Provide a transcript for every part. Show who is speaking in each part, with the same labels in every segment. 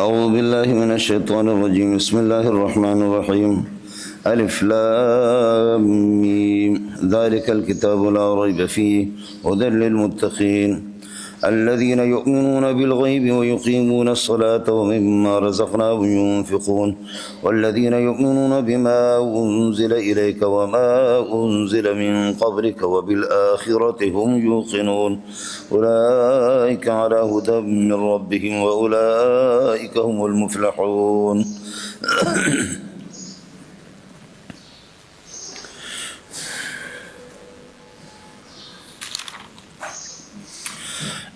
Speaker 1: اعوذ باللہ من الشیطان الرجیم بسم اللہ الرحمن الرحیم الف لام میم ذلک الکتاب لا ریب فیہ ھدی للمتقین الذین یؤمنون بالغیب ویقیمون الصلاة ومما رزقناهم ينفقون والذین یؤمنون بما انزل الیک وما انزل من قبلک وبالآخرة هم یوقنون اولئک علی ھدی من ربهم واولئک هم المفلحون.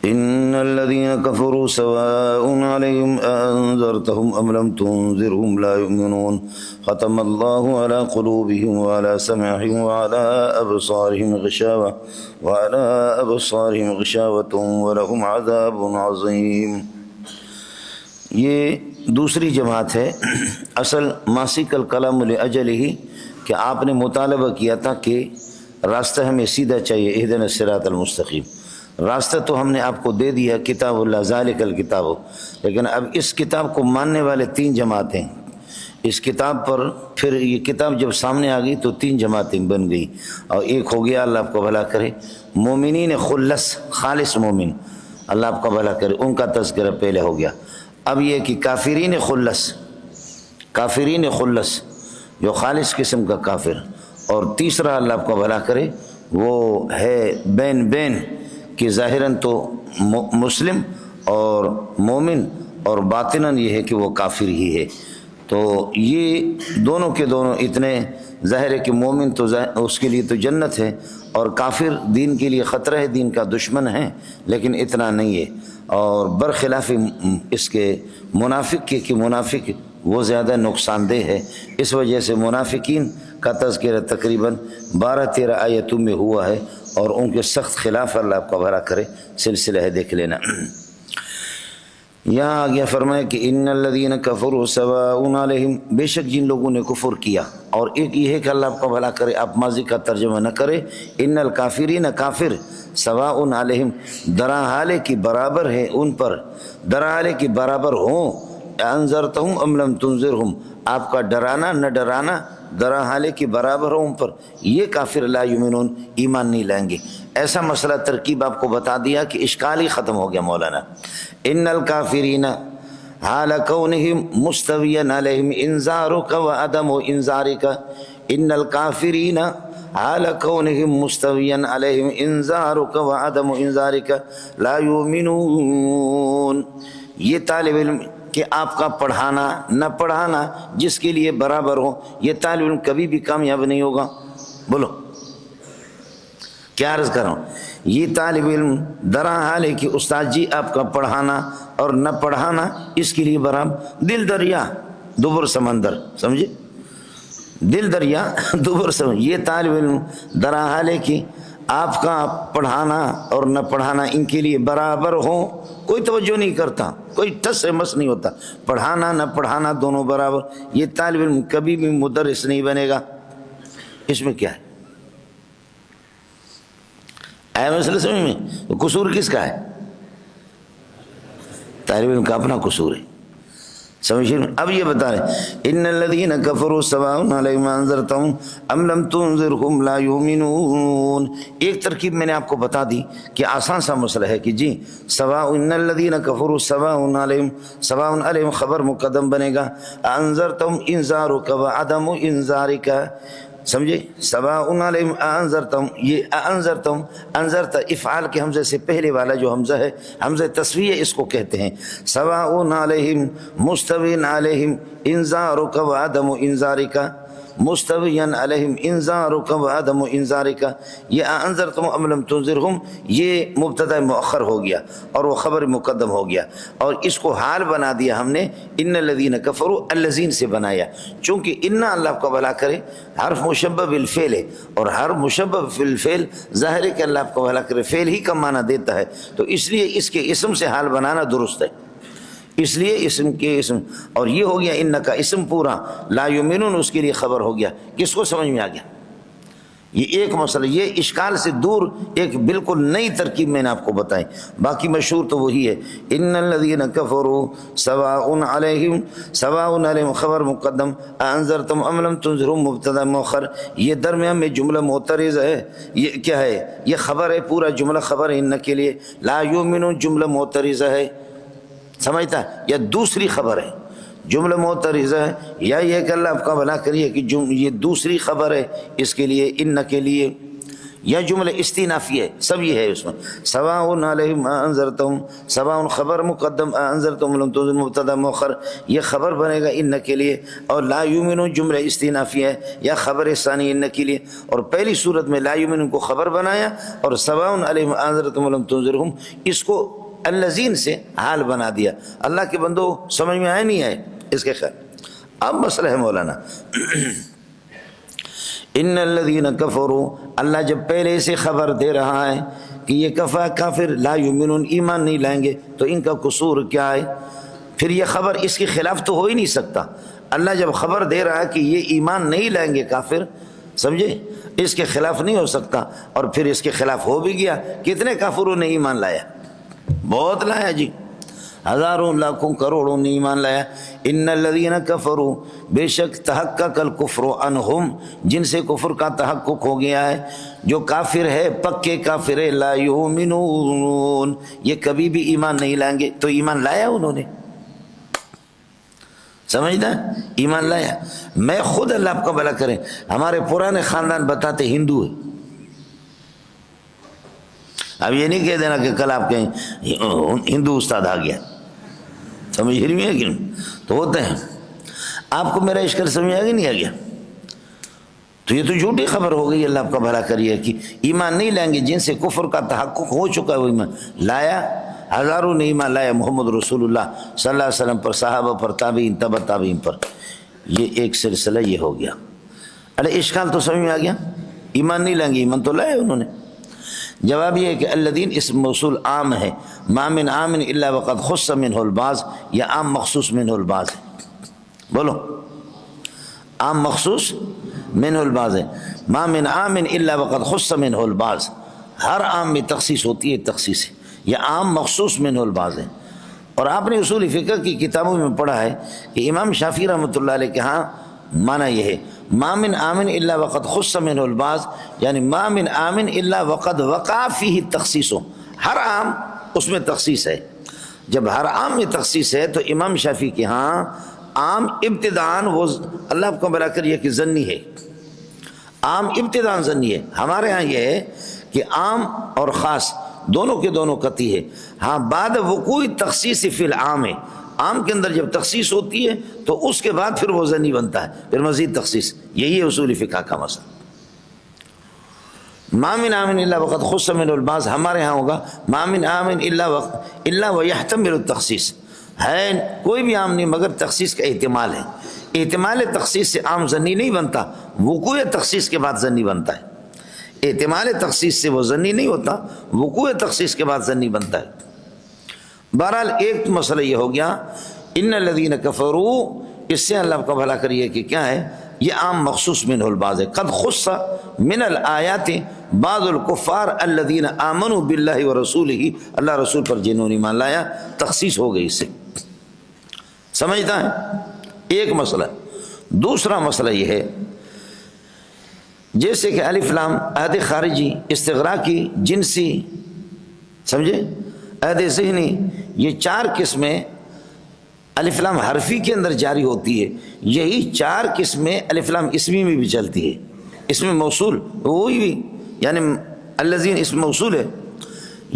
Speaker 1: إن الذين كفروا سواء عليهم أأنذرتهم أم لم تنذرهم لا يؤمنون ختم الله على قلوبهم وعلى سمعهم وعلى أبصارهم غشاوة ولهم عذاب عظيم. یہ دوسری جماعت ہے. اصل ماسک الکلام لأجلہ کہ آپ نے مطالبہ کیا تھا کہ راستہ ہمیں سیدھا چاہیے، اہدنا الصراط المستقیم. راستہ تو ہم نے آپ کو دے دیا، کتاب اللہ ذالک الکتاب، لیکن اب اس کتاب کو ماننے والے تین جماعتیں. اس کتاب پر پھر یہ کتاب جب سامنے آ گئی تو تین جماعتیں بن گئی، اور ایک ہو گیا، اللہ آپ کو بھلا کرے، مومنین خلص، خالص مومن، اللہ آپ کا بھلا کرے، ان کا تذکرہ پہلے ہو گیا. اب یہ کہ کافرین خلص، کافرین خلص جو خالص قسم کا کافر، اور تیسرا اللہ آپ کا بھلا کرے وہ ہے بین بین کہ ظاہراً تو مسلم اور مومن اور باطناً یہ ہے کہ وہ کافر ہی ہے. تو یہ دونوں کے دونوں اتنے ظاہر ہے کہ مومن تو اس کے لیے تو جنت ہے، اور کافر دین کے لیے خطرہ ہے، دین کا دشمن ہے، لیکن اتنا نہیں ہے. اور برخلاف اس کے منافق کے کہ منافق وہ زیادہ نقصان دہ ہے. اس وجہ سے منافقین کا تذکرہ تقریباً 12-13 آیتوں میں ہوا ہے، اور ان کے سخت خلاف اللہ آپ کا بھلا کرے سلسلہ ہے، دیکھ لینا. یہاں آگیا فرمایا کہ ان الذین کفروا سواء علیہم، بے شک جن لوگوں نے کفر کیا. اور ایک یہ ہے کہ اللہ آپ کا بھلا کرے آپ ماضی کا ترجمہ نہ کرے، ان الکافرین کافر، سواء علیہم درا حالے کی برابر ہے ان پر، درا حالے کی برابر ہوں، انذرتہم ام لم تنذرہم، آپ کا ڈرانا نہ ڈرانا درا حالے کی برابر ہو ان پر، یہ کافر لا یؤمنون، ایمان نہیں لائیں گے. ایسا مسئلہ ترکیب آپ کو بتا دیا کہ اشکال ہی ختم ہو گیا مولانا. ان الکافرین حال کونہم مستویا علیہم انذارک و عدم انذارک، ان الکافرین حال کونہم مستویا علیہم انذارک و عدم انذارک لا یؤمنون. یہ طالب علم کہ آپ کا پڑھانا نہ پڑھانا جس کے لیے برابر ہو، یہ طالب علم کبھی بھی کامیاب نہیں ہوگا. بولو کیا عرض کر رہا ہوں؟ یہ طالب علم درا حال ہے کہ استاد جی آپ کا پڑھانا اور نہ پڑھانا اس کے لیے برابر، دل دریا دوبر سمندر، سمجھے؟ دل دریا دوبر سمندر. یہ طالب علم درا حال ہے کہ آپ کا پڑھانا اور نہ پڑھانا ان کے لیے برابر ہو، کوئی توجہ نہیں کرتا، کوئی ٹس مس نہیں ہوتا، پڑھانا نہ پڑھانا دونوں برابر. یہ طالب علم کبھی بھی مدرس نہیں بنے گا. اس میں کیا ہے؟ آیا مسئلہ سمجھ میں؟ قصور کس کا ہے؟ طالب علم کا اپنا قصور ہے. سمجھیں؟ اب یہ بتا رہے ان الذین کفروا سواء علیہم انذرتہم ام لم تنذرہم لا یؤمنون. ایک ترکیب میں نے آپ کو بتا دی کہ آسان سا مسئلہ ہے کہ جی سواء، ان الذین کفروا سواء علیہم، سواء علیہم خبر مقدم بنے گا، انذرتہم انذارک و عدم انذارک، سمجھے؟ سواء علیہم انذرتہم، یہ انذرتہم، انذرت افعال کے حمزے سے پہلے والا جو حمزہ ہے حمزہ تسویہ اس کو کہتے ہیں. سواء علیہم مستوین علیہم انذارک و عدم انذارک، مستوین علیہم انذارک و عدم انذارک. یہ انذرتم ام لم تنذرہم یہ مبتدا مؤخر ہو گیا اور وہ خبر مقدم ہو گیا، اور اس کو حال بنا دیا ہم نے ان الذین کفروا الذین سے بنایا، چونکہ ان اللہ کو بھلا کرے حرف مشبہ بالفعل ہے، اور ہر مشبہ بالفعل ظاہر ہے کہ اللہ کو بھلا کرے فعل ہی کا معنی دیتا ہے، تو اس لیے اس کے اسم سے حال بنانا درست ہے. اس لیے اسم کے اسم، اور یہ ہو گیا ان کا اسم پورا، لا یؤمنون اس کے لیے خبر ہو گیا. کس کو سمجھ میں آ گیا؟ یہ ایک مسئلہ، یہ اشکال سے دور ایک بالکل نئی ترکیب میں نے آپ کو بتائی، باقی مشہور تو وہی ہے۔ ان الذین کفروا سواء علیہم خبر مقدم انذرتم ام لم تنذرهم مبتدا مؤخر، یہ درمیان میں جملہ معترض ہے، یہ کیا ہے؟ یہ خبر ہے، پورا جملہ خبر ہے ان کے لیے، لا یؤمنون جملہ معترض ہے، سمجھتا ہے؟ یا دوسری خبر ہے جملہ معترضہ ہے، یا یہ کہ اللہ آپ کا بھلا کریے کہ یہ دوسری خبر ہے اس کے لیے، ان کے لیے، یا جملہ استینافی ہے، سب یہ ہے اس میں۔ سواء علیہم انذرتم، سواء خبر مقدم انذرتم لم تنذر مبتدا مؤخر، یہ خبر بنے گا ان کے لیے، اور لا یؤمنون جملہ استینافی ہے یا خبر ثانی ان کے لیے، اور پہلی صورت میں لا یؤمنون کو خبر بنایا اور سواء علیہم انذرتم لم تنذرهم اس کو الذین سے حال بنا دیا۔ اللہ کے بندو سمجھ میں آئے نہیں آئے اس کے خیر؟ اب مسئلہ ہے مولانا، ان الذین کفروا، اللہ جب پہلے سے خبر دے رہا ہے کہ یہ کافر لا یؤمنون ایمان نہیں لائیں گے، تو ان کا قصور کیا ہے؟ پھر یہ خبر اس کے خلاف تو ہو ہی نہیں سکتا۔ اللہ جب خبر دے رہا ہے کہ یہ ایمان نہیں لائیں گے کافر، سمجھے، اس کے خلاف نہیں ہو سکتا، اور پھر اس کے خلاف ہو بھی گیا۔ کتنے کافروں نے ایمان لایا؟ بہت لایا جی، ہزاروں لاکھوں کروڑوں نے ایمان لایا۔ ان الذین کفروا، بے شک تحقق الکفر عنہم، جن سے کفر کا تحقق ہو گیا ہے، جو کافر ہے پکے کافر ہے، لا یؤمنون، یہ کبھی بھی ایمان نہیں لائیں گے۔ تو ایمان لایا انہوں نے، سمجھنا، ایمان لایا۔ میں خود اللہ آپ کا بھلا کرے، ہمارے پرانے خاندان بتاتے ہندو ہے۔ اب یہ نہیں کہہ دینا کہ کل آپ کے ہندو استاد آ گیا، سمجھ رہی ہے کہ تو ہوتے ہیں۔ آپ کو میرا اشکال سمجھ آ گیا نہیں آ گیا؟ تو یہ تو جھوٹی خبر ہو گئی، اللہ آپ کا بھلا کریے، کہ ایمان نہیں لائیں گے جن سے کفر کا تحقق ہو چکا ہے وہ ایمان لایا۔ ہزاروں نے ایمان لایا محمد رسول اللہ صلی اللہ علیہ وسلم پر، صحابہ پر، تابعین، تبع تابعین پر۔ یہ ایک سلسلہ یہ ہو گیا۔ ارے اشکال تو سمجھ میں آ گیا، ایمان نہیں لائیں گے، ایمان تو لایا انہوں نے۔ جواب یہ ہے کہ الذین اسم موصول عام ہے، ما من عام الا وقد خص منہ البعض، یا عام مخصوص منہ البعض ہے، بولو، عام مخصوص منہ البعض ہے۔ ما من عام الا وقد خص منہ البعض، ہر عام میں تخصیص ہوتی ہے، تخصیص ہے، یا عام مخصوص منہ البعض ہے۔ اور آپ نے اصول فقہ کی کتابوں میں پڑھا ہے کہ امام شافعی رحمۃ اللہ علیہ کے ہاں معنی یہ ہے، ما من عام الا وقد خص منہ البعض، یعنی ما من عام الا وقد وقع فیہ التخصیص، ہر عام اس میں تخصیص ہے۔ جب ہر عام میں تخصیص ہے تو امام شافعی کے ہاں عام ابتداءً وہ اللہ کو بلا کر یہ کہ ضنی ہے، عام ابتداءً ضنی ہے۔ ہمارے ہاں یہ ہے کہ عام اور خاص دونوں کے دونوں قطعی ہے۔ ہاں بعد وقوع تخصیص فی العام ہے، عام کے اندر جب تخصیص ہوتی ہے تو اس کے بعد پھر وہ ضنی بنتا ہے، پھر مزید تخصیص۔ یہی ہے اصول فقہ کا مسئلہ۔ ما من عام الا وقد خص منہ البعض، ہمارے ہاں ہوگا ما من عام الا ویحتمل التخصیص، ہے کوئی بھی عام نہیں مگر تخصیص کا احتمال ہے۔ احتمال تخصیص سے عام ضنی نہیں بنتا، وقوع تخصیص کے بعد ضنی بنتا ہے۔ احتمال تخصیص سے وہ ضنی نہیں ہوتا، وقوع تخصیص کے بعد ضنی بنتا ہے۔ بہرحال ایک مسئلہ یہ ہو گیا ان الذین کفروا، اس سے اللہ کا بھلا کریے کہ کیا ہے، یہ عام مخصوص منہ البعض ہے۔ قد خص من الآیات بعض الکفار الذین آمنوا باللہ ورسولہ، اللہ رسول پر جنہوں نے ایمان لایا، تخصیص ہو گئی اس سے، سمجھتا ہے؟ ایک مسئلہ۔ دوسرا مسئلہ یہ ہے جیسے کہ الف لام عہد خارجی، استغراقی، جنسی، سمجھے، عہد ذہنی، یہ چار قسمیں الف لام حرفی کے اندر جاری ہوتی ہے۔ یہی چار قسمیں الف لام اسمی میں بھی چلتی ہے، اسم موصول وہی بھی، یعنی الذین اسم موصول ہے۔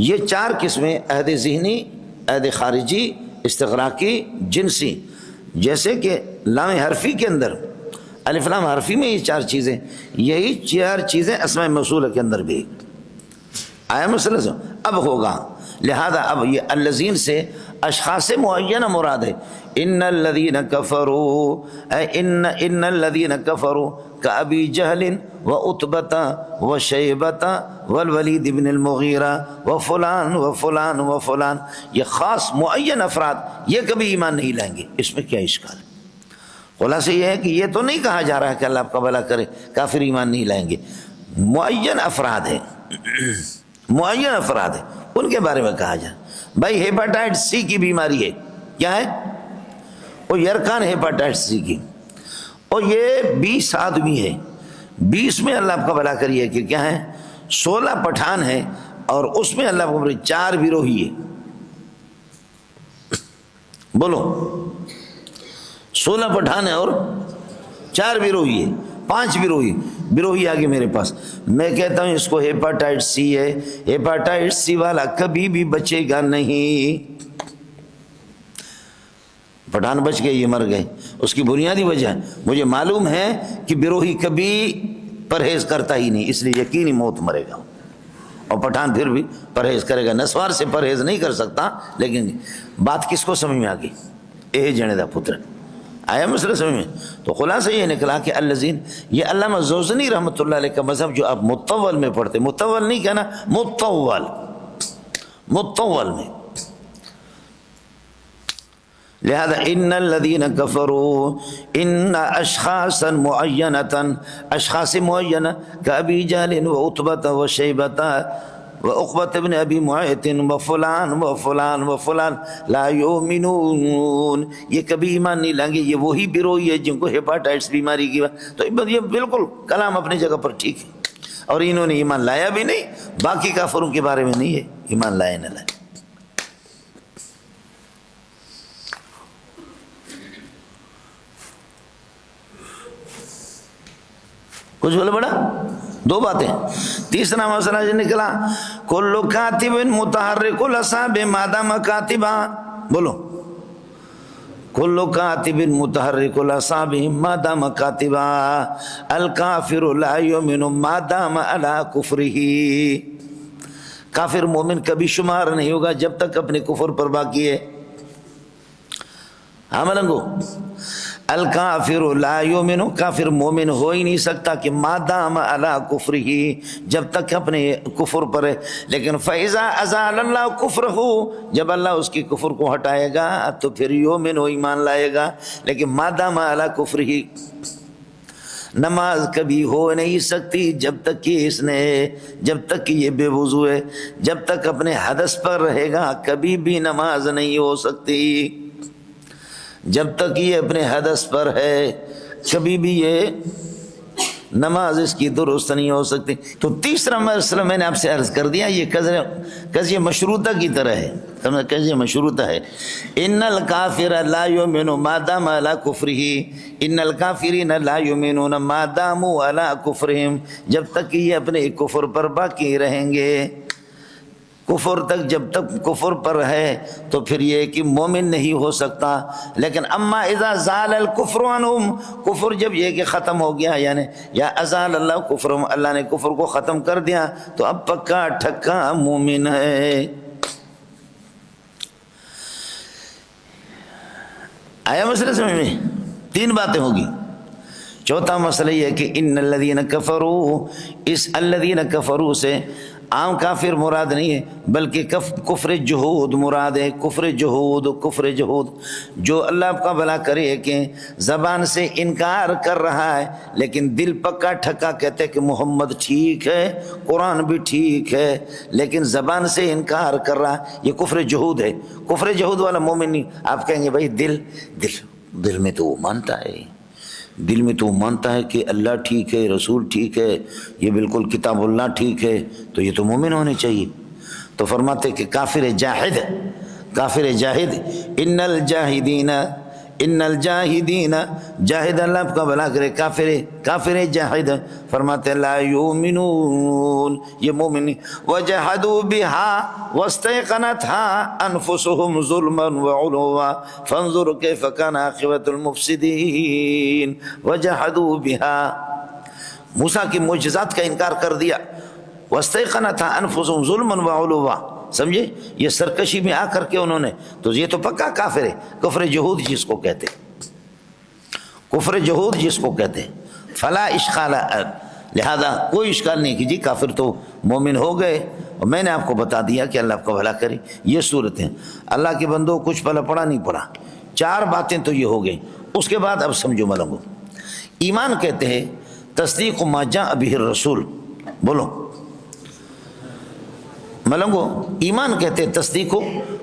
Speaker 1: یہ چار قسمیں عہد ذہنی، عہد خارجی، استغراقی، جنسی، جیسے کہ لام حرفی کے اندر، الف لام حرفی میں یہ چار چیزیں، یہی چار چیزیں اسماء موصولہ کے اندر بھی آیا مسئلہ سے۔ اب ہوگا لہذا اب یہ الذین سے اشخاص معینہ مراد ہے۔ ان الذین کفروا، ان الذین کفروا کابی جہل وعتبۃ وشیبۃ والولید بن المغیرہ وفلان وفلان وفلان، یہ خاص معین افراد یہ کبھی ایمان نہیں لائیں گے۔ اس میں کیا اشکال ہے؟ خلاصہ یہ ہے کہ یہ تو نہیں کہا جا رہا ہے کہ اللہ آپ کا بھلا کرے کافر ایمان نہیں لائیں گے، معین افراد ہیں، معین افراد ہیں، ان کے بارے میں کہا جائے بھائی ہیپاٹائٹ سی کی بیماری ہے، کیا ہے وہ یرکان ہیپاٹائٹ سی کی، اور یہ 20 آدمی ہے، 20 میں اللہ آپ کا بھلا کریے کہ کیا ہے 16 پٹھان ہیں، اور اس میں اللہ کو 4 بیروہی ہے، بولو 16 پٹھان ہیں اور 4 بیروہی ہے، 5 بیروہی آگے میرے پاس، میں کہتا ہوں اس کو ہیپاٹائٹ سی ہے، ہیپاٹائٹ سی والا کبھی بھی بچے گا نہیں، پٹھان بچ گئے یہ مر گئے، اس کی بنیادی وجہ مجھے معلوم ہے کہ بیروہی کبھی پرہیز کرتا ہی نہیں، اس لیے یقینی موت مرے گا، اور پٹھان پھر بھی پرہیز کرے گا، نسوار سے پرہیز نہیں کر سکتا، لیکن بات کس کو سمجھ میں آ گئی؟ اے جنے دا پتر آیا مسئلہ سمجھ میں؟ تو خلاصہ یہ نکلا کہ الذین، یہ علامہ زوزنی رحمۃ اللہ علیہ کا مذہب جو آپ مطول میں پڑھتے، مطول نہیں کہنا، مطول میں، لہذا ان الذین کفروا ان اشخاصا معینۃ، اشخاص معینہ کابی جہل و عتبۃ و شیبۃ و عقبۃ ابن ابی معیط و فلان و فلان و فلان لا یؤمنون، یہ کبھی ایمان نہیں لائیں گے، یہ وہی بیروئی ہے جن کو ہیپاٹائٹس بیماری کی، تو یہ بالکل کلام اپنی جگہ پر ٹھیک ہے، اور انہوں نے ایمان لایا بھی نہیں، باقی کافروں کے بارے میں نہیں ہے ایمان لائے نہ لائے۔ کچھ بولے بڑا 2 باتیں، تیسرا مسئلہ جو نکلا کل کاتب متحرک الاصحاب مادام کاتبا، بولو کل کاتب متحرک الاصحاب مادام کاتبا الکافر لا یؤمن مادام علی کفرہ، کافر مومن کبھی شمار نہیں ہوگا جب تک اپنے کفر پر باقی ہے، ہاں ملنگو الکافر لا یؤمن، کافر مومن ہو ہی نہیں سکتا کہ مادام علی کفرہ، جب تک اپنے کفر پر ہے، لیکن فَإِذَا أَزَالَ اللَّهُ كُفْرَهُ، جب اللہ اس کی کفر کو ہٹائے گا تو پھر یومن ہو ایمان لائے گا، لیکن مادام علی کفرہ، نماز کبھی ہو نہیں سکتی جب تک کہ اس نے، جب تک کہ یہ بے وضو ہے، جب تک اپنے حدث پر رہے گا کبھی بھی نماز نہیں ہو سکتی، جب تک یہ اپنے حدث پر ہے کبھی بھی یہ نماز اس کی درست نہیں ہو سکتی۔ تو تیسرا مسئلہ میں نے آپ سے عرض کر دیا، یہ قضیہ مشروطہ کی طرح ہے، قضیہ مشروطہ ہے، ان الکافر لا یؤمن ما دام علی کفرہ، ان الکافرین لا یؤمنون ما داموا علی کفرہم، جب تک کہ یہ اپنے کفر پر باقی رہیں گے، کفر تک، جب تک کفر پر ہے تو پھر یہ کہ مومن نہیں ہو سکتا، لیکن اما اذا زال الکفر عنہم، کفر جب یہ کہ ختم ہو گیا، یعنی یا ازال اللہ کفرہم، اللہ نے کفر کو ختم کر دیا، تو اب پکا ٹھکا مومن ہے۔ آیا مسئلہ سمجھ میں؟ 3 باتیں ہوگی۔ چوتھا مسئلہ یہ ہے کہ ان الذین کفروا، اس الذین کفروا سے عام کافر مراد نہیں ہے، بلکہ کفر جہود مراد ہے، کفر جہود جو اللہ کا بھلا کرے کہ زبان سے انکار کر رہا ہے لیکن دل پکا ٹھکا کہتے کہ محمد ٹھیک ہے، قرآن بھی ٹھیک ہے، لیکن زبان سے انکار کر رہا ہے، یہ کفر جہود ہے۔ کفر جہود والا مومن نہیں، آپ کہیں گے بھائی دل میں تو وہ مانتا ہے، دل میں تو وہ مانتا ہے کہ اللہ ٹھیک ہے، رسول ٹھیک ہے، یہ بالکل کتاب اللہ ٹھیک ہے، تو یہ تو مومن ہونے چاہیے۔ تو فرماتے کہ کافر جاہد ان الجاہدین، جاہد اللہ آپ کا بھلا کرے، کافر جاہد فرماتے لا یؤمنون، یہ مومن نہیں۔ وجحدوا بها واستيقنتها انفسهم ظلما وعلوا فانظر كيف كان عاقبة المفسدين۔ وجحدوا بها، موسیٰ کی معجزات کا انکار کر دیا، واستيقنتها انفسهم ظلما وعلوا، سمجھے، یہ سرکشی میں آ کر کے انہوں نے، تو یہ تو پکا کافر ہے، کفر جہود جس کو کہتے، کفر جہود جس کو کہتے، فلا اشکال، لہذا کوئی اشکال نہیں کہ جی کافر تو مومن ہو گئے، اور میں نے آپ کو بتا دیا کہ اللہ آپ کو بھلا کرے۔ یہ صورتیں اللہ کے بندوں کچھ پلا پڑا نہیں پڑا، 4 باتیں تو یہ ہو گئی۔ اس کے بعد اب سمجھو ملنگو، ایمان کہتے ہیں تصدیق ما جاء بہ الرسول، بولو ملنگو، ایمان کہتے تصدیق کو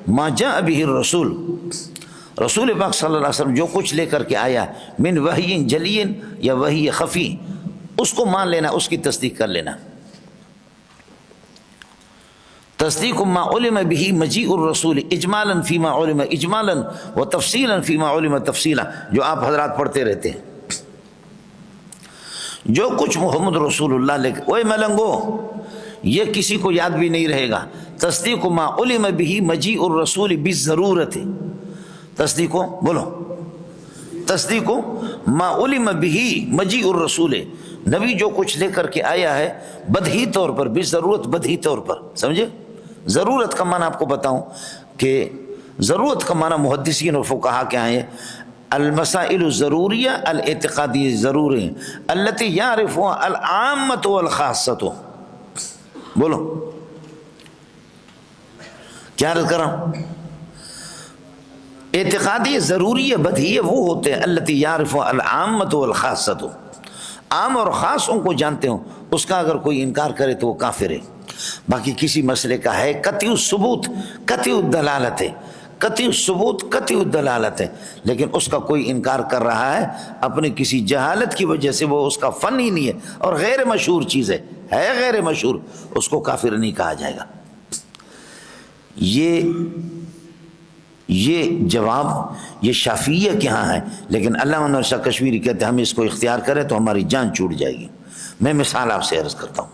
Speaker 1: ما جاء به الرسول، رسول پاک صلی اللہ علیہ وسلم جو کچھ لے کر کے آیا من وحی جلی یا وحی خفی، اس کو مان لینا، اس کی تصدیق کر لینا. تصدیق ما علم به مجیء الرسول اجمالا فیما علم اجمالا و تفصیلا فیما علم تفصیلا، جو آپ حضرات پڑھتے رہتے ہیں. جو کچھ محمد رسول اللہ لے اوے ملنگو، یہ کسی کو یاد بھی نہیں رہے گا. تصدیق ما علم به مجیء الرسول بالضرورت، تصدیق بولو، تصدیق ما علم به مجیء الرسول، نبی جو کچھ لے کر کے آیا ہے بدہی طور پر، بالضرورت بدہی طور پر، سمجھے؟ ضرورت کا معنی آپ کو بتاؤں کہ ضرورت کا معنی محدثین اور فقہا کیا ہیں؟ المسائل الضروریہ الاعتقادی ضروری التي يعرفها العامة والخاصة. بولو کیا عرض کر رہا ہوں؟ اعتقادی ضروری بدہی وہ ہوتے ہیں التي يعرفها العامة والخاصة، عام اور خاص ان کو جانتے ہوں، اس کا اگر کوئی انکار کرے تو وہ کافر ہے. باقی کسی مسئلے کا ہے قطعی الثبوت قطعی الدلالت ہے، قطعی الثبوت قطعی الدلالت ہے، لیکن اس کا کوئی انکار کر رہا ہے اپنے کسی جہالت کی وجہ سے، وہ اس کا فن ہی نہیں ہے اور غیر مشہور چیز ہے غیر مشہور، اس کو کافر نہیں کہا جائے گا. یہ جواب یہ شافعیہ کے ہاں ہے، لیکن علامہ انور شاہ کشمیری کہتے ہیں ہم اس کو اختیار کریں تو ہماری جان چھوٹ جائے گی. میں مثال آپ سے عرض کرتا ہوں.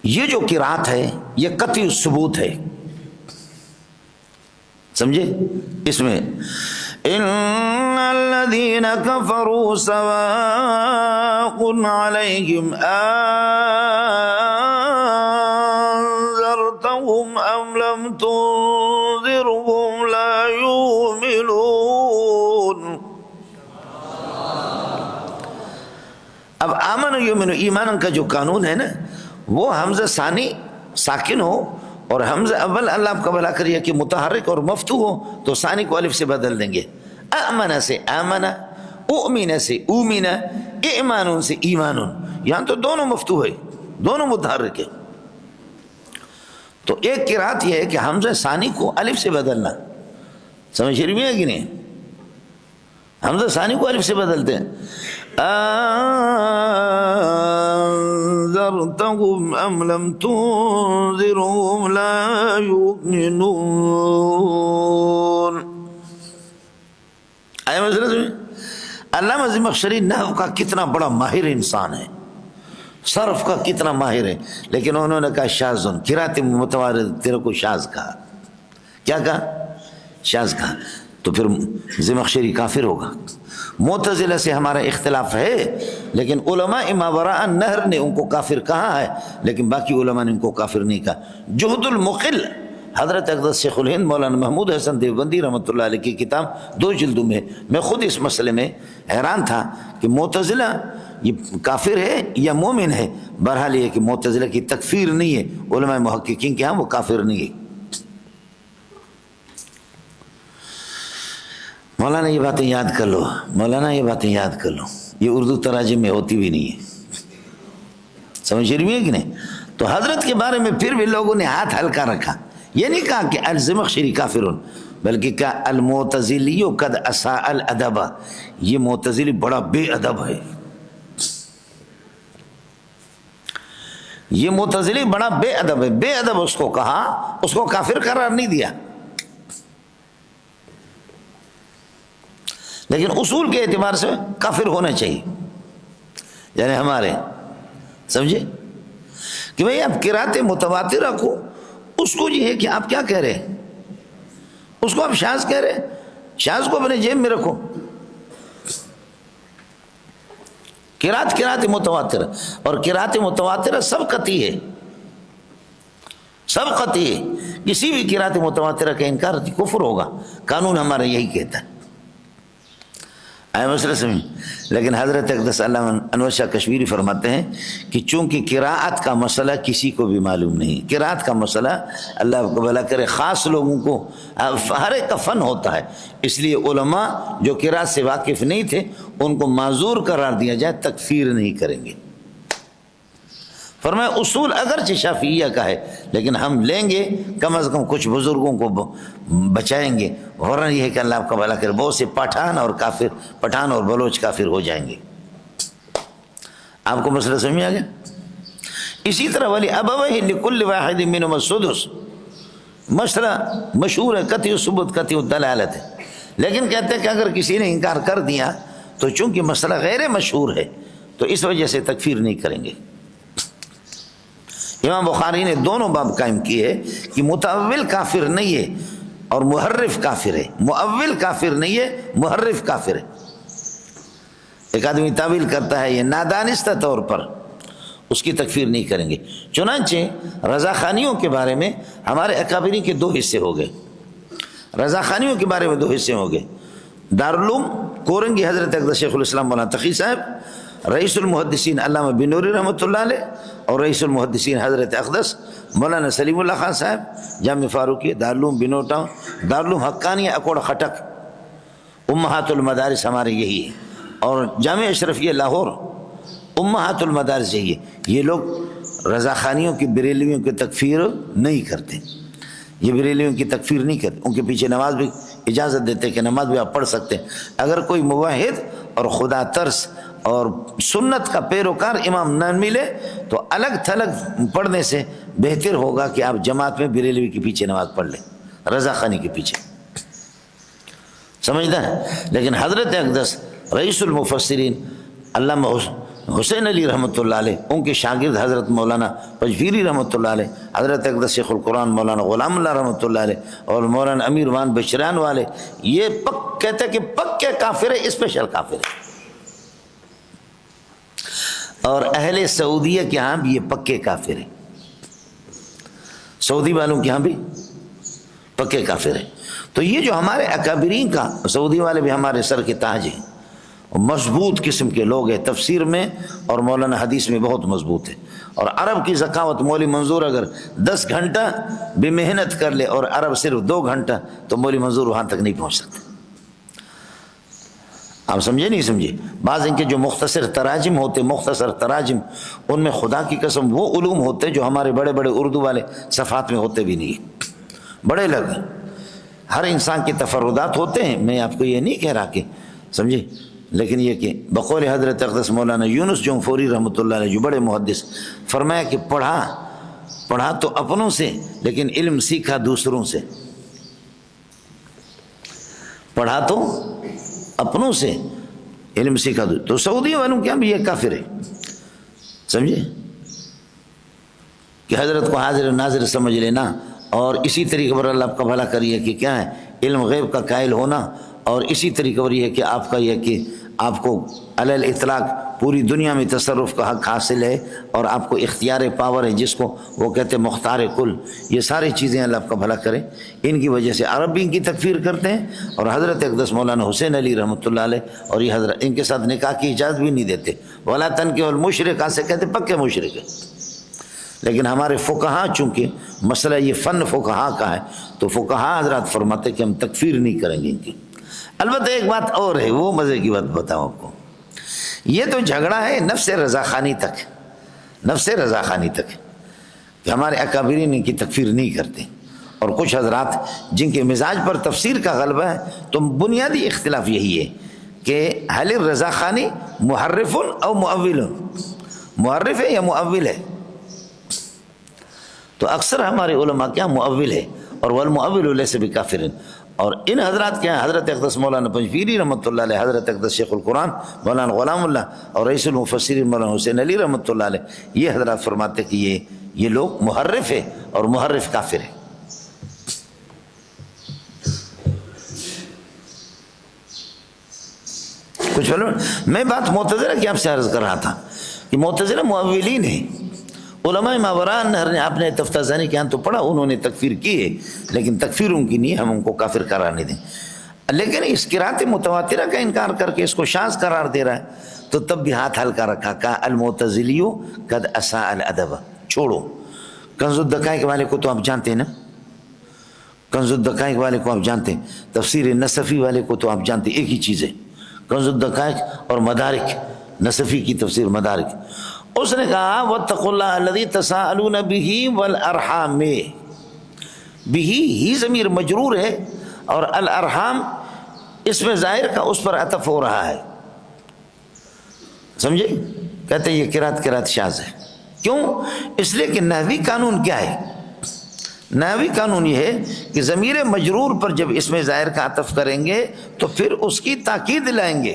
Speaker 1: یہ جو قرات ہے یہ قطعی الثبوت ہے، سمجھے؟ اس میں ان الذين كفروا سواء عليهم انذرتهم ام لم تنذرهم لا يؤمنون. اب آمن یؤمن ایمان کا جو قانون ہے نا، وہ حمزہ ثانی ساکن ہو اور حمزہ اول اللہ آپ کا بھلا کریے کہ متحرک اور مفتوح ہو تو ثانی کو الف سے بدل دیں گے. آمن سے آمنا، اؤمن سے اومنا، ایمان سے ایمان، یہاں تو دونوں مفتوح ہے، دونوں متحرک ہے. تو ایک قرات یہ ہے کہ حمزہ ثانی کو الف سے بدلنا، سمجھ رہی ہے کہ نہیں؟ حمزہ ثانی کو الف سے بدلتے ہیں. انذرتهم ام لم تنذرهم لا يؤمنون. آیا مسئلہ سمجھے؟ علامہ زمخشری نحو کا کتنا بڑا ماہر انسان ہے، صرف کا کتنا ماہر ہے، لیکن انہوں نے کہا شاذن، قرات متوارد تیرے کو شاذ کہا. کیا کہا؟ شاذ کہا. تو پھر زمخشری کافر ہوگا. معتزلہ سے ہمارا اختلاف ہے، لیکن علماء ما وراء النہر نے ان کو کافر کہا ہے، لیکن باقی علماء نے ان کو کافر نہیں کہا. جہد المقل، حضرت اقدس شیخ الہند مولانا محمود حسن دیوبندی رحمۃ اللہ علیہ کی کتاب 2 جلدوں میں. میں خود اس مسئلے میں حیران تھا کہ معتزلہ یہ کافر ہے یا مومن ہے. بہرحال یہ کہ معتزلہ کی تکفیر نہیں ہے، علماء محققین کے ہاں وہ کافر نہیں ہے. مولانا یہ باتیں یاد کر لو، مولانا یہ باتیں یاد کر لو، یہ اردو تراجم میں ہوتی بھی نہیں ہے، سمجھ رہی ہے کہ نہیں؟ تو حضرت کے بارے میں پھر بھی لوگوں نے ہاتھ ہلکا رکھا. یہ نہیں کہا کہ الزمخشری کافرون، بلکہ کہا المعتزلی قد اساء الادب، یہ معتزلی بڑا بے ادب ہے. یہ معتزلی بڑا بے ادب ہے. بے ادب اس کو کہا، اس کو کافر قرار نہیں دیا. لیکن اصول کے اعتبار سے کافر ہونا چاہیے، یعنی ہمارے سمجھے کہ بھئی آپ قرات متواتر رکھو، اس کو یہ ہے کہ آپ کیا کہہ رہے ہیں، اس کو آپ شاذ کہہ رہے ہیں، شاذ کو اپنے جیب میں رکھو. قرات متواتر، اور قرات متواتر سب قطعی ہے، سب قطعی ہے. کسی بھی قرات متواتر کا انکار کفر ہوگا، قانون ہمارا یہی کہتا ہے. مسئلہ سمجھ. لیکن حضرت اقدس علامہ انور شاہ کشمیری فرماتے ہیں کہ چونکہ قراءت کا مسئلہ کسی کو بھی معلوم نہیں، قراءت کا مسئلہ اللہ کو بھلا کرے خاص لوگوں کو، ہر ایک کا فن ہوتا ہے، اس لیے علماء جو قراءت سے واقف نہیں تھے ان کو معذور قرار دیا جائے، تکفیر نہیں کریں گے. فرمایا اصول اگرچہ شافعیہ کا ہے لیکن ہم لیں گے کم از کم کچھ بزرگوں کو بچائیں گے، ورنہ یہ ہے کہ اللہ آپ کا بھلا کرے بہت سے پٹھان اور بلوچ کافر ہو جائیں گے۔ آپ کو مسئلہ سمجھ آ گیا؟ اسی طرح ولی ابویہ لکل واحد منہما السدس، مسئلہ مشہور ہے، قطعی الثبوت قطعی الدلالت ہے، لیکن کہتے ہیں کہ اگر کسی نے انکار کر دیا تو چونکہ مسئلہ غیر مشہور ہے تو اس وجہ سے تکفیر نہیں کریں گے۔ امام بخاری نے دونوں باب قائم کیے کہ متأول کافر نہیں ہے اور محرف کافر ہے، مؤول کافر نہیں ہے، محرف کافر ہے۔ ایک آدمی تعویل کرتا ہے یہ نادانستہ طور پر، اس کی تکفیر نہیں کریں گے۔ چنانچہ رضا خانیوں کے بارے میں ہمارے اکابرین کے دو حصے ہو گئے، رضا خانیوں کے بارے میں دو حصے ہو گئے۔ دارالعلوم کورنگی حضرت اقدس شیخ الاسلام مولانا تقی صاحب، رئیس المحدثین علامہ بنوری رحمۃ اللہ علیہ، اور رئیس المحدثین حضرت اقدس مولانا سلیم اللہ خان صاحب، جامع فاروقی، دارالعلوم بنو ٹاؤن، دارالعلوم حقانیہ اکوڑ خٹک، امہات المدارس ہمارے یہی ہے، اور جامع اشرفیہ لاہور، امہات المدارس یہی ہے۔ یہ لوگ رضا خانیوں کی بریلویوں کی تکفیر نہیں کرتے، یہ بریلویوں کی تکفیر نہیں کرتے، ان کے پیچھے نماز بھی اجازت دیتے کہ نماز بھی آپ پڑھ سکتے ہیں۔ اگر کوئی موحد اور خدا ترس اور سنت کا پیروکار امام نہ ملے تو الگ تھلگ پڑھنے سے بہتر ہوگا کہ آپ جماعت میں بریلوی کے پیچھے نماز پڑھ لیں، رضا خانی کے پیچھے، سمجھتا ہے۔ لیکن حضرت اقدس رئیس المفسرین علامہ حسین علی رحمۃ اللہ علیہ، ان کے شاگرد حضرت مولانا پجفیری رحمۃ اللہ علیہ، حضرت اقدس شیخ القرآن مولانا غلام اللہ رحمۃ اللہ علیہ، اور مولانا امیر وان بشران والے، یہ کہتے ہیں کہ پکے کافر ہے، اسپیشل کافر ہے۔ اور اہل سعودیہ کے ہاں بھی یہ پکے کافر ہیں، سعودی والوں کے ہاں بھی پکے کافر ہیں۔ تو یہ جو ہمارے اکابرین کا، سعودی والے بھی ہمارے سر کے تاج ہیں، مضبوط قسم کے لوگ ہیں، تفسیر میں اور مولانا حدیث میں بہت مضبوط ہے۔ اور عرب کی ذکاوت، مولوی منظور اگر 10 گھنٹہ بھی محنت کر لے اور عرب صرف 2 گھنٹہ، تو مولوی منظور وہاں تک نہیں پہنچ سکتے۔ آپ سمجھے نہیں سمجھے؟ بعض ان کے جو مختصر تراجم ہوتے، مختصر تراجم، ان میں خدا کی قسم وہ علوم ہوتے جو ہمارے بڑے بڑے اردو والے صفحات میں ہوتے بھی نہیں، بڑے لگ۔ ہر انسان کے تفردات ہوتے ہیں، میں آپ کو یہ نہیں کہہ رہا کہ سمجھے، لیکن یہ کہ بقول حضرت اقدس مولانا یونس جونفوری رحمۃ اللہ علیہ جو بڑے محدث، فرمایا کہ پڑھا تو اپنوں سے لیکن علم سیکھا دوسروں سے، پڑھا تو اپنوں سے علم سیکھا تو سعودی والوں کیا بھی یہ کافر ہے، سمجھے کہ حضرت کو حاضر ناظر سمجھ لینا، اور اسی طریقے پر اللہ آپ کا بھلا کریے کہ کیا ہے علم غیب کا قائل ہونا، اور اسی طریقے پر یہ کہ آپ کا یہ کہ آپ کو علی الاطلاق پوری دنیا میں تصرف کا حق حاصل ہے، اور آپ کو اختیار پاور ہے جس کو وہ کہتے ہیں مختار کل، یہ ساری چیزیں اللہ آپ کا بھلا کرے۔ ان کی وجہ سے عرب بھی ان کی تکفیر کرتے ہیں، اور حضرت اقدس مولانا حسین علی رحمۃ اللہ علیہ اور یہ حضرت ان کے ساتھ نکاح کی اجازت بھی نہیں دیتے، ولا تنکحوا المشرکات سے کہتے پکے مشرک ہے۔ لیکن ہمارے فقہا چونکہ مسئلہ یہ فن فقہا کا ہے، تو فقہا حضرات فرماتے کہ ہم تکفیر نہیں کریں گے ان کی۔ البتہ ایک بات اور ہے، وہ مزے کی بات بتاؤں آپ کو، یہ تو جھگڑا ہے نفس رضا خانی تک، نفس رضا خانی تک کہ ہمارے اکابرین ان کی تکفیر نہیں کرتے، اور کچھ حضرات جن کے مزاج پر تفسیر کا غلبہ ہے، تو بنیادی اختلاف یہی ہے کہ حل الرضا خانی محرف او مؤول، محرف ہے یا مؤول ہے؟ تو اکثر ہمارے علماء کیا مؤول ہے، اور والمؤول لیس بکافر۔ اور ان حضرات کے ہیں حضرت اقدس مولانا پنجفیری رحمۃ اللہ علیہ، حضرت اقدس شیخ القرآن مولانا غلام اللہ، اور رئیس المفسرین مولانا حسین علی رحمۃ اللہ علیہ، یہ حضرات فرماتے کہ یہ لوگ محرف ہے اور محرف کافر ہے۔ کچھ بولو، میں بات معتزلہ کی آپ سے عرض کر رہا تھا کہ معتزلہ مؤولین ہیں، علماء ماوراء النہر نے، آپ نے تفتازانی کے ہاں تو پڑھا، انہوں نے تکفیر کی ہے، لیکن تکفیر ان کی نہیں، ہم ان کو کافر قرار نہیں دیں۔ لیکن اس قرات متواترہ کا انکار کر کے اس کو شاذ قرار دے رہا ہے، تو تب بھی ہاتھ ہلکا رکھا، کہا المعتزلیو قد اساء الادب، چھوڑو۔ کنز الدقائق والے کو تو آپ جانتے ہیں نا، کنز الدقائق والے کو آپ جانتے ہیں، تفسیر نصفی والے کو تو آپ جانتے ہیں، ایک ہی چیز ہے، کنز الدقائق اور مدارک، نصفی کی تفسیر مدارک، اس نے کہا واتقوا اللہ الذی تساءلون بہ والارحام، بہ ہی ضمیر مجرور ہے اور الارحام اس میں ظاہر کا اس پر عطف ہو رہا ہے، سمجھے؟ کہتے ہیں یہ قرات شاذ ہے. کیوں؟ اس لیے کہ نحوی قانون کیا ہے؟ نحوی قانون یہ ہے کہ ضمیر مجرور پر جب اس میں ظاہر کا عطف کریں گے تو پھر اس کی تاکید لائیں گے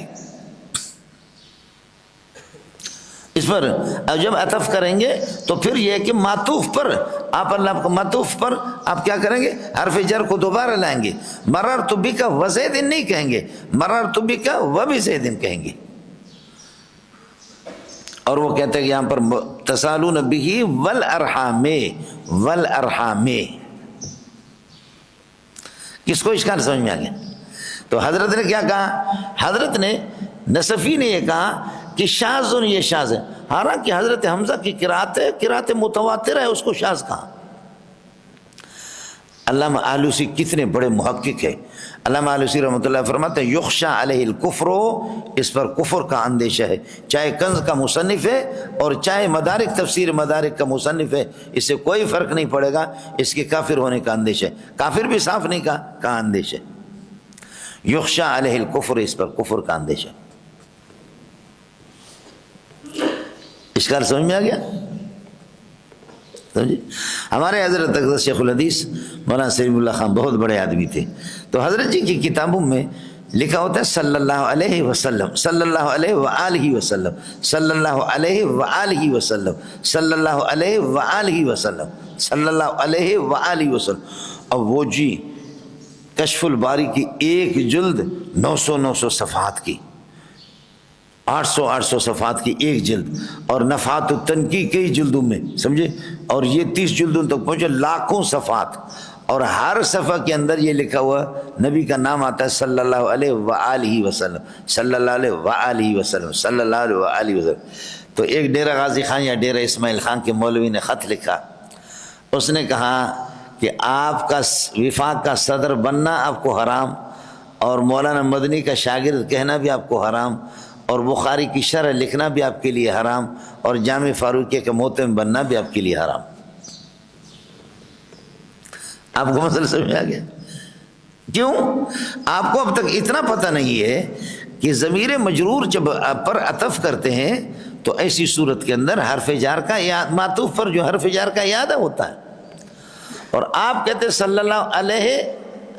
Speaker 1: اس پر. اور جب عطف کریں گے تو پھر یہ کہ معطوف پر آپ اللہ کو معطوف پر آپ کیا کریں گے؟ حرف جر کو دوبارہ لائیں گے. مررت بک وزید نہیں کہیں گے، مررت بک وبزید کہیں گے. اور وہ کہتے ہیں کہ یہاں پر تسالون بہ والارحام، والارحام کس کو اشکال سمجھ میں آ گیا؟ تو حضرت نے کیا کہا؟ حضرت نے نصفی نے یہ کہا کہ شاذ، یہ شاذ ہے، حالانکہ حضرت حمزہ کی قرات ہے، قرات متواتر ہے، اس کو شاذ کہا. علامہ آلوسی کتنے بڑے محقق ہے. علامہ آلوسی رحمۃ اللہ فرماتے ہیں یخشى علیہ الکفر، اس پر کفر کا اندیشہ ہے، چاہے کنز کا مصنف ہے اور چاہے مدارک تفسیر مدارک کا مصنف ہے، اس سے کوئی فرق نہیں پڑے گا، اس کے کافر ہونے کا اندیشہ ہے. کافر بھی صاف نہیں کہا اندیشہ. یخشى علیہ الکفر، اس پر کفر کا اندیشہ. اشکال سمجھ میں آ گیا؟ سمجھے؟ ہمارے حضرت اقدس شیخ الحدیث مولانا سلیم اللہ خان بہت بڑے آدمی تھے. تو حضرت جی کی کتابوں میں لکھا ہوتا ہے صلی اللہ علیہ وسلم، صلی اللہ علیہ وآلہ وسلم، صلی اللہ علیہ وآلہ وسلم، صلی اللہ علیہ وآلہ وسلم، صلی اللہ علیہ وآلہ وسلم. اب وہ جی کشف الباری کی ایک جلد 900 صفحات کی، 800 صفحات کی ایک جلد، اور نفحات التنقی کئی جلدوں میں، سمجھے؟ اور یہ 30 جلدوں تک پہنچے، لاکھوں صفحات، اور ہر صفحہ کے اندر یہ لکھا ہوا نبی کا نام آتا ہے صلی اللہ علیہ وآلہ وسلم، صلی اللہ علیہ وآلہ وسلم، صلی اللہ علیہ وآلہ وسلم. تو ایک ڈیرہ غازی خان یا ڈیرہ اسماعیل خان کے مولوی نے خط لکھا. اس نے کہا کہ آپ کا وفاق کا صدر بننا آپ کو حرام، اور مولانا مدنی کا شاگرد کہنا بھی آپ کو حرام، اور بخاری کی شرح لکھنا بھی آپ کے لیے حرام، اور جامع فاروقیہ کے محتم بننا بھی آپ کے لیے حرام. آپ کو مسئلہ سمجھ میں آ گیا؟ کیوں؟ آپ کو اب تک اتنا پتہ نہیں ہے کہ ضمیر مجرور جب پر عطف کرتے ہیں تو ایسی صورت کے اندر حرف جار کا یاد، معطوف پر جو حرف جار کا یاد ہوتا ہے. اور آپ کہتے ہیں صلی اللہ علیہ،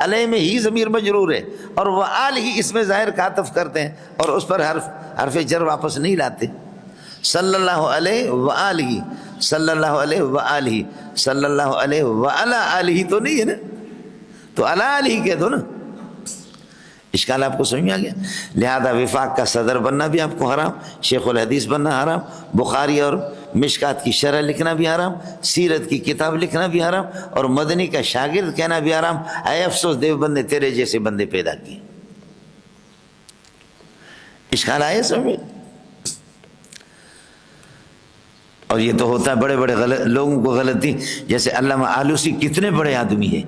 Speaker 1: علیہ میں ہی ضمیر مجرور ہے، اور وآلہ اس میں ظاہر کا عطف کرتے ہیں اور اس پر حرف جر واپس نہیں لاتے. صلی اللہ علیہ وآلہ، صلی اللہ علیہ وآلہ، صلی اللہ علیہ وعلی آلہ تو نہیں ہے نا، تو علی آلہ کہہ دو نا. اشکال آپ کو سمجھ میں آ گیا؟ لہذا وفاق کا صدر بننا بھی آپ کو حرام، شیخ الحدیث بننا حرام، بخاری اور مشکات کی شرح لکھنا بھی حرام، سیرت کی کتاب لکھنا بھی حرام، اور مدنی کا شاگرد کہنا بھی حرام. اے افسوس دیوبند نے تیرے جیسے بندے پیدا کیے. اشکال آئے سمجھ میں؟ اور یہ تو ہوتا ہے بڑے بڑے لوگوں کو غلطی، جیسے علامہ آلوسی کتنے بڑے آدمی ہیں.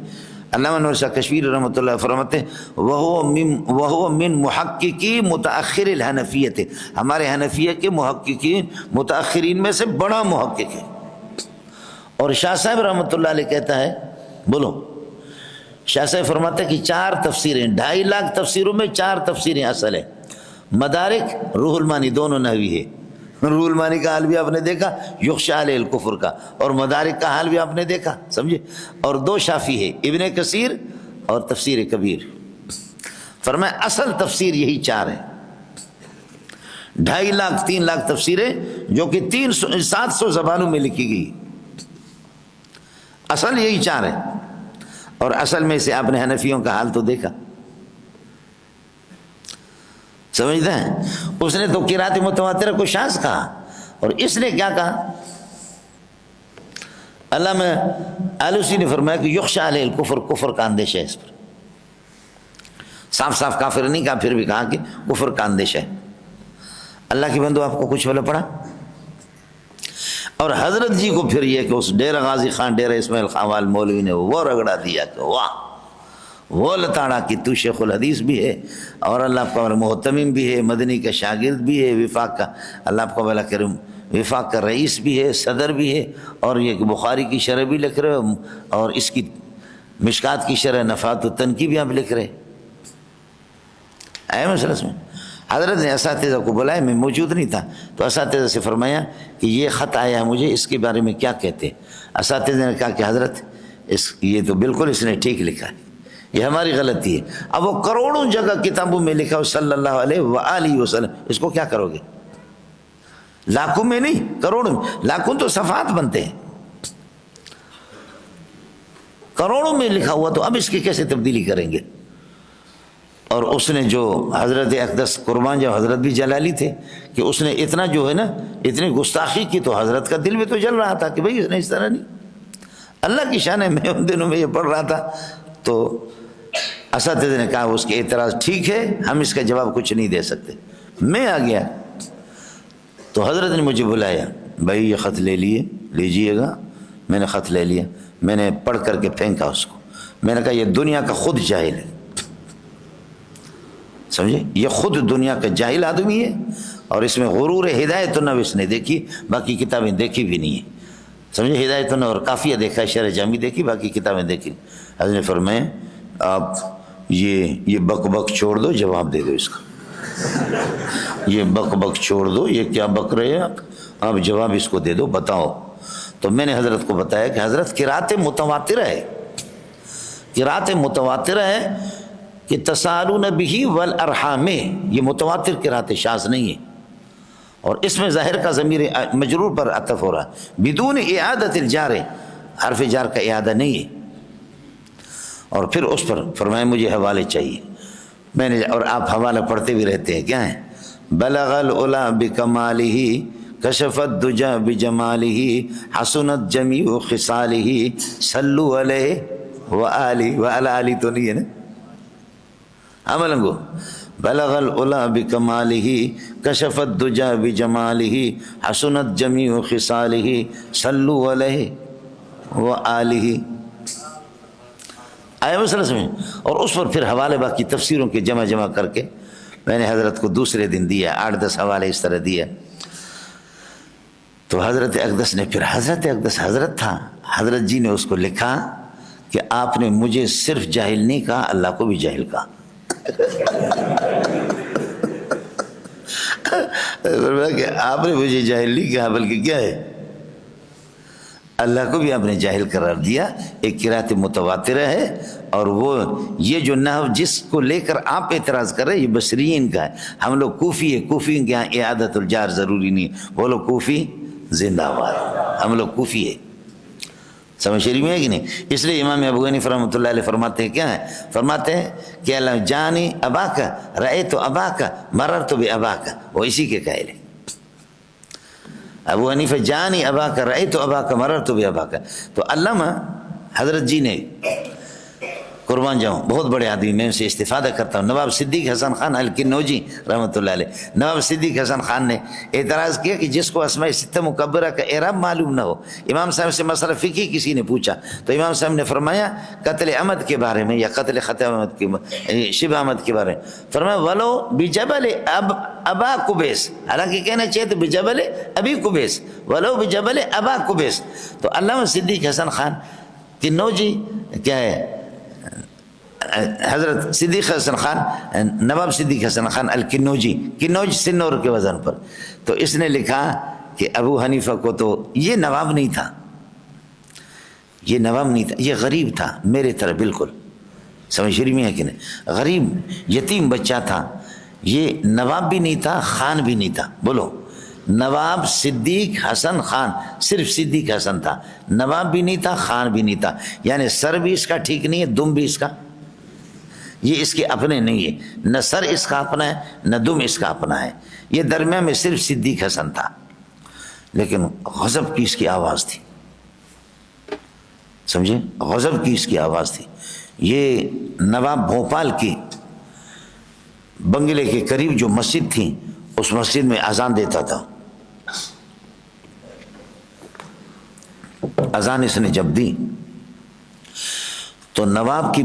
Speaker 1: علامہ نور شاہ کشمیری رحمۃ اللہ فرماتے ہیں وَهُوَ مِن مُحَقِّقِي مُتَأَخِّرِ الْحَنَفِيَّةِ، ہمارے حنفیہ کے محققین متأخرین میں سے بڑا محقق ہے. اور شاہ صاحب رحمۃ اللہ علیہ کہتا ہے، بولو، شاہ صاحب فرماتے ہیں کہ 4 تفسیریں، 2.5 لاکھ تفسیروں میں 4 تفسیریں اصل ہیں. مدارک روح المانی دونوں نحوی ہے. روح المانی کا حال بھی آپ نے دیکھا، یخشى علیہ الکفر کا، اور مدارک کا حال بھی آپ نے دیکھا، سمجھے؟ اور 2 شافی ہے، ابن کثیر اور تفسیر کبیر. فرمایا اصل تفسیر یہی 4 ہے. 2.5 لاکھ 3 لاکھ تفسیریں جو کہ 700 زبانوں میں لکھی گئی، اصل یہی 4 ہے. اور اصل میں سے آپ نے حنفیوں کا حال تو دیکھا، سمجھتے ہیں؟ اس نے تو قرات متواترہ کو شاذ کہا، اور اس نے کیا کہا؟ علامہ آلوسی نے فرمایا کہ یخشى علیہ الکفر، کفر کا اندیشہ ہے اس پر. صاف صاف کافر نہیں کہا، پھر بھی کہا کہ کفر کا اندیشہ ہے. اللہ کی بندو آپ کو کچھ بلا پڑا؟ اور حضرت جی کو پھر یہ کہ اس ڈیرہ غازی خان، ڈیرہ اسماعیل خان وال مولوی نے وہ رگڑا دیا کہ واہ، وہ لتاڑا کہ تو شیخ الحدیث بھی ہے اور اللہ کا محتمم بھی ہے، مدنی کا شاگرد بھی ہے، وفاق کا، اللہ آپ کو بھلا کرم وفاق کا رئیس بھی ہے، صدر بھی ہے، اور یہ بخاری کی شرح بھی لکھ رہے اور اس کی مشکات کی شرح نفات التنقی بھی آپ لکھ رہے. آئے مسئلہ میں حضرت نے اساتذہ کو بلایا، میں موجود نہیں تھا، تو اساتذہ سے فرمایا کہ یہ خط آیا ہے مجھے، اس کے بارے میں کیا کہتے. اساتذہ نے کہا کہ حضرت یہ تو بالکل اس نے ٹھیک لکھا ہے، یہ ہماری غلطی ہے. اب وہ کروڑوں جگہ کتابوں میں لکھا ہو صلی اللہ علیہ وآلہ وسلم، اس کو کیا کرو گے؟ لاکھوں میں نہیں، کروڑوں میں. لاکھوں تو صفحات بنتے ہیں، کروڑوں میں لکھا ہوا، تو اب اس کی کیسے تبدیلی کریں گے؟ اور اس نے جو حضرت اقدس قربان جب حضرت بھی جلالی تھے کہ اس نے اتنا جو ہے نا اتنی گستاخی کی، تو حضرت کا دل بھی تو جل رہا تھا کہ بھئی اس نے اس طرح نہیں. اللہ کی شان ہے، میں ان دنوں میں یہ پڑھ رہا تھا. تو اساتذہ نے کہا اس کے اعتراض ٹھیک ہے، ہم اس کا جواب کچھ نہیں دے سکتے. میں آ گیا تو حضرت نے مجھے بلایا، بھائی یہ خط لے لیجئے گا. میں نے خط لے لیا، میں نے پڑھ کر کے پھینکا اس کو. میں نے کہا یہ دنیا کا خود جاہل ہے، سمجھے، یہ خود دنیا کا جاہل آدمی ہے، اور اس میں غرور ہدایت النو اس نے دیکھی، باقی کتابیں دیکھی بھی نہیں ہیں. سمجھے، ہدایت النو اور کافیہ دیکھا، شرح جامی دیکھی، باقی کتابیں دیکھی. حضرت نے فرمایا آپ یہ بک بک چھوڑ دو، جواب دے دو اس کا. یہ بک بک چھوڑ دو، یہ کیا بک رہے ہیں آپ جواب اس کو دے دو، بتاؤ. تو میں نے حضرت کو بتایا کہ حضرت قرات متواترہ ہے، قرات متواترہ ہے کہ تسالون بہ والارحام، یہ متواتر قرات شاذ نہیں ہے. اور اس میں ظاہر کا ضمیر مجرور پر عطف ہو رہا ہے، بدون اعادت الجار، حرف جار کا اعادہ نہیں ہے. اور پھر اس پر فرمایا مجھے حوالے چاہیے. میں نے، اور آپ حوالہ پڑھتے بھی رہتے ہیں، کیا ہے؟ بلغ العلا بکمالہ کشف الدجا بجمالہ حسنت جمیع خصالہ صلوا علیہ وآلہ، وعلی تو نہیں ہے نا، عملنگو. بلغ العلا بکمالہ کشف الدجا بجمالہ حسنت جمیع خصالہ صلوا علیہ وآلہ. آئے مسئلہ سمجھ. اور اس پر پھر حوالے باقی تفسیروں کے جمع کر کے میں نے حضرت کو دوسرے دن دیا، 8-10 حوالے اس طرح دیا. تو حضرت اقدس نے پھر، حضرت اقدس حضرت تھا، حضرت جی نے اس کو لکھا کہ آپ نے مجھے صرف جاہل نہیں کہا، اللہ کو بھی جاہل کہا. کہ آپ نے مجھے جاہل نہیں کہا، بلکہ کیا ہے، اللہ کو بھی آپ نے جاہل قرار دیا. ایک قرات متواترہ ہے، اور وہ یہ جو نحو جس کو لے کر آپ اعتراض کر رہے ہیں یہ بصریین کا ہے. ہم لوگ کوفی ہے، کوفیوں کے یہاں اعادت الجار ضروری نہیں ہے. وہ لوگ کوفی زندہ باد، ہم لوگ کوفی ہے. سمجھ شریف میں ہے کہ نہیں؟ اس لیے امام ابو حنیفہ رحمۃ اللہ علیہ فرماتے ہیں، کیا ہے؟ فرماتے ہیں کہ اللہ جانی اباک رأیت اباک مررت باباک، وہ اسی کے قائل ہیں. ابو حنیفہ جانی اباک رأیت اباک مررت باباک. تو علامہ حضرت جی نے، قربان جاؤں، بہت بڑے آدمی، میں ان سے استفادہ کرتا ہوں، نواب صدیق حسن خان الکنوجی رحمۃ اللہ علیہ. نواب صدیق حسن خان نے اعتراض کیا کہ جس کو اسماء ستہ مکبرہ کا اعراب معلوم نہ ہو. امام صاحب سے مسئلہ فقہی کسی نے پوچھا تو امام صاحب نے فرمایا قتل عمد کے بارے میں یا قتل خطأ عمد کے شبہ عمد کے بارے میں فرمایا ولو بجبل ابا قبیس، حالانکہ کہنا چاہیے تو بجبل ابی قبیس، ولو بجبل ابا قبیس. تو علامہ صدیق حسن خان کنوجی، کیا ہے، حضرت صدیق حسن خان، نواب صدیق حسن خان الکنوجی، کنوج سنور کے وزن پر. تو اس نے لکھا کہ ابو حنیفہ کو تو یہ نواب نہیں تھا، یہ نواب نہیں تھا، یہ غریب تھا میرے طرح بالکل. سمجھ شریف میں ہے کہ نہیں؟ غریب یتیم بچہ تھا، یہ نواب بھی نہیں تھا، خان بھی نہیں تھا. بولو، نواب صدیق حسن خان، صرف صدیق حسن تھا، نواب بھی نہیں تھا، خان بھی نہیں تھا. یعنی سر بھی اس کا ٹھیک نہیں ہے، دم بھی اس کا، یہ اس کے اپنے نہیں ہے، نہ سر اس کا اپنا ہے نہ دم اس کا اپنا ہے. یہ درمیان میں صرف صدیق حسن تھا، لیکن غضب کی اس کی آواز تھی. سمجھے، غضب کی اس کی آواز تھی. یہ نواب بھوپال کی بنگلے کے قریب جو مسجد تھی، اس مسجد میں اذان دیتا تھا. اذان اس نے جب دی تو نواب کی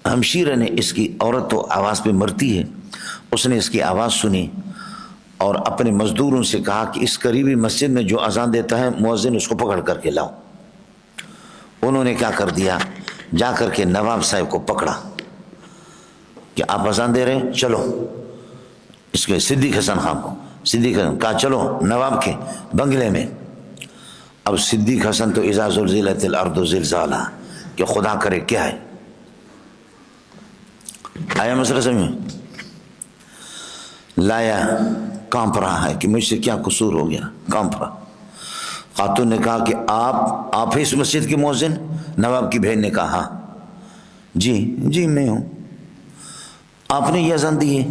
Speaker 1: ہمشیرہ نے، اس کی عورت تو آواز پہ مرتی ہے، اس نے اس کی آواز سنی اور اپنے مزدوروں سے کہا کہ اس قریبی مسجد میں جو اذان دیتا ہے مؤذن اس کو پکڑ کر کے لاؤ۔ انہوں نے کیا کر دیا، جا کر کے نواب صاحب کو پکڑا کہ آپ اذان دے رہے ہیں، چلو اس کے صدیق حسن خان کو، صدیق حسن کہا چلو نواب کے بنگلے میں۔ اب صدیق حسن تو اذا زلزلت الارض زلزالہ کہ خدا کرے کیا ہے، آیا مسئلہ سمجھ میں؟ لایا، کانپ رہا ہے کہ مجھ سے کیا قصور ہو گیا، کانپ رہا۔ خاتون نے کہا کہ آپ اس مسجد کے مؤذن؟ نواب کی بہن نے کہا ہاں۔ جی میں ہوں۔ آپ نے یہ اذان دی ہے؟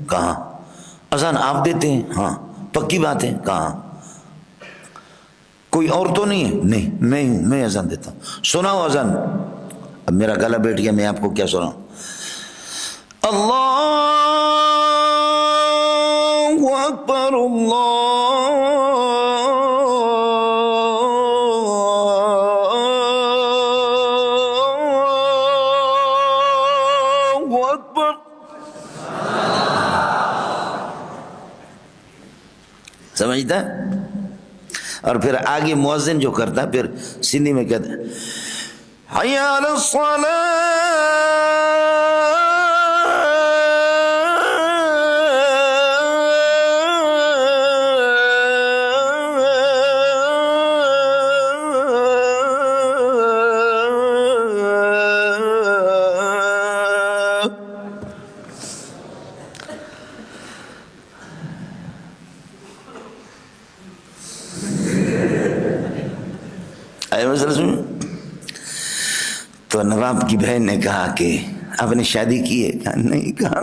Speaker 1: کہا اذان آپ دیتے ہیں؟ ہاں۔ پکی بات ہے؟ کہا کوئی اور تو نہیں ہے؟ نہیں میں ہوں، میں اذان دیتا ہوں۔ سناؤ اذان۔ اب میرا گلا بیٹھ گیا، میں آپ کو کیا سناؤں؟ اللہ اکبر اللہ اکبر۔ سمجھتا ہے؟ اور پھر آگے مؤذن جو کرتا پھر سندھی میں کہتا ہے حی علی تو نواب کی بہن نے کہا کہ آپ نے شادی کی ہے؟ کہا نہیں۔ کہا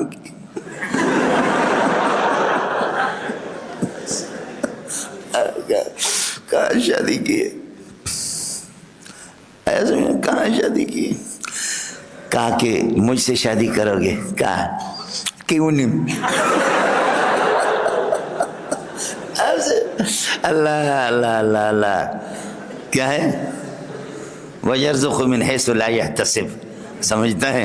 Speaker 1: کہاں شادی کی ہے؟ ایسے میں کہاں شادی کی ہے؟ کہا کہ مجھ سے شادی کرو گے؟ کہا کیوں نہیں؟ اللہ اللہ اللہ اللہ کیا ہے؟ وَيَرْزُقُ مِنْ حَيْثُ لَا يَحْتَسِبُ، سمجھتا ہے؟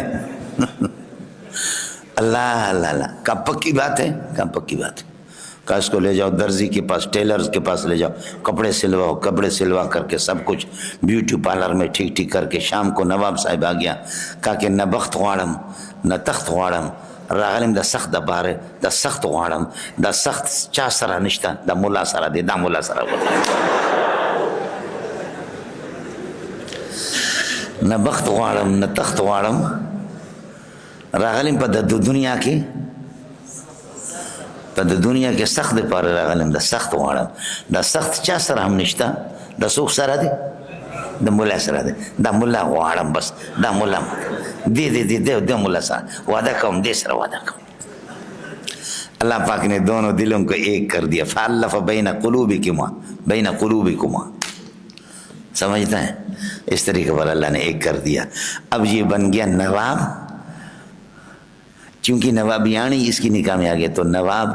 Speaker 1: اللہ اللہ اللہ۔ کہا پکی بات ہے؟ کہا پکی بات ہے۔ کہا اس کو لے جاؤ درزی کے پاس، ٹیلرز کے پاس لے جاؤ، کپڑے سلواؤ، کپڑے سلوا کر کے سب کچھ بیوٹی پارلر میں ٹھیک کر کے شام کو نواب صاحب آ گیا۔ کہا کہ نہ بخت غواړم نہ تخت غواړم، راغلم د سخت د باره د سخت غواړم، د سخت چا سره نشته، د مولا سره دی، دا مولا سره وکړه. نه بخت غواړم نه تخت غواړم، راغلم په د دنیا کې، په د دنیا کې سخت دپاره راغلم، د سخت غواړم. د سخت چا سره هم نشته، د څوک سره دی؟ د مولا سره دی. دا مولا غواړم، بس دا مولا دے مولا سره وعدہ کوم، دے سره وعدہ کوم. اللہ پاک نے دونوں دلوں کو ایک کر دیا. فَأَلَّفَ بَيْنَ قُلُوبِكُمَا، سمجھتا ہے؟ اس طریقے پر اللہ نے ایک کر دیا. اب یہ بن گیا نواب، چونکہ نوابیانی اس کی نکاح میں آ گیا تو نواب،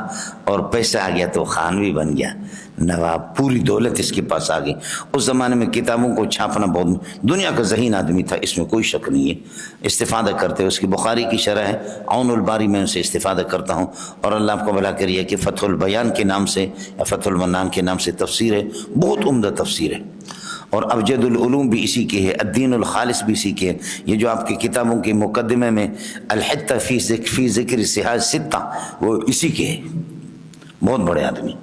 Speaker 1: اور پیسہ آ گیا تو خانوی بن گیا نواب. پوری دولت اس کے پاس آ گئی. اس زمانے میں کتابوں کو چھاپنا بہت، دنیا کا ذہین آدمی تھا، اس میں کوئی شک نہیں ہے. استفادہ کرتے، اس کی بخاری کی شرح ہے عون الباری میں ان سے استفادہ کرتا ہوں. اور اللہ آپ کو بھلا کریے کہ فتح البیان کے نام سے یا فتح المنان کے نام سے تفسیر ہے، بہت عمدہ تفسیر ہے. اور ابجد العلوم بھی اسی کے ہے، الدین الخالص بھی اسی کے ہے. یہ جو آپ کی کتابوں کے مقدمے میں الحتہ فی ذکر صحاح ستہ، وہ اسی کے ہے. بہت بڑے آدمی.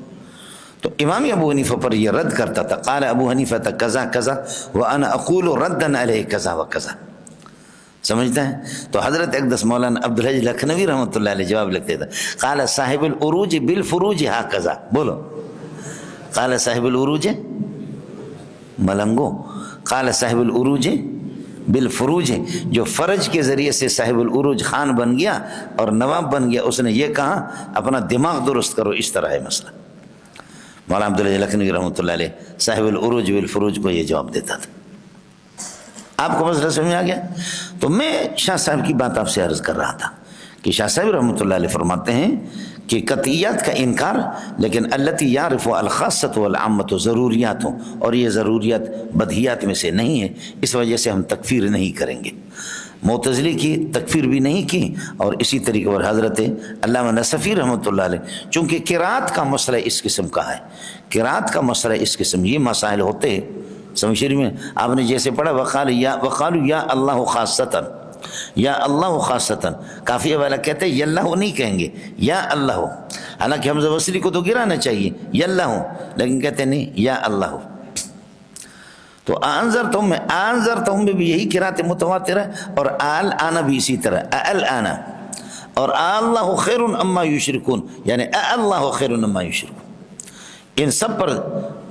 Speaker 1: تو امام ابو حنیفہ پر یہ رد کرتا تھا. قال ابو حنیفہ کذا کذا وانا اقول ردا علیہ کذا وکذا. سمجھتا ہے؟ تو حضرت اقدس مولانا عبدالحی لکھنوی رحمۃ اللہ علیہ جواب لکھتے تھے، قال صاحب العروج بالفروج ہاکذا. بولو، قال صاحب العروج ملنگو، قال صاحب العروج بالفروج، جو فرج کے ذریعے سے صاحب العروج خان بن گیا اور نواب بن گیا، اس نے یہ کہا اپنا دماغ درست کرو. اس طرح ہے مسئلہ. مولانا عبدالحی لکھنوی رحمۃ اللہ علیہ صاحب العروج بالفروج کو یہ جواب دیتا تھا. آپ کو مسئلہ سمجھ آ گیا؟ تو میں شاہ صاحب کی بات آپ سے عرض کر رہا تھا کہ شاہ صاحب رحمۃ اللہ علیہ فرماتے ہیں کہ قطعیات کا انکار، لیکن التی یعرف الخاصۃ والعامۃ، ضروریات ہوں، اور یہ ضروریات بدہیات میں سے نہیں ہے، اس وجہ سے ہم تکفیر نہیں کریں گے. معتزلی کی تکفیر بھی نہیں کی، اور اسی طریقے پر حضرت علامہ نصفی رحمۃ اللہ علیہ، چونکہ قرات کا مسئلہ اس قسم کا ہے، قرات کا مسئلہ اس قسم، یہ مسائل ہوتے ہیں سمجھ شریف میں آپ نے جیسے پڑھا وقالوا یا اللہ خاصتاً، یا اللہ خاصتاً، کافیہ والا کہتے ہیں یا اللہ نہیں کہیں گے، یا اللہ، حالانکہ حمزہ وصلی کو تو گرانا چاہیے یا اللہ، لیکن کہتے ہیں نہیں یا اللہ۔ تو انذرتہم میں بھی یہی قرات متواتر ہے، اور الآن بھی اسی طرح الآن، اور اللہ خیر اما یشرکون، یعنی اللہ خیر اما یشرکون۔ ان سب پر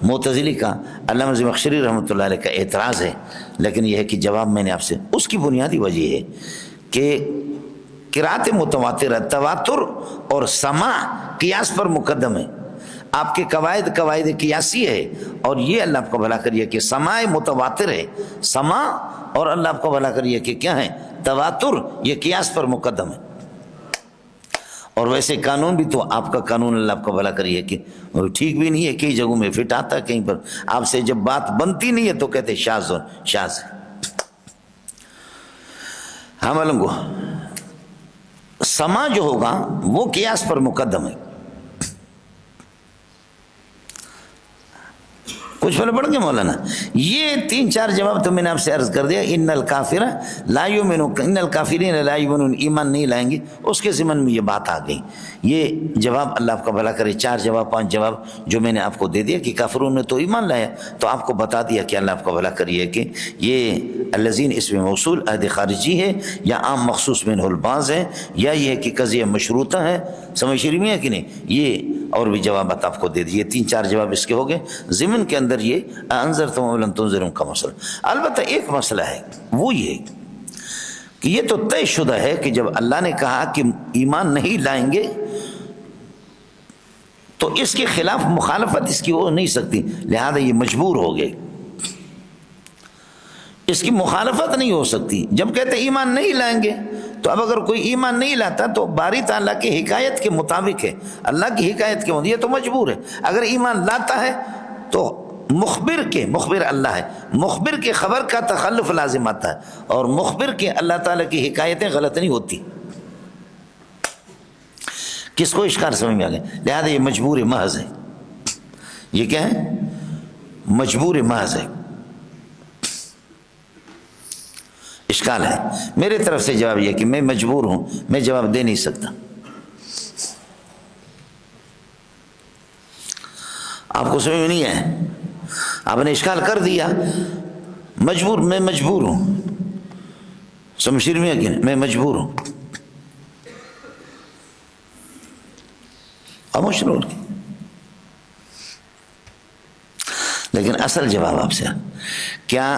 Speaker 1: معتزلی کا علامہ زمخشری رحمۃ اللہ علیہ کا اعتراض ہے، لیکن یہ ہے کہ جواب میں نے آپ سے، اس کی بنیادی وجہ ہے کہ قرات متواتر، تواتر اور سماع قیاس پر مقدم ہے۔ آپ کے قواعد قیاسی ہے، اور یہ اللہ آپ کو بھلا کریے کہ سماع متواتر ہے، سماع، اور اللہ آپ کو بھلا کریے کہ کیا ہے تواتر، یہ قیاس پر مقدم ہے۔ اور ویسے قانون بھی تو آپ کا قانون اللہ آپ کو بھلا کریے کہ ٹھیک بھی نہیں ہے، کئی جگہوں میں فٹ آتا ہے، کہیں پر آپ سے جب بات بنتی نہیں ہے تو کہتے ہیں شاذ ہے۔ ہاں معلوم کو سما جو ہوگا وہ قیاس پر مقدم ہے۔ کچھ پہلے پڑھ گئے مولانا، یہ 3-4 جواب تو میں نے آپ سے عرض کر دیا۔ ان الکافر لا یؤمنون، ان الکافرین لا یؤمنون، ایمان نہیں لائیں گے، اس کے ضمن میں یہ بات آ گئی۔ یہ جواب اللہ آپ کا بھلا کرے، 4 جواب 5 جواب جو میں نے آپ کو دے دیا کہ کافرون نے تو ایمان لایا، تو آپ کو بتا دیا کہ اللہ آپ کا بھلا کریے کہ یہ الذین اسم موصول عہد خارجی ہے، یا عام مخصوص منہ البعض ہے، یا یہ ہے کہ قضیہ مشروطہ ہے، سمجھ شریف میں ہے کہ نہیں؟ یہ اور بھی جوابات آپ کو دے دیے، 3-4 جواب اس کے ہو گئے۔ ضمن کے اندر یہ انذرتم ولم تنذروا کا مسئلہ، البتہ ایک مسئلہ ہے، وہ یہ کہ یہ تو طے شدہ ہے کہ جب اللہ نے کہا کہ ایمان نہیں لائیں گے تو اس کے خلاف مخالفت اس کی ہو نہیں سکتی، لہذا یہ مجبور ہو گئے، اس کی مخالفت نہیں ہو سکتی۔ جب کہتے ایمان نہیں لائیں گے تو اب اگر کوئی ایمان نہیں لاتا تو باری تعالیٰ کی حکایت کے مطابق ہے، اللہ کی حکایت کے مطابق یہ تو مجبور ہے۔ اگر ایمان لاتا ہے تو مخبر اللہ ہے، مخبر کے خبر کا تخلف لازم آتا ہے، اور مخبر کے اللہ تعالیٰ کی حکایتیں غلط نہیں ہوتی۔ کس کو اشکال سمجھ میں آ گیا؟ لہذا یہ مجبور محض ہے۔ یہ کیا ہے؟ مجبور محض ہے۔ اشکال ہے، میرے طرف سے جواب یہ کہ میں مجبور ہوں، میں جواب دے نہیں سکتا۔ آپ کو سمجھ میں نہیں ہے؟ آپ نے اشکال کر دیا، مجبور، میں مجبور ہوں، شمشیر میں کہ میں مجبور ہوں، خاموش رہو۔ لیکن اصل جواب آپ سے، کیا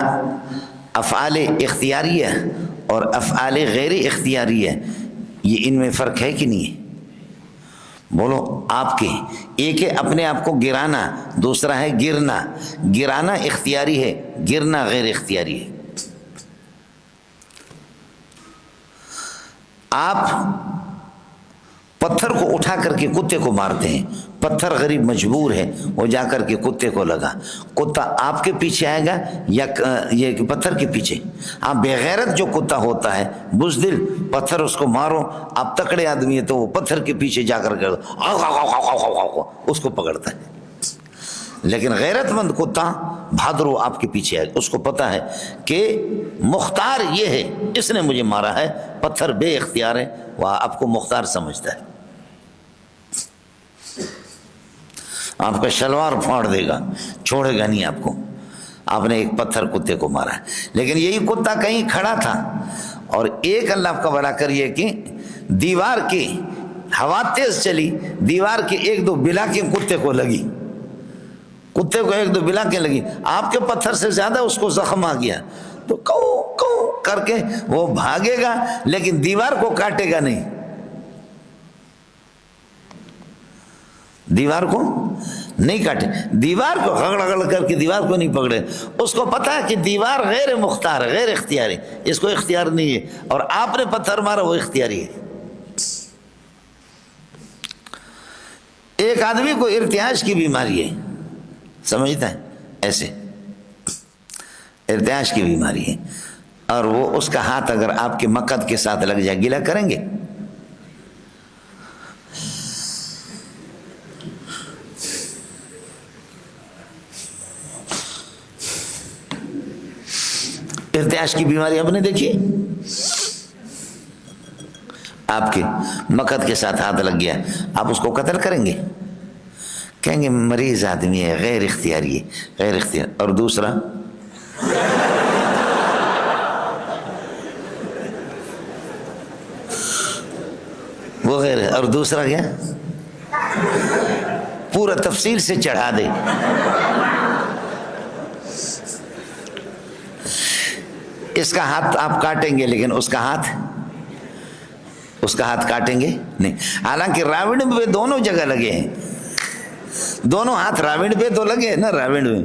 Speaker 1: افعال اختیاریہ اور افعال غیر اختیاریہ یہ ان میں فرق ہے کہ نہیں ہے؟ بولو آپ کے، ایک ہے اپنے آپ کو گرانا، دوسرا ہے گرنا۔ گرانا اختیاری ہے، گرنا غیر اختیاری ہے۔ آپ پتھر کو اٹھا کر کے کتے کو مارتے ہیں، پتھر غریب مجبور ہے، وہ جا کر کے کتے کو لگا، کتا آپ کے پیچھے آئے گا یا یہ پتھر کے پیچھے؟ آپ بغیرت جو کتا ہوتا ہے بزدل، پتھر اس کو مارو، آپ تکڑے آدمی ہے تو وہ پتھر کے پیچھے جا کر کے اس کو پکڑتا ہے۔ لیکن غیرت مند کتا بہادر آپ کے پیچھے آئے، اس کو پتا ہے کہ مختار یہ ہے، اس نے مجھے مارا ہے، پتھر بے اختیار ہے، وہ آپ کو مختار سمجھتا ہے، آپ کا شلوار پھاڑ دے گا، چھوڑے گا نہیں آپ کو۔ آپ نے ایک پتھر کتے کو مارا ہے، لیکن یہی کتا کہیں کھڑا تھا اور ایک اللہ آپ کا بڑا کریے کہ دیوار کی ہوا تیز چلی، دیوار کی 1-2 بلاکیں کتے کو لگی، کتے کو 1-2 بلاکیں لگی، آپ کے پتھر سے زیادہ اس کو زخم آ گیا، تو کو کر کے وہ بھاگے گا لیکن دیوار کو کاٹے گا نہیں، دیوار کو نہیں کاٹے، دیوار کو رگڑ کر کے دیوار کو نہیں پکڑے، اس کو پتا ہے کہ دیوار غیر مختار ہے، غیر اختیاری، اس کو اختیار نہیں ہے، اور آپ نے پتھر مارا وہ اختیاری ہے۔ ایک آدمی کو ارتعاش کی بیماری ہے، سمجھتا ہے ایسے ارتعاش کی بیماری ہے، اور وہ اس کا ہاتھ اگر آپ کے مقد کے ساتھ لگ جائے گیلا کریں گے؟ ارتعاش کی بیماری آپ نے دیکھی؟ آپ کے مقد کے ساتھ ہاتھ لگ گیا، آپ اس کو قتل کریں گے؟ کہیں گے مریض آدمی ہے، غیر اختیاری ہے، غیر اختیار۔ اور دوسرا وہ غیر، اور دوسرا کیا؟ پورا تفصیل سے چڑھا دے۔ اس کا ہاتھ آپ کاٹیں گے لیکن اس کا ہاتھ کاٹیں گے نہیں، حالانکہ راوڑ پہ دونوں جگہ لگے ہیں، دونوں ہاتھ راوڑ پہ تو لگے نا، راوڑ میں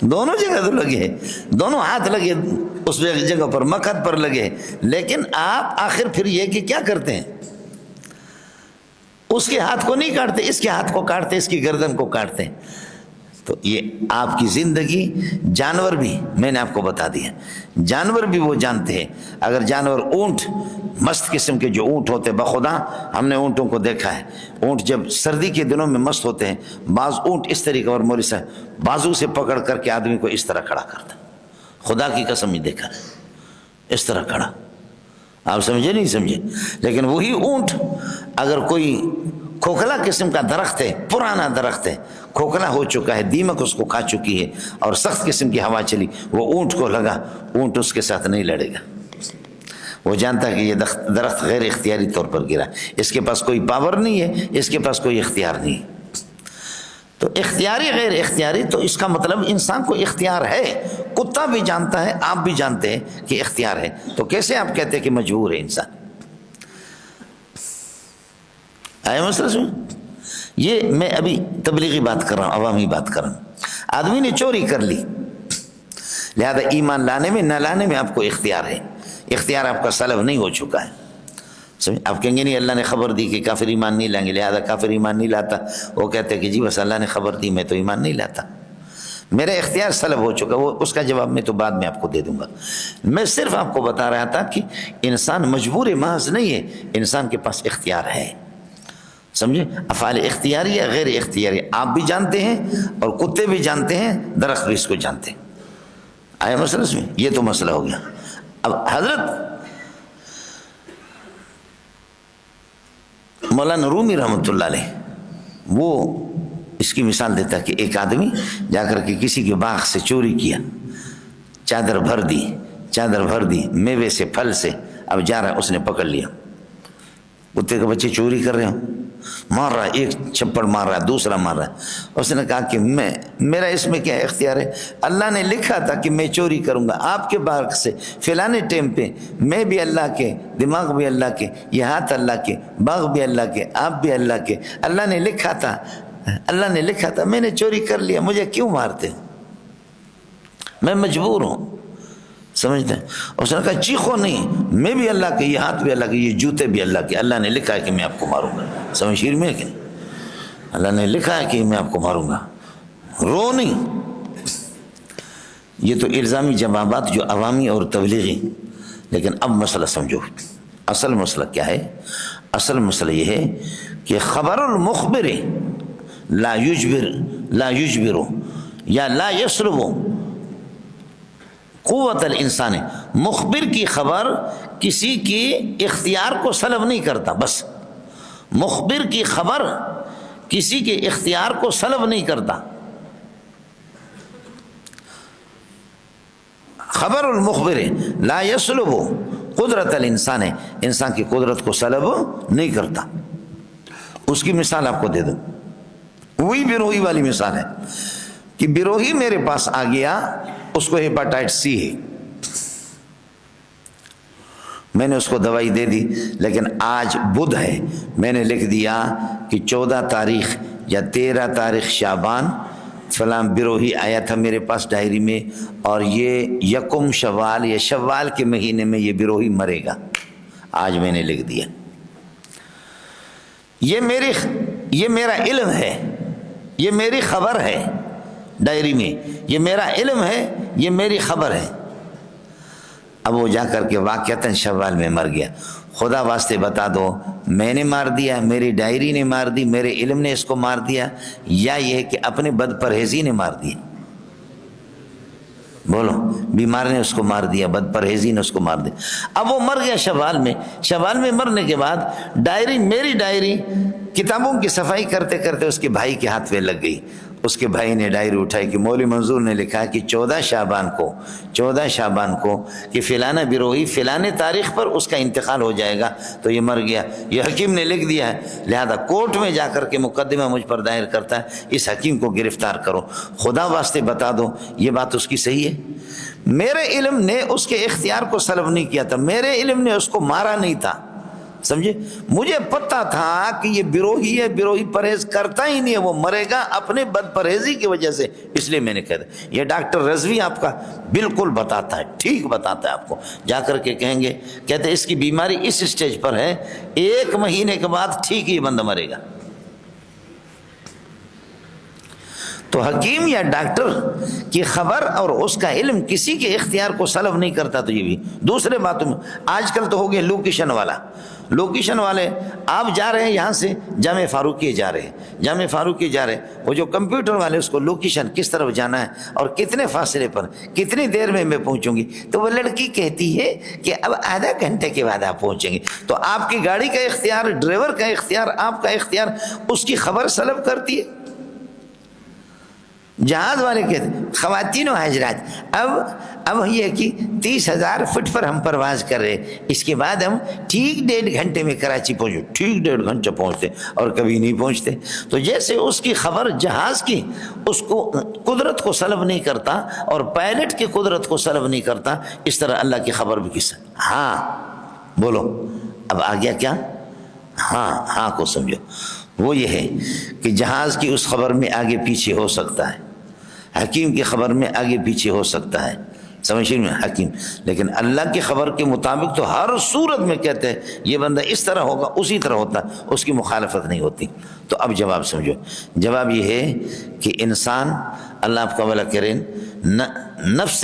Speaker 1: دونوں جگہ تو لگے، دونوں ہاتھ لگے اس جگہ پر، مقد پر لگے، لیکن آپ آخر پھر یہ کہ کیا کرتے ہیں؟ اس کے ہاتھ کو نہیں کاٹتے، اس کے ہاتھ کو کاٹتے، اس کی گردن کو کاٹتے ہیں۔ تو یہ آپ کی زندگی، جانور بھی میں نے آپ کو بتا دیا، جانور بھی وہ جانتے ہیں۔ اگر جانور اونٹ، مست قسم کے جو اونٹ ہوتے، بخدا ہم نے اونٹوں کو دیکھا ہے، اونٹ جب سردی کے دنوں میں مست ہوتے ہیں، بعض اونٹ اس طریقے اور مولوی صاحب بازو سے پکڑ کر کے آدمی کو اس طرح کھڑا کرتا، خدا کی قسم ہی دیکھا ہے اس طرح کھڑا۔ آپ سمجھے نہیں سمجھے؟ لیکن وہی اونٹ اگر کوئی کھوکھلا قسم کا درخت ہے، پرانا درخت ہے، کھوکھلا ہو چکا ہے، دیمک اس کو کھا چکی ہے اور سخت قسم کی ہوا چلی، وہ اونٹ کو لگا، اونٹ اس کے ساتھ نہیں لڑے گا، وہ جانتا ہے کہ یہ درخت غیر اختیاری طور پر گرا، اس کے پاس کوئی پاور نہیں ہے، اس کے پاس کوئی اختیار نہیں ہے۔ تو اختیاری غیر اختیاری، تو اس کا مطلب انسان کو اختیار ہے، کتا بھی جانتا ہے، آپ بھی جانتے ہیں کہ اختیار ہے، تو کیسے آپ کہتے ہیں کہ مجبور ہے انسان؟ آئے مسئلہ سمجھ؟ یہ میں ابھی تبلیغی بات کر رہا ہوں، عوامی بات کر رہا ہوں۔ آدمی نے چوری کر لی، لہذا ایمان لانے میں نہ لانے میں آپ کو اختیار ہے، اختیار آپ کا سلب نہیں ہو چکا ہے۔ سمجھ؟ آپ کہیں گے نہیں اللہ نے خبر دی کہ کافر ایمان نہیں لائیں گے، لہذا کافر ایمان نہیں لاتا، وہ کہتے ہیں کہ جی بس اللہ نے خبر دی میں تو ایمان نہیں لاتا، میرا اختیار سلب ہو چکا۔ وہ اس کا جواب میں تو بعد میں آپ کو دے دوں گا، میں صرف آپ کو بتا رہا تھا کہ انسان مجبور محض نہیں ہے، انسان کے پاس اختیار ہے۔ سمجھے؟ افعال اختیاری غیر اختیاری آپ بھی جانتے ہیں اور کتے بھی جانتے ہیں، درخت بھی اس کو جانتے ہیں۔ آیا مسئلہ اس میں؟ یہ تو مسئلہ ہو گیا۔ اب حضرت مولانا رومی رحمۃ اللہ علیہ وہ اس کی مثال دیتا ہے کہ ایک آدمی جا کر کے کسی کے باغ سے چوری کیا، چادر بھر دی میوے سے، پھل سے، اب جا رہا ہے، اس نے پکڑ لیا، کتے کے بچے چوری کر رہے ہوں، مار رہا ہے، ایک چھپڑ مار رہا ہے، دوسرا مار رہا ہے۔ اس نے کہا کہ میرا اس میں کیا اختیار ہے؟ اللہ نے لکھا تھا کہ میں چوری کروں گا آپ کے باغ سے فلانے ٹائم پہ، میں بھی اللہ کے، دماغ بھی اللہ کے، یہ ہاتھ اللہ کے، باغ بھی اللہ کے، آپ بھی اللہ کے، اللہ نے لکھا تھا، میں نے چوری کر لیا، مجھے کیوں مارتے؟ میں مجبور ہوں۔ سمجھتے ہیں؟ اس نے کہا چیخو نہیں، میں بھی اللہ کے، یہ ہاتھ بھی اللہ کے، یہ جوتے بھی اللہ کے، اللہ نے لکھا ہے کہ میں آپ کو ماروں گا۔ سمجھ شیر میں ہے کہ نہیں؟ اللہ نے لکھا ہے کہ میں آپ کو ماروں گا، رو نہیں۔ یہ تو الزامی جوابات جو عوامی اور تبلیغی، لیکن اب مسئلہ سمجھو، اصل مسئلہ کیا ہے؟ اصل مسئلہ یہ ہے کہ خبر المخبر لا یجبر یا لا یسلب قوت الانسان، مخبر کی خبر کسی کی اختیار کو سلب نہیں کرتا، بس مخبر کی خبر کسی کے اختیار کو سلب نہیں کرتا۔ خبر المخبر لا یسلب قدرت الانسان، انسان کی قدرت کو سلب نہیں کرتا۔ اس کی مثال آپ کو دے دوں، وہی بیروہی والی مثال ہے کہ بیروہی میرے پاس آ گیا، اس کو ہیپاٹائٹس سی ہے، میں نے اس کو دوائی دے دی، لیکن آج بدھ ہے، میں نے لکھ دیا کہ 14 تاریخ یا 13 تاریخ شعبان فلاں بیروہی آیا تھا میرے پاس ڈائری میں، اور یہ یکم شوال یا شوال کے مہینے میں یہ بیروہی مرے گا، آج میں نے لکھ دیا۔ یہ میرا علم ہے، یہ میری خبر ہے ڈائری میں، یہ میرا علم ہے، یہ میری خبر ہے۔ اب وہ جا کر کے واقعتاً شوال میں مر گیا. خدا واسطے بتا دو میں نے مار دیا, میری ڈائری نے مار دی, میرے علم نے اس کو مار دیا, یا یہ کہ اپنے بد پرہیزی نے مار دیا؟ بولو, بیمار نے اس کو مار دیا, بد پرہیزی نے اس کو مار دیا. اب وہ مر گیا شوال میں. شوال میں مرنے کے بعد ڈائری, میری ڈائری کتابوں کی صفائی کرتے کرتے اس کے بھائی کے ہاتھ میں لگ گئی. اس کے بھائی نے ڈائری اٹھائی کہ مولوی منظور نے لکھا کہ 14 شعبان کو کہ فلانا بروہی فلانے تاریخ پر اس کا انتقال ہو جائے گا, تو یہ مر گیا. یہ حکیم نے لکھ دیا ہے, لہذا کورٹ میں جا کر کے مقدمہ مجھ پر دائر کرتا ہے, اس حکیم کو گرفتار کرو. خدا واسطے بتا دو یہ بات اس کی صحیح ہے؟ میرے علم نے اس کے اختیار کو سلب نہیں کیا تھا, میرے علم نے اس کو مارا نہیں تھا, سمجھے؟ مجھے پتہ تھا کہ یہ بروہی ہے, بروہی پرہیز کرتا ہی نہیں ہے, وہ مرے گا اپنے بد پرہیزی کی وجہ سے, اس لیے میں نے کہہ دیا. یہ ڈاکٹر رضوی آپ کا بالکل بتاتا ہے, ٹھیک بتاتا ہے آپ کو. جا کر کے کہیں گے, کہتے ہیں اس کی بیماری اس سٹیج پر ہے, 1 مہینے کے بعد ٹھیک ہی بندہ مرے گا. تو حکیم یا ڈاکٹر کی خبر اور اس کا علم کسی کے اختیار کو سلب نہیں کرتا. تو یہ بھی دوسرے باتوں میں آج کل تو ہو گیا لوکیشن والا. لوکیشن والے آپ جا رہے ہیں یہاں سے جامع فاروقیہ جا رہے ہیں, وہ جو کمپیوٹر والے اس کو لوکیشن کس طرف جانا ہے اور کتنے فاصلے پر کتنی دیر میں پہنچوں گی, تو وہ لڑکی کہتی ہے کہ اب آدھا گھنٹے کے بعد آپ پہنچیں گے. تو آپ کی گاڑی کا اختیار, ڈرائیور کا اختیار, آپ کا اختیار اس کی خبر سلب کرتی ہے. جہاز والے کہتے ہیں خواتین و حضرات اب یہ کہ 30,000 فٹ پر ہم پرواز کر رہے, اس کے بعد ہم ٹھیک 1.5 گھنٹے میں کراچی پہنچو. ٹھیک 1.5 گھنٹے پہنچتے اور کبھی نہیں پہنچتے. تو جیسے اس کی خبر جہاز کی اس کو قدرت کو سلب نہیں کرتا اور پائلٹ کی قدرت کو سلب نہیں کرتا, اس طرح اللہ کی خبر بھی کس. ہاں بولو, اب آ گیا کیا؟ ہاں کو سمجھو. وہ یہ ہے کہ جہاز کی اس خبر میں آگے پیچھے ہو سکتا ہے, حکیم کی خبر میں آگے پیچھے ہو سکتا ہے, سمجھیں میں حکیم. لیکن اللہ کی خبر کے مطابق تو ہر صورت میں کہتے ہیں یہ بندہ اس طرح ہوگا اسی طرح ہوتا, اس کی مخالفت نہیں ہوتی. تو اب جواب سمجھو. جواب یہ ہے کہ انسان, اللہ آپ کا بھلا کریں, نفس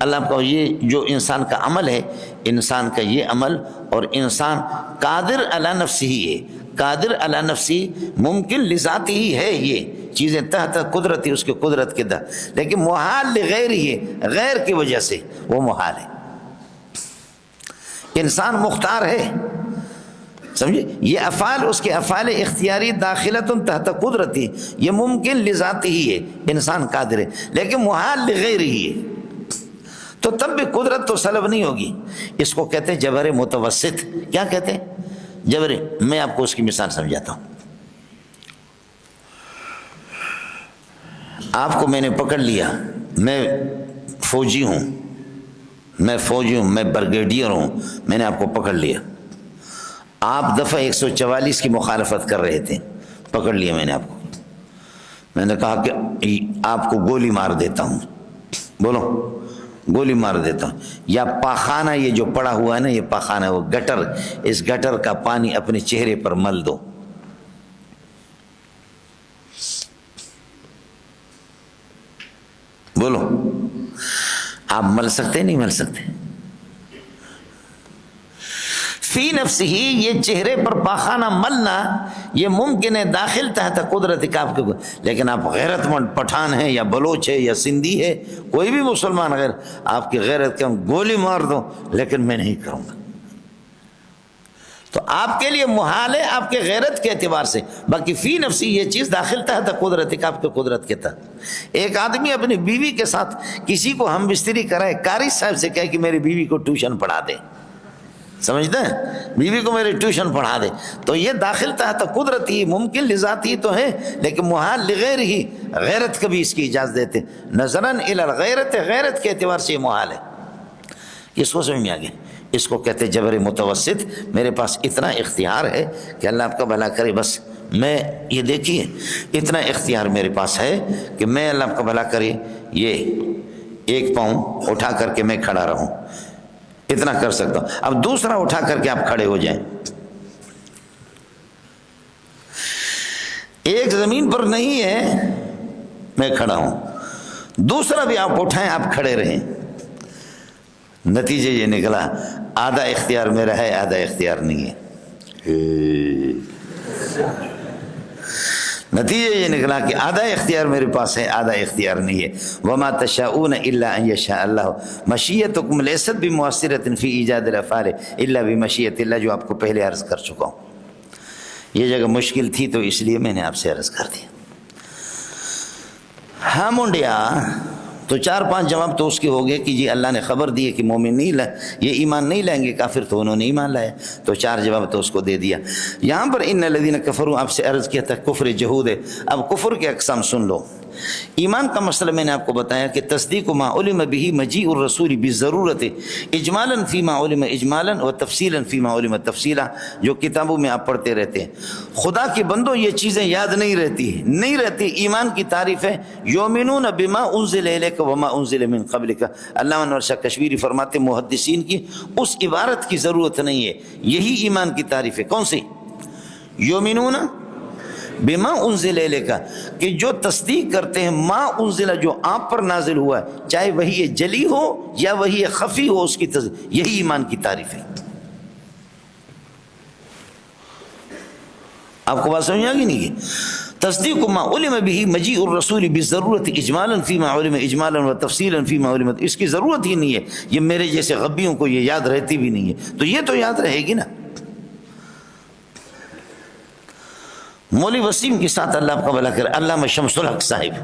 Speaker 1: اللہ آپ کا یہ جو انسان کا عمل ہے, انسان کا یہ عمل, اور انسان قادر علی نفسی ہی ہے, قادر علی نفسی ممکن لذاتی ہی ہے, یہ چیزیں تحت قدرتی اس کی قدرت کے در, لیکن محال لغیر ہی ہے, غیر کی وجہ سے وہ محال ہے. انسان مختار ہے, سمجھے؟ یہ افعال اس کے افعال اختیاری داخلت تحت قدرتی, یہ ممکن لذاتی ہی ہے, انسان قادر ہے, لیکن محال لغیر ہی ہے. تو تب بھی قدرت تو سلب نہیں ہوگی. اس کو کہتے ہیں جبر متوسط. کیا کہتے ہیں؟ جبر. میں آپ کو اس کی مثال سمجھاتا ہوں. آپ کو میں نے پکڑ لیا, میں فوجی ہوں, میں بریگیڈیئر ہوں, میں نے آپ کو پکڑ لیا. آپ دفعہ 144 کی مخالفت کر رہے تھے, پکڑ لیا میں نے آپ کو. میں نے کہا کہ آپ کو گولی مار دیتا ہوں. بولو, گولی مار دیتا ہوں. یا پاخانہ یہ جو پڑا ہوا ہے نا, یہ پاخانہ, وہ گٹر, اس گٹر کا پانی اپنے چہرے پر مل دو. بولو, آپ مل سکتے نہیں مل سکتے؟ فی نفسی ہی یہ چہرے پر پاخانہ ملنا یہ ممکن ہے داخل تحت قدرت کاف کے. لیکن آپ غیرت مند پٹھان ہیں یا بلوچ ہے یا سندھی ہے, کوئی بھی مسلمان غیر, آپ کی غیرت کے ہم گولی مار دو, لیکن میں نہیں کروں گا. تو آپ کے لیے محال ہے آپ کے غیرت کے اعتبار سے, باقی فی نفسی یہ چیز داخل تحت قدرت کاف کے قدرت کے تحت. ایک آدمی اپنی بیوی کے ساتھ کسی کو ہم بستری کرائے, قاری صاحب سے کہے کہ میری بیوی کو ٹیوشن پڑھا دے, سمجھتے ہیں, بیوی کو میری ٹیوشن پڑھا دے, تو یہ داخل تحت قدرت ہی ممکن لذاتی تو ہے, لیکن محال لغیر ہی. غیرت کبھی اس کی اجازت دیتے, نظراً الی الغیرت, غیرت کے اعتبار سے یہ محال ہے. اس کو سمجھ میں آ گیا. اس کو کہتے جبر متوسط. میرے پاس اتنا اختیار ہے کہ اللہ آپ کا بھلا کرے, بس میں یہ دیکھیے اتنا اختیار میرے پاس ہے کہ میں اللہ آپ کا بھلا کرے یہ 1 پاؤں اٹھا کر کے میں کھڑا رہوں, اتنا کر سکتا ہوں. اب دوسرا اٹھا کر کے آپ کھڑے ہو جائیں. ایک زمین پر نہیں ہے, میں کھڑا ہوں, دوسرا بھی آپ اٹھائیں, آپ کھڑے رہیں. نتیجے یہ نکلا آدھا اختیار میرا ہے آدھا اختیار نہیں ہے. نتیجہ یہ نکلا کہ آدھا اختیار میرے پاس ہے آدھا اختیار نہیں ہے. وما تشاءون الا ان یشاء اللہ مشیتکم لیست بمؤثرۃ فی ایجاد الافعال الا بمشیۃ اللہ، جو آپ کو پہلے عرض کر چکا ہوں. یہ جگہ مشکل تھی تو اس لیے میں نے آپ سے عرض کر دیا. ہاں منڈیا تو 4-5 جواب تو اس کے ہو گئے کہ جی اللہ نے خبر دی ہے کہ مومن نہیں یہ ایمان نہیں لائیں گے کافر، تو انہوں نے ایمان لایا، تو 4 جواب تو اس کو دے دیا. یہاں پر ان الذین کفروا آپ سے عرض کیا تھا کفر جہود ہے. اب کفر کے اقسام سن لو. ایمان کا مسئلہ میں نے آپ کو بتایا کہ تصدیق ما علم به مجیء الرسول بالضرورت اجمالا فيما علم اجمالا وتفصیلا فيما علم تفصیلا، جو کتابوں میں آپ پڑھتے رہتے ہیں. خدا کے بندوں یہ چیزیں یاد نہیں رہتی. ایمان کی تعریف ہے یؤمنون بما انزل الیک وما انزل من قبلک. علامہ انور شاہ کشمیری فرماتے محدثین کی اس عبارت کی ضرورت نہیں ہے، یہی ایمان کی تعریف ہے. کون سی؟ یؤمنون بما انزل الیک، کہ جو تصدیق کرتے ہیں ما انزل، جو آپ پر نازل ہوا ہے، چاہے وہی جلی ہو یا وہی خفی ہو، اس کی یہی ایمان کی تعریف ہے. آپ کو بات سمجھ آ گئی نہیں؟ تصدیق ما علم به مجیء الرسول بالضرورت اجمالا فيما علم اجمالا وتفصیلا فيما علم، اس کی ضرورت ہی نہیں ہے. یہ میرے جیسے غبیوں کو یہ یاد رہتی بھی نہیں ہے، تو یہ تو یاد رہے گی نا. مولوی وسیم کے ساتھ اللہ آپ کا بھلا کرے، علامہ شمس الحق صاحب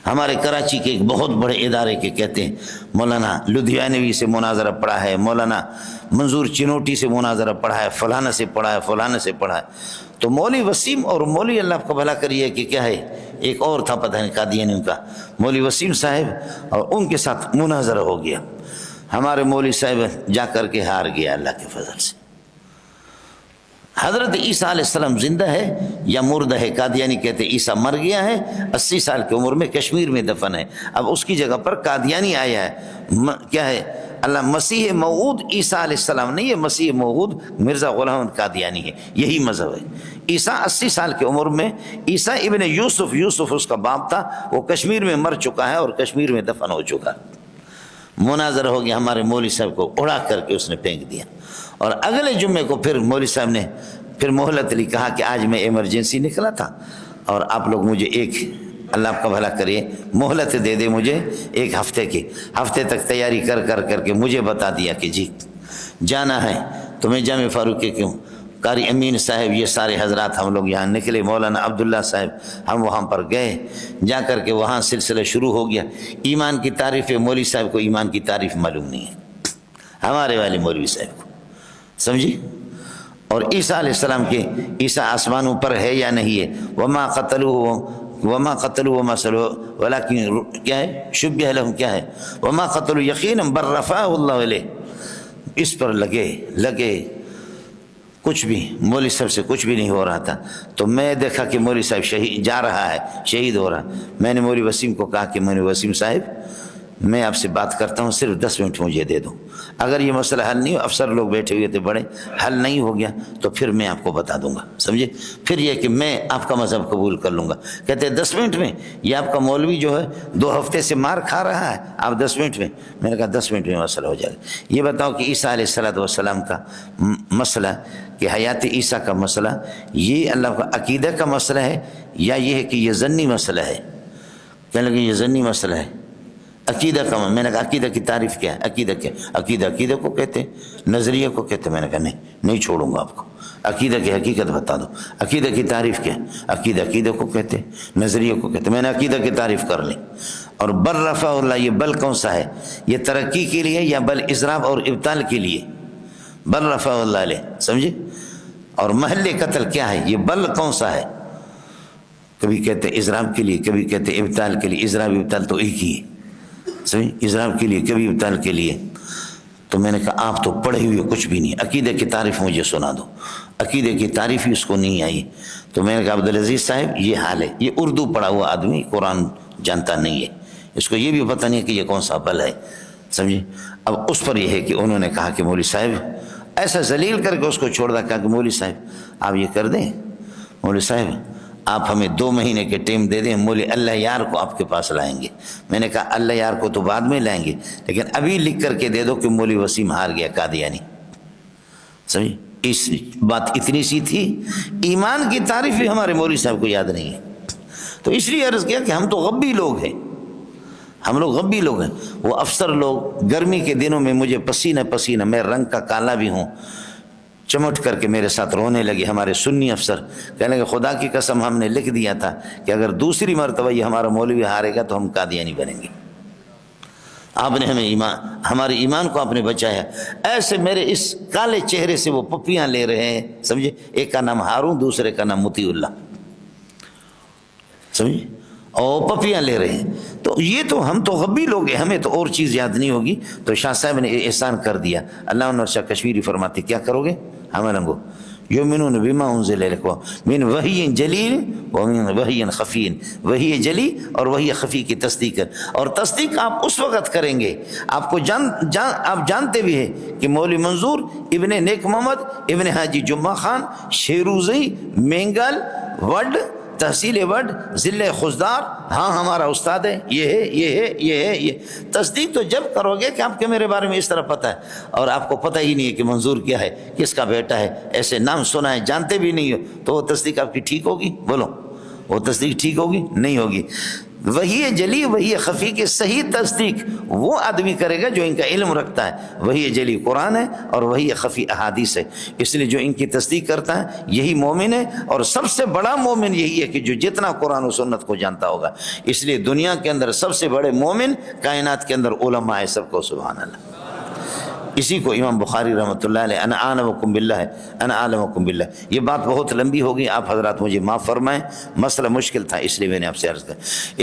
Speaker 1: ہمارے کراچی کے ایک بہت بڑے ادارے کے کہتے ہیں، مولانا لدھیانوی سے مناظرہ پڑھا ہے، مولانا منظور چنوٹی سے مناظرہ پڑھا ہے، فلانا سے پڑھا ہے، فلانا سے پڑھا ہے. تو مولوی وسیم اور مولوی اللہ آپ کا بھلا کریے کہ کیا ہے، ایک اور تھا پتہ نہیں قادیانی کا، مولوی وسیم صاحب اور ان کے ساتھ مناظرہ ہو گیا. ہمارے مولوی صاحب جا کر کے ہار گیا اللہ کے فضل سے. حضرت عیسیٰ علیہ السلام زندہ ہے یا مردہ ہے؟ قادیانی کہتے عیسیٰ مر گیا ہے، 80 سال کی عمر میں کشمیر میں دفن ہے. اب اس کی جگہ پر قادیانی آیا ہے. کیا ہے؟ اللہ مسیح موعود عیسیٰ علیہ السلام نہیں ہے، مسیح موعود مرزا غلام احمد قادیانی ہے. یہی مذہب ہے. عیسیٰ 80 سال کی عمر میں، عیسیٰ ابن یوسف اس کا باپ تھا، وہ کشمیر میں مر چکا ہے اور کشمیر میں دفن ہو چکا. مناظرہ ہو گیا، ہمارے مولوی صاحب کو اڑا کر کے اس نے پھینک دیا. اور اگلے جمعے کو پھر مولوی صاحب نے پھر مہلت لی، کہا کہ آج میں ایمرجنسی نکلا تھا اور آپ لوگ مجھے ایک، اللہ آپ کا بھلا کریے، مہلت دے دے مجھے 1 ہفتے کی. ہفتے تک تیاری کر کے مجھے بتا دیا کہ جی جانا ہے. تو میں جامع فاروق کے کیوں، قاری امین صاحب، یہ سارے حضرات ہم لوگ یہاں نکلے، مولانا عبداللہ صاحب، ہم وہاں پر گئے. جا کر کے وہاں سلسلہ شروع ہو گیا. ایمان کی تعریف ہے. مولوی صاحب کو ایمان کی تعریف معلوم نہیں ہے، ہمارے والے مولوی صاحب کو، سمجھی. اور عیسیٰ علیہ السلام کے، عیسیٰ آسمانوں پر ہے یا نہیں ہے؟ وما قتلوا وما صلبوا ولكن کیا ہے؟ شبہ لهم، کیا ہے؟ وما قتلوا یقینا بل رفعه اللہ الیہ. اس پر لگے کچھ بھی، مولوی صاحب سے کچھ بھی نہیں ہو رہا تھا. تو میں دیکھا کہ مولوی صاحب شہید جا رہا ہے، شہید ہو رہا. میں نے مولوی وسیم کو کہا کہ مولوی وسیم صاحب میں آپ سے بات کرتا ہوں، صرف 10 منٹ مجھے دے دو. اگر یہ مسئلہ حل نہیں ہو، افسر لوگ بیٹھے ہوئے تھے بڑے، حل نہیں ہو گیا تو پھر میں آپ کو بتا دوں گا، سمجھے. پھر یہ کہ میں آپ کا مذہب قبول کر لوں گا. کہتے ہیں 10 منٹ میں؟ یہ آپ کا مولوی جو ہے 2 ہفتے سے مار کھا رہا ہے، آپ 10 منٹ میں؟ میں نے کہا 10 منٹ میں مسئلہ ہو جائے گا. یہ بتاؤ کہ عیسیٰ علیہ السلام کا مسئلہ، کہ حیات عیسیٰ کا مسئلہ، یہ اللہ کا عقیدہ کا مسئلہ ہے یا یہ ہے کہ یہ ضنی مسئلہ ہے؟ کہنے لگے یہ ضنی مسئلہ ہے. عقیدہ کا، میں نے کہا عقیدہ کی تعریف کیا ہے؟ عقیدہ کیا؟ عقیدہ کو کہتے ہیں، نظریہ کو کہتے ہیں. میں نے کہا نہیں چھوڑوں گا آپ کو، عقیدہ کی حقیقت بتا دو. عقیدہ کی تعریف کیا ہے؟ عقیدہ کو کہتے ہیں، نظریہ کو کہتے ہیں. میں نے عقیدہ کی تعریف کر لی. اور بل رفع اللہ، یہ بل کون سا ہے؟ یہ ترقی کے لیے یا بل اضراب اور ابطال کے لیے؟ بل رفع اللہ علیہ، سمجھے. اور محل قتل کیا ہے؟ یہ بل کون سا ہے؟ کبھی کہتے اضراب کے لیے، کبھی کہتے ابطال کے لیے. اضراب ابطال تو ایک ہی ہے، صحیح. اضراب کے لیے، کبھی ابطال کے لیے. تو میں نے کہا آپ تو پڑھے ہوئے کچھ بھی نہیں، عقیدہ کی تعریف مجھے سنا دو. عقیدہ کی تعریف ہی اس کو نہیں آئی. تو میں نے کہا عبدالعزیز صاحب یہ حال ہے. یہ اردو پڑھا ہوا آدمی قرآن جانتا نہیں ہے، اس کو یہ بھی پتہ نہیں کہ یہ کون سا بل ہے، سمجھے. اب اس پر یہ ہے کہ انہوں نے کہا کہ مولوی صاحب، ایسا ذلیل کر کے اس کو چھوڑ دیا. کہا کہ مولوی صاحب آپ یہ کر دیں، مولوی صاحب آپ ہمیں 2 مہینے کے ٹائم دے دیں، مولوی اللہ یار کو آپ کے پاس لائیں گے۔ میں نے کہا اللہ یار کو تو بعد میں لائیں گے، لیکن ابھی لکھ کر کے دے دو کہ مولوی وسیم ہار گیا قادیانی۔ سمجھے؟ اس بات اتنی سی تھی، ایمان کی تعریف بھی ہمارے مولوی صاحب کو یاد نہیں ہے۔ تو اس لیے عرض کیا کہ ہم تو غبی لوگ ہیں، ہم لوگ غبی لوگ ہیں۔ وہ افسر لوگ گرمی کے دنوں میں مجھے پسینہ پسینہ، میں رنگ کا کالا بھی ہوں، چمٹ کر کے میرے ساتھ رونے لگے۔ ہمارے سنی افسر کہنے لگے خدا کی قسم ہم نے لکھ دیا تھا کہ اگر دوسری مرتبہ یہ ہمارا مولوی ہارے گا تو ہم قادیانی بنیں گے۔ آپ نے ہمیں ہمارے ایمان کو آپ نے بچایا۔ ایسے میرے اس کالے چہرے سے وہ پپیاں لے رہے ہیں، سمجھے؟ ایک کا نام ہارون، دوسرے کا نام مطیع اللہ، سمجھے؟ اور پپیاں لے رہے ہیں۔ تو یہ تو ہم تو غبی لوگ ہیں، ہمیں تو اور چیز یاد نہیں ہوگی۔ تو شاہ صاحب نے احسان کر دیا۔ اللہ عنہ شاہ کشمیری فرماتے کیا کرو گے ہمارنگو یؤمنون بما انزل الیکم من وحی جلیل ومن وحی خفی، وحی جلی اور وحی خفی کی تصدیق ہے۔ اور تصدیق آپ اس وقت کریں گے، آپ کو آپ جانتے بھی ہیں کہ مولوی منظور ابن نیک محمد ابن حاجی جمعہ خان شیروزی مینگل وڈ تحصیل وڈ ضلع خضدار، ہاں ہمارا استاد ہے، یہ ہے یہ ہے یہ ہے یہ۔ تصدیق تو جب کرو گے کہ آپ کے میرے بارے میں اس طرح پتہ ہے، اور آپ کو پتہ ہی نہیں ہے کہ منظور کیا ہے، کس کا بیٹا ہے، ایسے نام سنا ہے جانتے بھی نہیں ہو، تو وہ تصدیق آپ کی ٹھیک ہوگی؟ بولو، وہ تصدیق ٹھیک ہوگی؟ نہیں ہوگی۔ وہی جلی وہی خفی کی صحیح تصدیق وہ آدمی کرے گا جو ان کا علم رکھتا ہے۔ وہی جلی قرآن ہے اور وہی خفی احادیث ہے، اس لیے جو ان کی تصدیق کرتا ہے یہی مومن ہے، اور سب سے بڑا مومن یہی ہے کہ جو جتنا قرآن و سنت کو جانتا ہوگا۔ اس لیے دنیا کے اندر سب سے بڑے مومن کائنات کے اندر علماء ہے، سب کو سبحان اللہ۔ اسی کو امام بخاری رحمۃ اللہ علیہ انا اعلمکم باللہ، انا اعلمکم باللہ، یہ بات بہت لمبی ہو گئی، آپ حضرات مجھے معاف فرمائیں، مسئلہ مشکل تھا اس لیے میں نے آپ سے عرض کیا۔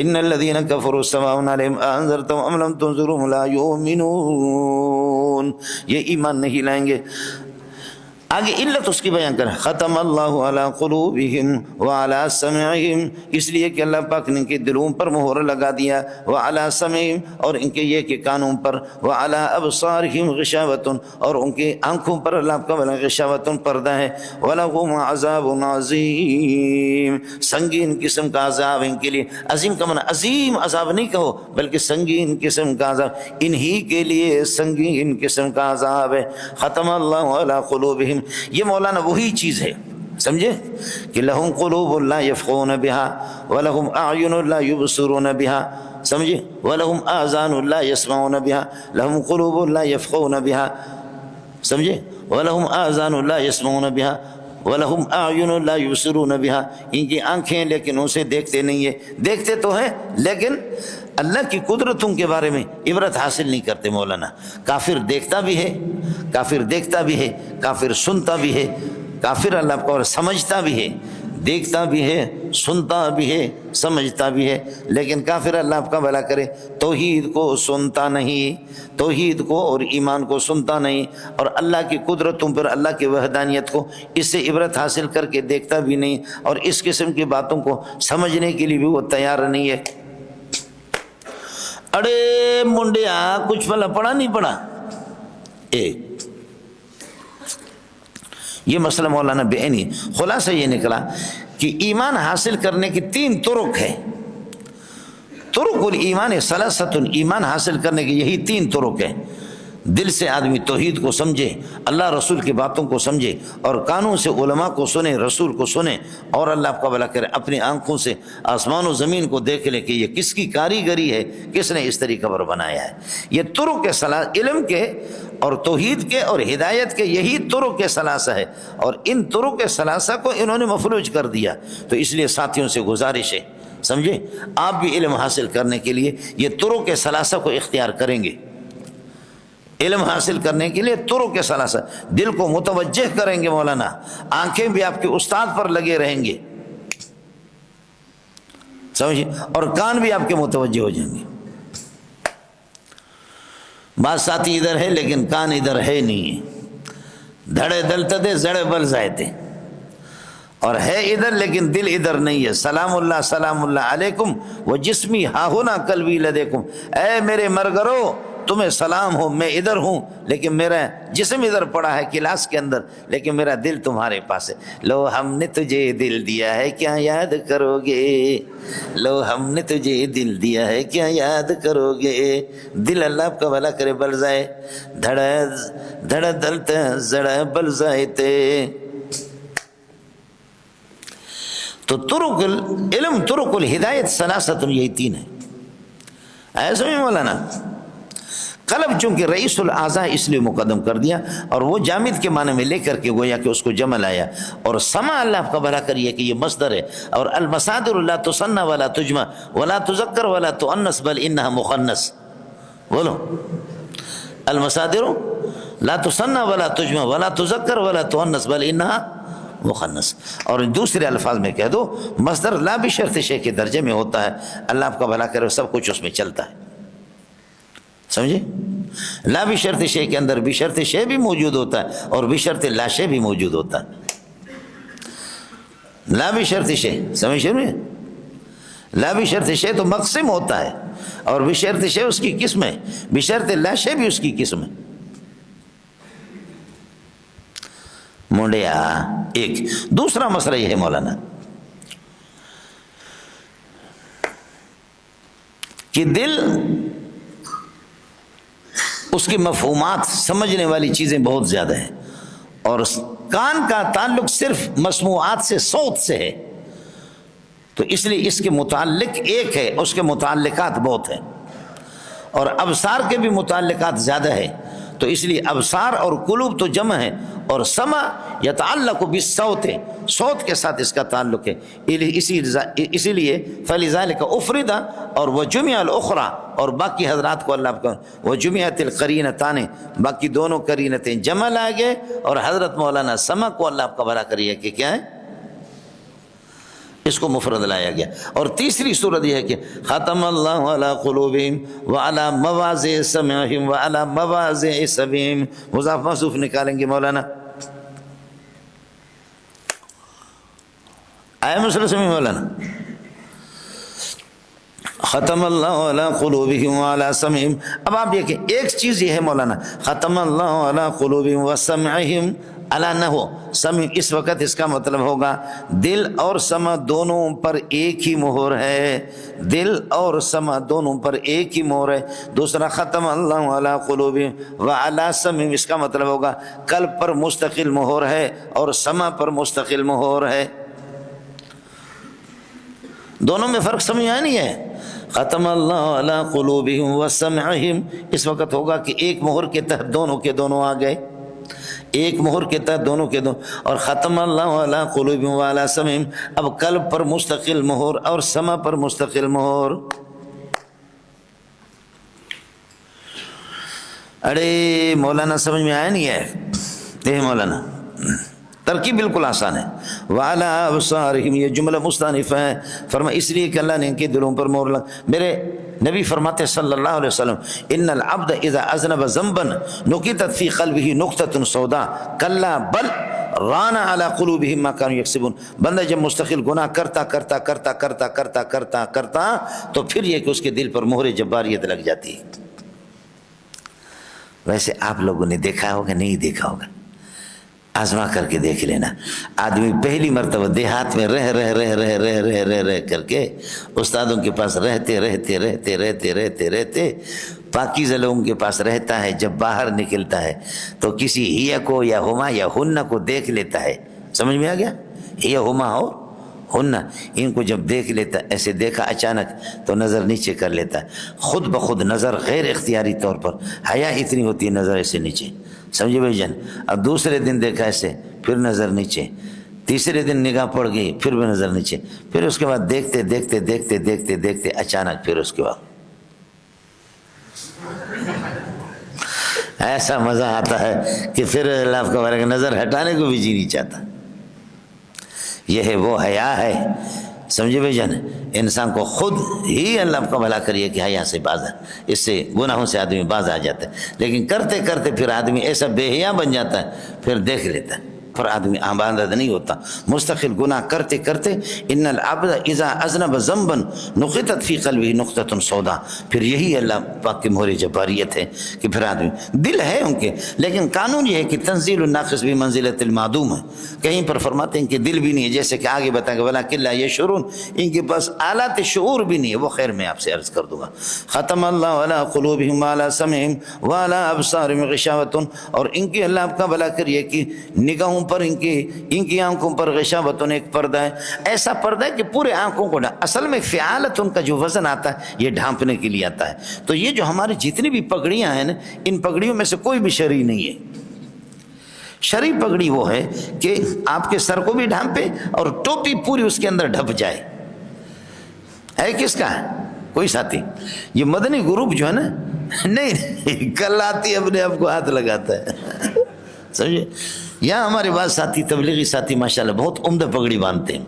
Speaker 1: ان الذین کفروا سواء علیہم انذرتهم ام لم تنذرهم لا یؤمنون، یہ ایمان نہیں لائیں گے۔ آگے علت اس کی بیان کریں، ختم اللہ علی قلوبہم وعلی سمعہم، اس لیے کہ اللہ پاک نے ان کے دلوں پر مہر لگا دیا، وعلی سمعہم، اور ان کے یہ کہ کانوں پر، وعلی ابصارہم غشاوۃ، اور ان کے آنکھوں پر اللہ کا غشاوۃ پردہ ہے، ولہم عذاب عظیم، سنگین قسم کا عذاب ان کے لیے۔ عظیم کا معنی عظیم عذاب نہیں کہو بلکہ سنگین قسم کا عذاب، انہی کے لیے سنگین قسم کا عذاب ہے۔ ختم اللہ علی قلوبہم، یہ مولانا وہی چیز ہے، سمجھے کہ لہم قلوب لا یفقہون بہا ولہم اعین لا یبصرون بہا، سمجھے، ولہم آذان لا یسمعون بہا، لہم قلوب لا یفقہون بہا، سمجھے، ولہم آذان لا یسمعون بہا وَلَهُمْ أَعْيُنٌ لَا يُبْصِرُونَ بِهَا، ان کی آنکھیں لیکن اسے دیکھتے نہیں ہیں، دیکھتے تو ہیں لیکن اللہ کی قدرتوں کے بارے میں عبرت حاصل نہیں کرتے مولانا۔ کافر دیکھتا بھی ہے، کافر دیکھتا بھی ہے، کافر سنتا بھی ہے، کافر اللہ کو سمجھتا بھی ہے، دیکھتا بھی ہے، سنتا بھی ہے، سمجھتا بھی ہے، لیکن کافر اللہ آپ کا بھلا کرے توحید کو سنتا نہیں، توحید کو اور ایمان کو سنتا نہیں، اور اللہ کی قدرتوں پر، اللہ کی وحدانیت کو اس سے عبرت حاصل کر کے دیکھتا بھی نہیں، اور اس قسم کی باتوں کو سمجھنے کے لیے بھی وہ تیار نہیں ہے۔ اڑے منڈیا کچھ بھلا پڑھا نہیں پڑھا؟ ایک یہ مسئلہ مولانا بعینی، خلاصہ یہ نکلا کہ ایمان حاصل کرنے کی 3 طرق ہے، طرق الایمان ثلاثۃ، ایمان حاصل کرنے کی یہی 3 طرق ہیں۔ دل سے آدمی توحید کو سمجھے، اللہ رسول کی باتوں کو سمجھے، اور کانوں سے علماء کو سنے، رسول کو سنے، اور اللہ آپ کا بھلا کرے اپنی آنکھوں سے آسمان و زمین کو دیکھ لے کہ یہ کس کی کاریگری ہے، کس نے اس طریقہ پر بنایا ہے۔ یہ طرق علم کے اور توحید کے اور ہدایت کے یہی طرق ثلاثہ ہے، اور ان طرق ثلاثہ کو انہوں نے مفلوج کر دیا۔ تو اس لیے ساتھیوں سے گزارش ہے، سمجھے، آپ بھی علم حاصل کرنے کے لیے یہ طرق ثلاثہ کو اختیار کریں گے، علم حاصل کرنے کے لیے طرق ثلاثہ، دل کو متوجہ کریں گے مولانا، آنکھیں بھی آپ کے استاد پر لگے رہیں گے، سمجھے، اور کان بھی آپ کے متوجہ ہو جائیں گے۔ بعض ساتھی ادھر ہے لیکن کان ادھر ہے نہیں ہے، دھڑے دلتدے زڑے بل زائتے، اور ہے ادھر لیکن دل ادھر نہیں ہے۔ سلام اللہ علیکم و جسمی ہا ہونا قلبی لدیکم، اے میرے مرگرو تمہیں سلام ہو، میں ادھر ہوں لیکن میرا جسم ادھر پڑا ہے کلاس کے اندر، لیکن میرا دل تمہارے پاس ہے۔ لو ہم نے تجھے دل دیا ہے کیا یاد کرو گے، لو ہم نے تجھے دل دیا ہے کیا یاد کرو گے۔ دل اللہ آپ کا بھلا کرے بلزائے دھڑا دھڑا دلتا زڑا بلزائے تے۔ تو طرق العلم طرق الہدایت ثلاثۃ، یہی تین ہے۔ ایسا ہی مولانا قلب چونکہ رئیس الاعضاء اس لیے مقدم کر دیا، اور وہ جامد کے معنی میں لے کر کے گویا کہ اس کو جمع لایا۔ اور سما اللہ آپ کا بھلا کریے کہ یہ مصدر ہے، اور المصادر لا تصنع ولا تجمع ولا تذکر ولا تؤنث بل انها مخنث۔ بولو المصادر لا تصنع ولا تجمع ولا تذکر ولا تؤنث بل انها مخنث۔ اور دوسرے الفاظ میں کہہ دو مصدر لا بشرط شے کے درجے میں ہوتا ہے، اللہ آپ کا بھلا کرے سب کچھ اس میں چلتا ہے، سمجھے؟ لا بشرط شے کے اندر بشرط شے بھی موجود ہوتا ہے اور بشرط لا شے بھی موجود ہوتا ہے۔ لا بشرط شے سمجھ رہے؟ لا بشرط شے تو مقسم ہوتا ہے، اور بشرط شے اس کی قسم ہے، بشرط لا شے بھی اس کی قسم ہے۔ مونڈیا ایک دوسرا مسئلہ یہ ہے مولانا کہ دل اس کی مفہومات سمجھنے والی چیزیں بہت زیادہ ہیں، اور کان کا تعلق صرف مسموعات سے صوت سے ہے، تو اس لیے اس کے متعلق ایک ہے، اس کے متعلقات بہت ہیں، اور ابصار کے بھی متعلقات زیادہ ہے، تو اس لیے ابصار اور قلوب تو جمع ہے، اور سمع یتعلق بالصوت ہے، صوت کے ساتھ اس کا تعلق ہے، اسی لیے فلذلک افرد اور وجمع الاخرى، اور باقی حضرات کو اللہ کا وجمعت القرینتان، باقی دونوں قرینتیں جمع لائے گئے، اور حضرت مولانا سمع کو اللہ آپ کا بھلا کریے کہ کیا ہے اس کو مفرد لایا گیا۔ اور تیسری صورت یہ ہے کہ ختم اللہ علی قلوبہم وعلی مواضع سمعہم وعلی مواضع سمعہم، مضاف محذوف نکالیں گے مولانا، آئے مسئلہ سمجھ مولانا؟ ختم اللہ علی قلوبہم وعلی سمعہم۔ اب آپ دیکھیں ایک چیز یہ ہے مولانا، ختم اللہ علی قلوبہم وسمعہم علی نہ ہو سمع، اس وقت اس کا مطلب ہوگا دل اور سمع دونوں پر ایک ہی مہر ہے، دل اور سمع دونوں پر ایک ہی مہر ہے۔ دوسرا ختم اللہ علی قلوبہم وعلی سمعہم، اس کا مطلب ہوگا قلب پر مستقل مہر ہے اور سمع پر مستقل مہر ہے۔ دونوں میں فرق سمجھ آیا نہیں ہے؟ ختم اللہ علی قلوبہم وسمعہم اس وقت ہوگا کہ ایک مہر کے تحت دونوں کے دونوں آ گئے، ایک مہر کے تحت دونوں کے دونوں، اور ختم اللہ علی قلوبہم وعلی سمعہم اب قلب پر مستقل مہر اور سمع پر مستقل مہر۔ ارے مولانا سمجھ میں آیا نہیں ہے؟ مولانا ترکیب بالکل آسان ہے۔ وعلی ابصارہم یہ جملہ مستانف ہے، فرما اس لیے کہ اللہ نے ان کے دلوں پر مہر لگا۔ میرے نبی فرماتے صلی اللہ علیہ وسلم ان العبد اذا اذنب ذنبا نکتت فی قلبہ نقطۃ سوداء کلا بل ران علی قلوبہم ما کانوا یکسبون۔ بندہ جب مستقل گناہ کرتا کرتا کرتا کرتا کرتا کرتا کرتا تو پھر یہ کہ اس کے دل پر مہر جباریت لگ جاتی ہے۔ ویسے آپ لوگوں نے دیکھا ہوگا نہیں دیکھا ہوگا، آزما کر کے دیکھ لینا، آدمی پہلی مرتبہ دیہات میں رہ کر کے استادوں کے پاس رہتے پاکیزہ لوگوں کے پاس رہتا ہے، جب باہر نکلتا ہے تو کسی ہیا کو یا ہما یا ہن کو دیکھ لیتا ہے، سمجھ میں آ گیا؟ ہیا ہما ہو ہن، ان کو جب دیکھ لیتا ایسے دیکھا اچانک تو نظر نیچے کر لیتا ہے، خود بخود نظر غیر اختیاری طور پر، حیا اتنی ہوتی ہے نظر ایسے نیچے، سمجھے بھائی جان؟ اب دوسرے دن دیکھا ایسے، پھر نظر نیچے، تیسرے دن نگاہ پڑ گئی، پھر بھی نظر نیچے، پھر اس کے بعد دیکھتے دیکھتے دیکھتے دیکھتے دیکھتے اچانک پھر اس کے بعد ایسا مزہ آتا ہے کہ پھر اللہ کا بارے نظر ہٹانے کو بھی جی نہیں چاہتا۔ یہ ہے وہ حیا ہے، سمجھے بھائی جان؟ انسان کو خود ہی اللہ کا بھلا کریے کہ حیا سے باز ہے، اس سے گناہوں سے آدمی باز آ جاتا ہے، لیکن کرتے کرتے پھر آدمی ایسا بے حیا بن جاتا ہے، پھر دیکھ لیتا ہے، پر آدمی آباد نہیں ہوتا. مستقل گناہ کرتے کرتے ان العبد اذا اذنب ذنبا نقطت فی قلبہ نقطۃ سودا. پھر یہی اللہ پاک کی مہر جباریت ہے کہ پھر آدمی دل ہے ان کے، لیکن قانون یہ ہے کہ تنزیل الناقص بمنزلۃ المعدوم ہے. کہیں پر فرماتے ہیں کہ دل بھی نہیں ہے، جیسے کہ آگے بتائیں گے ولکن لا یشعرون، ان کے پاس آلات شعور بھی نہیں ہے. وہ خیر میں آپ سے عرض کر دوں گا. ختم اللہ علی قلوبہم وعلی سمعہم وعلی ابصارہم غشاوۃ، اور ان کی اللہ آپ کا بھلا کریے کہ نگاہوں پر ان کی آنکھوں پر غشاوۃ ایک پردہ ہے، ایسا پردہ ہے کہ پورے آنکھوں کو اصل میں فعالت ان کا جو وزن آتا ہے یہ ڈھانپنے کے لیے آتا ہے. تو یہ جو ہماری جتنی بھی پگڑیاں ہیں نا، ان پگڑیوں میں سے کوئی بھی شرعی نہیں ہے. شرعی پگڑی وہ ہے کہ آپ کے سر کو بھی ڈھانپے اور ٹوپی پوری اس کے اندر ڈھپ جائے. ہے کس کا ہے؟ کوئی ساتھی یہ مدنی گروپ جو ہے نا، نہیں کل آتی اپنے آپ کو ہاتھ لگاتا ہے. سمجھے؟ یہاں ہمارے بعض ساتھی تبلیغی ساتھی ماشاءاللہ بہت عمدہ پگڑی باندھتے ہیں.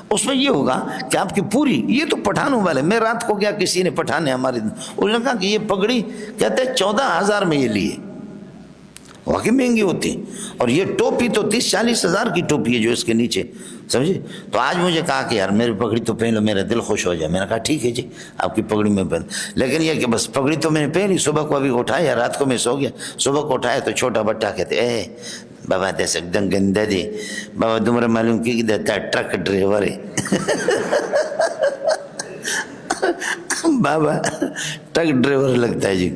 Speaker 1: اس میں یہ ہوگا کہ آپ کی پوری، یہ تو پٹھانوں والے، میں رات کو گیا کسی نے پٹھان ہے ہمارے، انہوں نے کہا کہ یہ پگڑی کہتے ہیں 14,000 میں یہ لیے، واقعی مہنگی ہوتی. اور یہ ٹوپی تو 30-40 ہزار کی ٹوپی ہے جو اس کے نیچے. سمجھے؟ تو آج مجھے کہا کہ یار میری پگڑی تو پہن لو، میرا دل خوش ہو جائے. میں نے کہا ٹھیک ہے جی آپ کی پگڑی میں پہن، لیکن یہ کہ بس پگڑی تو میں نے پہنی، صبح کو ابھی اٹھایا، رات کو میں سو گیا، صبح کو اٹھایا تو چھوٹا بٹا کہتے اے بابا دے گندہ دے بابا تمہارا معلوم کی دیتا ہے ٹرک ڈرائیور ہے. بابا ٹرک ڈرائیور لگتا ہے جی.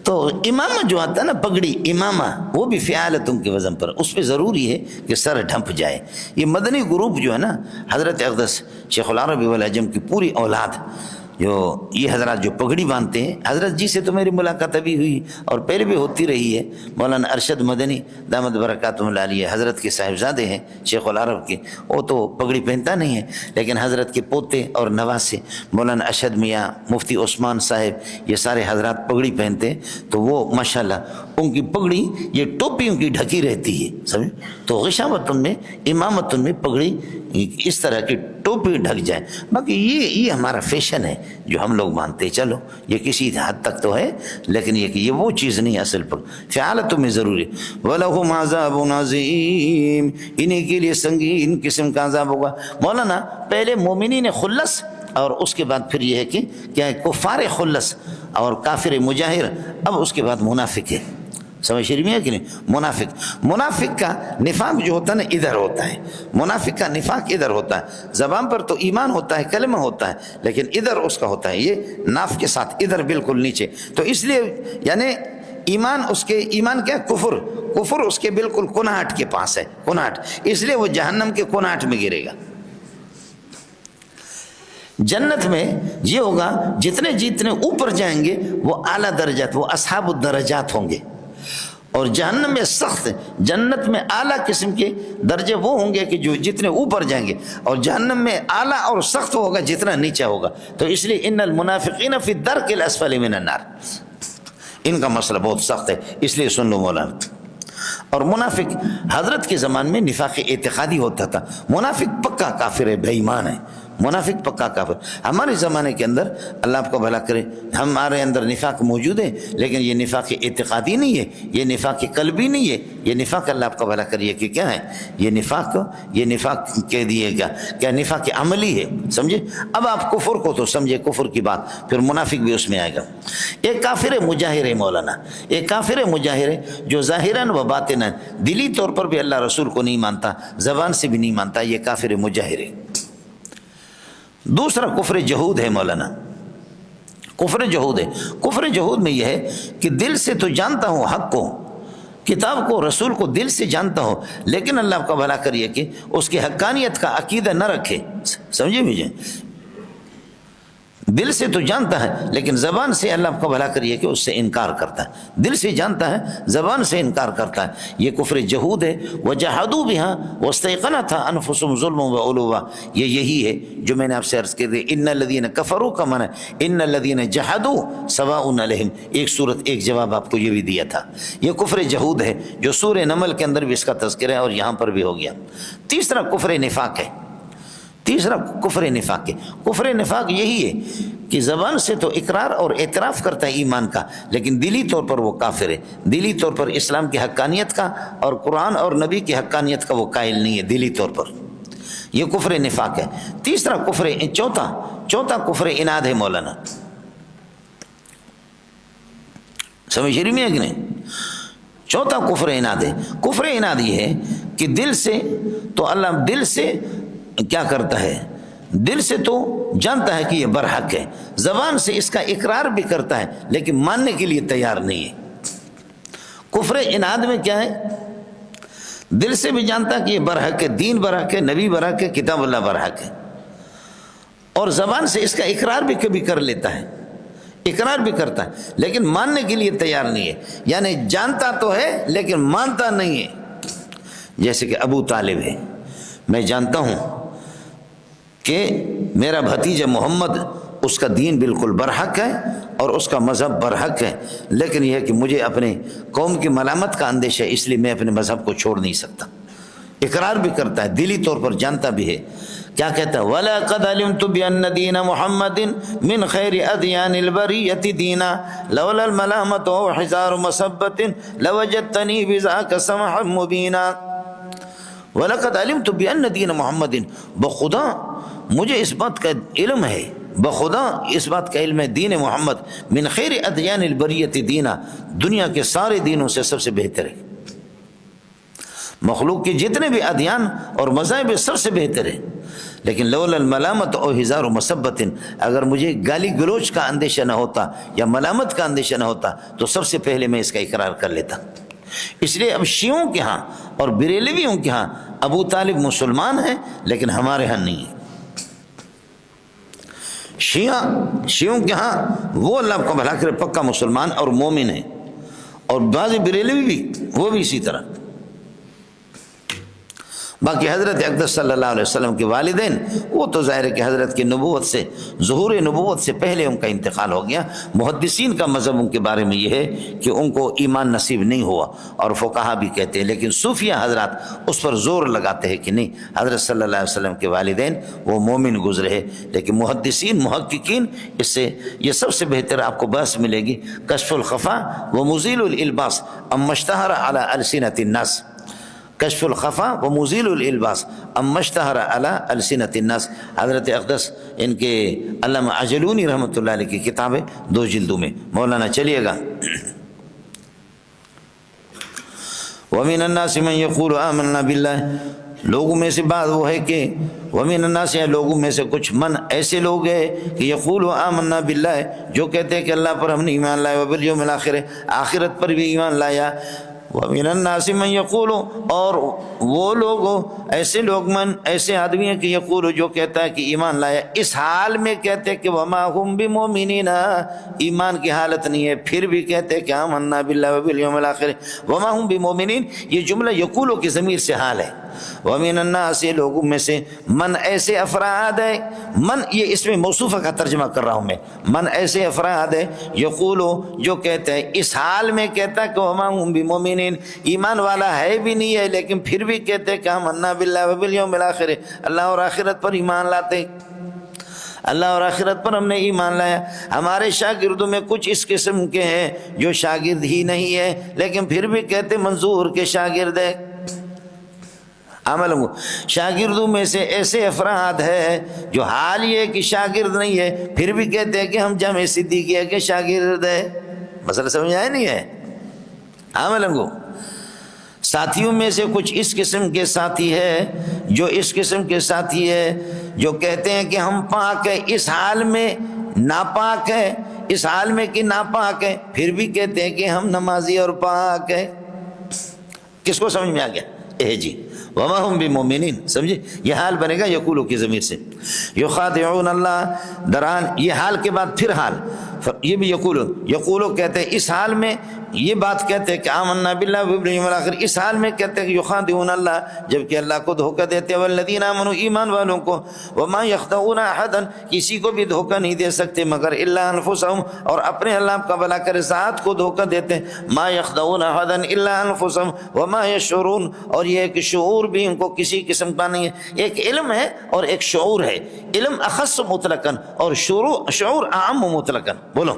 Speaker 1: تو امامہ جو آتا ہے نا پگڑی امامہ، وہ بھی فعالتوں کے وزن پر، اس پہ ضروری ہے کہ سر ڈھنپ جائے. یہ مدنی گروپ جو ہے نا، حضرت اقدس شیخ العربی والعجم کی پوری اولاد جو یہ حضرات جو پگڑی باندھتے ہیں، حضرت جی سے تو میری ملاقات ابھی ہوئی اور پہلے بھی ہوتی رہی ہے. مولانا ارشد مدنی دامت برکاتہم العالیہ حضرت کے صاحبزادے ہیں شیخ العرب کے، وہ تو پگڑی پہنتا نہیں ہے، لیکن حضرت کے پوتے اور نواسے مولانا ارشد میاں، مفتی عثمان صاحب، یہ سارے حضرات پگڑی پہنتے ہیں. تو وہ ماشاءاللہ ان کی پگڑی یہ ٹوپی ان کی ڈھکی رہتی ہے. سمجھ؟ تو غشاوتن میں امامتن میں پگڑی اس طرح کی ٹوپی ڈھک جائے. باقی یہ ہمارا فیشن ہے جو ہم لوگ مانتے ہیں. چلو یہ کسی حد تک تو ہے، لیکن یہ وہ چیز نہیں اصل پر فعالتوں میں ضروری. وَلَهُمْ عَذَابٌ عَظِيمٌ، انہیں کے لیے سنگین قسم کا عذاب ہوگا. مولانا پہلے مومنین خلص اور اس کے بعد پھر یہ ہے کہ کیا ہے کفار خلص اور کافر مجاہر، اب اس کے بعد منافق ہے. سمجھ رہی ہے کہ نہیں؟ منافق کا نفاق جو ہوتا ہے نا ادھر ہوتا ہے، منافق کا نفاق ادھر ہوتا ہے. زبان پر تو ایمان ہوتا ہے، کلمہ ہوتا ہے، لیکن ادھر اس کا ہوتا ہے یہ ناف کے ساتھ ادھر بالکل نیچے. تو اس لیے یعنی ایمان اس کے ایمان کیا کفر اس کے بالکل کناٹ کے پاس ہے، کناٹ، اس لیے وہ جہنم کے کناٹ میں گرے گا. جنت میں یہ ہوگا جتنے اوپر جائیں گے وہ اعلیٰ درجات، وہ اصحاب الدرجات ہوں گے. اور جہنم میں سخت، جنت میں اعلیٰ قسم کے درجے وہ ہوں گے کہ جو جتنے اوپر جائیں گے، اور جہنم میں اعلیٰ اور سخت ہوگا جتنا نیچے ہوگا. تو اس لیے ان المنافقین فی الدرک الاسفل من النار، ان کا مسئلہ بہت سخت ہے. اس لیے سن لو مولانا. اور منافق حضرت کے زمان میں نفاق اعتقادی ہوتا تھا. منافق پکا کافر ہے، بے ایمان ہے، منافق پکا کافر. ہمارے زمانے کے اندر اللہ آپ کو بھلا کرے ہمارے اندر نفاق موجود ہے، لیکن یہ نفاق اعتقادی نہیں ہے، یہ نفاق قلبی نہیں ہے. یہ نفاق اللہ آپ کو بھلا کریے کہ کیا ہے، یہ نفاق کہہ دیے گا کیا، نفاق عملی ہے. سمجھے؟ اب آپ کفر کو تو سمجھے، کفر کی بات، پھر منافق بھی اس میں آئے گا. ایک کافر مجاہر ہے مولانا، ایک کافر مجاہر ہے جو ظاہراً و باطناً دلی طور پر بھی اللہ رسول کو نہیں مانتا، زبان سے بھی نہیں مانتا، یہ کافر مجاہر ہے. دوسرا کفر جہود ہے مولانا، کفر جہود ہے. کفر جہود میں یہ ہے کہ دل سے تو جانتا ہوں حق کو، کتاب کو، رسول کو دل سے جانتا ہوں، لیکن اللہ آپ کا بھلا کریے کہ اس کی حقانیت کا عقیدہ نہ رکھے. سمجھے مجھے؟ دل سے تو جانتا ہے لیکن زبان سے اللہ آپ کو بھلا کریے کہ اس سے انکار کرتا ہے. دل سے جانتا ہے، زبان سے انکار کرتا ہے. یہ کفر جہود ہے. وجحدوا بها واستيقنتها انفسهم ظلما وعلوا. یہ یہی ہے جو میں نے آپ سے عرض کی تھی، ان الذين كفروا کا معنی ان الذين جحدوا سواء عليهم. ایک صورت ایک جواب آپ کو یہ بھی دیا تھا. یہ کفر جہود ہے جو سورہ نمل کے اندر بھی اس کا تذکرہ ہے اور یہاں پر بھی ہو گیا. تیسرا کفر نفاق ہے. تیسرا کفر نفاق ہے. کفر نفاق یہی ہے کہ زبان سے تو اقرار اور اعتراف کرتا ہے ایمان کا، لیکن دلی طور پر وہ کافر ہے، دلی طور پر اسلام کی حقانیت کا اور قرآن اور نبی کی حقانیت کا وہ قائل نہیں ہے دلی طور پر، یہ کفر نفاق ہے۔ تیسرا کفر، چوتھا کفر اناد ہے مولانا، سمجھ رہی ہے کہ نہیں؟ چوتھا کفر اناد ہے۔ کفر اناد یہ ہے کہ دل سے تو اللہ دل سے کیا کرتا ہے، دل سے تو جانتا ہے کہ یہ برحق ہے، زبان سے اس کا اقرار بھی کرتا ہے لیکن ماننے کے لیے تیار نہیں ہے۔ کفر اناد میں کیا ہے؟ دل سے بھی جانتا کہ یہ برحق ہے، دین برحق ہے، نبی برحق ہے، کتاب اللہ برحق ہے، اور زبان سے اس کا اقرار بھی کبھی کر لیتا ہے، اقرار بھی کرتا ہے لیکن ماننے کے لیے تیار نہیں ہے، یعنی جانتا تو ہے لیکن مانتا نہیں ہے۔ جیسے کہ ابو طالب ہے، میں جانتا ہوں کہ میرا بھتیجا محمد اس کا دین بالکل برحق ہے اور اس کا مذہب برحق ہے، لیکن یہ ہے کہ مجھے اپنے قوم کی ملامت کا اندیشہ ہے، اس لیے میں اپنے مذہب کو چھوڑ نہیں سکتا۔ اقرار بھی کرتا ہے، دلی طور پر جانتا بھی ہے۔ کیا کہتا ہے؟ وَلَقَدْ عَلِمْتُ بِأَنَّ دِينَ مُحَمَّدٍ مِّنْ خَيْرِ أَدْيَانِ الْبَرِيَّةِ دِينًا لَوْلَا الْمَلَامَةُ وَحِزَارُ مَصَبَّةٍ لَوَجَدْتَنِي بِذَاكَ سَمْحًا مُبِينًا۔ وَلَقَدْ عَلِمْتُ بِأَنَّ دِينَ مُحَمَّدٍ، بخدا مجھے اس بات کا علم ہے، بخدا اس بات کا علم ہے، دین محمد من خیر ادیان البریۃ دینا، دنیا کے سارے دینوں سے سب سے بہتر ہے، مخلوق کے جتنے بھی ادیان اور مذاہب سب سے بہتر ہے، لیکن لولا الملامت او ہزار مسبت، اگر مجھے گالی گلوچ کا اندیشہ نہ ہوتا یا ملامت کا اندیشہ نہ ہوتا تو سب سے پہلے میں اس کا اقرار کر لیتا۔ اس لیے اب شیعوں کے ہاں اور بریلویوں کے ہاں ابو طالب مسلمان ہیں لیکن ہمارے ہاں نہیں ہے۔ شیعوں کے ہاں وہ اللہ کو بھلا کرے پکا مسلمان اور مومن ہے، اور بعض بریلوی بھی وہ بھی اسی طرح۔ باقی حضرت اقدس صلی اللہ علیہ وسلم کے والدین وہ تو ظاہر ہے کہ حضرت کی نبوت سے، ظہور نبوت سے پہلے ان کا انتقال ہو گیا۔ محدثین کا مذہب ان کے بارے میں یہ ہے کہ ان کو ایمان نصیب نہیں ہوا، اور فقہا بھی کہتے ہیں، لیکن صوفیہ حضرات اس پر زور لگاتے ہیں کہ نہیں، حضرت صلی اللہ علیہ وسلم کے والدین وہ مومن گزرے ہیں، لیکن محدثین محققین اس سے یہ سب سے بہتر آپ کو بحث ملے گی کشف الخفا و مزیل الالباس اما اشتہر علی السنۃ الناس، کشف الخفا و مزیل الالباس اما اشتہر علی السنۃ الناس، حضرت اقدس ان کے علامہ عجلونی رحمۃ اللہ علیہ کی کتاب ہے 2 جلدوں میں۔ مولانا چلیے گا۔ وَمِنَ النَّاسِ مَن يَقُولُ آمَنَّا بِاللَّهِ، لوگوں میں سے بعض وہ ہے کہ وَمِنَ النَّاسِ، لوگوں میں سے کچھ من ایسے لوگ ہیں کہ یقول آمنا باللہ، جو کہتے ہیں کہ اللہ پر ہم نے ایمان لایا، وبالیوم الآخر، آخرت پر بھی ایمان لایا۔ وَمِنَ النَّاسِ مَن يَقُولُ، اور وہ لوگ ایسے لوگ من ایسے آدمی ہیں کہ یقول، جو کہتا ہے کہ ایمان لایا، اس حال میں کہتے کہ وما ہم بمؤمنین، ایمان کی حالت نہیں ہے، پھر بھی کہتے کہ آمنا باللہ وبالیوم الآخر، وما ہم بمؤمنین، یہ جملہ یقولو کی ضمیر سے حال ہے۔ وَمِنَ النَّاسِ، لوگوں میں سے من ایسے افراد ہے، من یہ اس میں موصوفہ کا ترجمہ کر رہا ہوں میں، من ایسے افراد ہے یقولو، جو کہتے ہیں، اس حال میں کہتا ہے کہ وما ہم بمؤمنین، ایمان والا ہے بھی نہیں ہے لیکن پھر بھی کہتے ہیں کہ آمنا باللہ وبالیوم الآخر، اللہ اور آخرت پر ایمان لاتے، اللہ اور آخرت پر ہم نے ایمان لایا۔ ہمارے شاگردوں میں کچھ اس قسم کے ہیں جو شاگرد ہی نہیں ہے لیکن پھر بھی کہتے منظور کے شاگرد ہے۔ شاگردوں میں سے ایسے افراد ہے جو حال یہ کہ شاگرد نہیں ہے پھر بھی کہتے ہیں کہ ہم جامع صدیقیہ کے شاگرد ہے۔ مسئلہ سمجھ آیا نہیں ہے؟ ساتھیوں میں سے کچھ اس قسم کے ساتھی ہے جو اس قسم کے ساتھی ہے جو کہتے ہیں کہ ہم پاک ہیں، اس حال میں ناپاک ہے، اس حال میں کہ ناپاک ہے، پھر بھی کہتے ہیں کہ ہم نمازی اور پاک ہے۔ کس کو سمجھ میں آ گیا؟ جی وما ہم بمؤمنین، سمجھے؟ یہ حال بنے گا یقولو کی ضمیر سے۔ یخادعون اللہ، دران، یہ حال کے بعد پھر حال، یہ بھی یقولو کہتے ہیں اس حال میں یہ بات کہتے ہیں کہ آمنا باللہ وبالیوم الاخر، اس حال میں کہتے ہیں کہ یخادعون اللہ، جبکہ اللہ کو دھوکہ دیتے ہیں، والذین آمنوا ایمان والوں کو، وما یخدعون احدا کسی کو بھی دھوکہ نہیں دے سکتے مگر الا انفسہم، اور اپنے اللہ کا بھلا کرے ذات کو دھوکہ دیتے ہیں، ما یخدعون احدا الا انفسہم وما یشعرون، اور یہ ایک شعور بھی ان کو کسی قسم کا نہیں ہے۔ ایک علم ہے اور ایک شعور ہے، علم اخص مطلقاً اور شعور اعم مطلقاً، بولو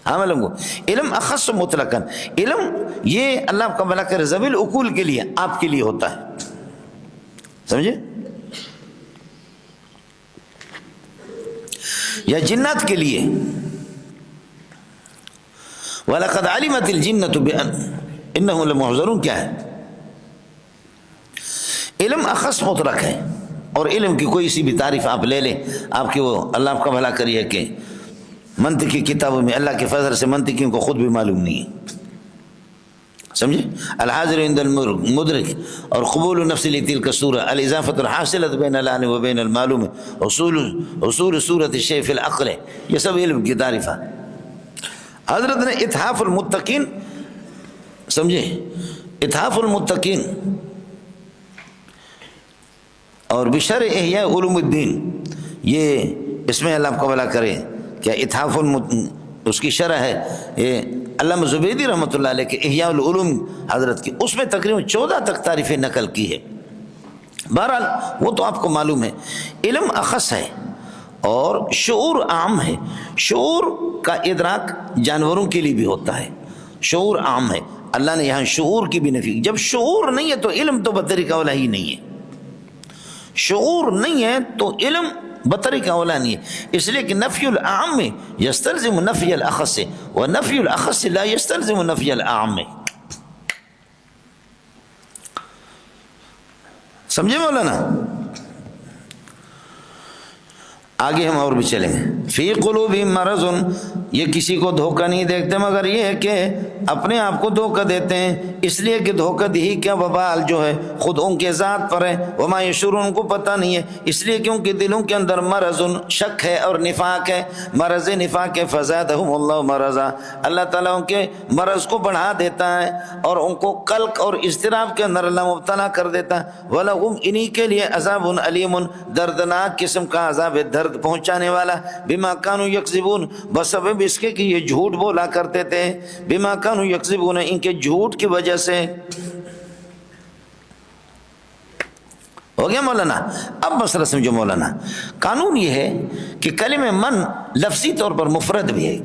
Speaker 1: ہاں لوگوں، علم اخص مطلقاً، علم یہ اللہ آپ کا بھلا کرے ذوی العقول کے لیے، آپ کے لیے ہوتا ہے، سمجھے، یا جنات کے لیے۔ وَلَقَدْ عَلِمَتِ الْجِنَّةُ بِأَنَّهُمْ لَمُحْضَرُونَ کیا ہے؟ علم اخص مطلق ہے، اور علم کی کوئی سی بھی تعریف آپ لے لیں، آپ کی وہ اللہ آپ کا بھلا کریے کہ منطقی کتابوں میں اللہ کے فضل سے منطقیوں کو خود بھی معلوم نہیں ہے، سمجھے، الحاضر عند المدرک، اور قبول نفس لتلک الصورة، الاضافة الحاصلة بین العلم و بین المعلوم، حصول صورت الشیء فی العقل، یہ سب علم کی تعریف ہے۔ حضرت نے اتحاف المتقین، سمجھے، اتحاف المتقین اور بشرح احیاء علوم الدین، یہ اس میں اللہ آپ کو بھلا کرے کیا اتحاف اس کی شرح ہے، یہ علامہ زبیدی رحمۃ اللہ علیہ کے احیاء العلوم حضرت کی، اس میں تقریباً 14 تک تعریفیں نقل کی ہے۔ بہرحال وہ تو آپ کو معلوم ہے، علم اخص ہے اور شعور عام ہے۔ شعور کا ادراک جانوروں کے لیے بھی ہوتا ہے، شعور عام ہے۔ اللہ نے یہاں شعور کی بھی نفی، جب شعور نہیں ہے تو علم تو بطریقہ اولا ہی نہیں ہے، شعور نہیں ہے تو علم بطریقہ اولا نہیں ہے، اس لیے کہ نفی الاعم یستلزم نفی الاخص، و نفی الاخص لا یستلزم نفی الاعم۔ سمجھے مولانا؟ آگے ہم اور بھی چلیں گے۔ فی قلوبہم مرض، یہ کسی کو دھوکہ نہیں دیتے مگر یہ ہے کہ اپنے آپ کو دھوکہ دیتے ہیں، اس لیے کہ دھوکہ دہی کا وبال جو ہے خود ان کے ذات پر ہے، وما یشعرون، ان کو پتہ نہیں ہے، اس لیے کہ ان کے دلوں کے اندر مرض، شک ہے اور نفاق ہے، مرض نفاق ہے، فزادہم اللہ مرضا، اللہ تعالیٰ ان کے مرض کو بڑھا دیتا ہے اور ان کو قلق اور اضطراب کے اندر اللہ مبتلا کر دیتا ہے۔ وَلَهُمْ، انہی کے لیے عذاب علیم، دردناک قسم کا عذاب، درد پہنچانے والا، بما کانوا یکذبون، بسبب اس کے کہ یہ جھوٹ بولا کرتے تھے، بما کانوا یکذبون، ان کے جھوٹ کی وجہ سے۔ ہو گیا مولانا؟ اب مسئلہ سمجھو مولانا، قانون یہ ہے کہ کلمہ من لفظی طور پر مفرد بھی ہے،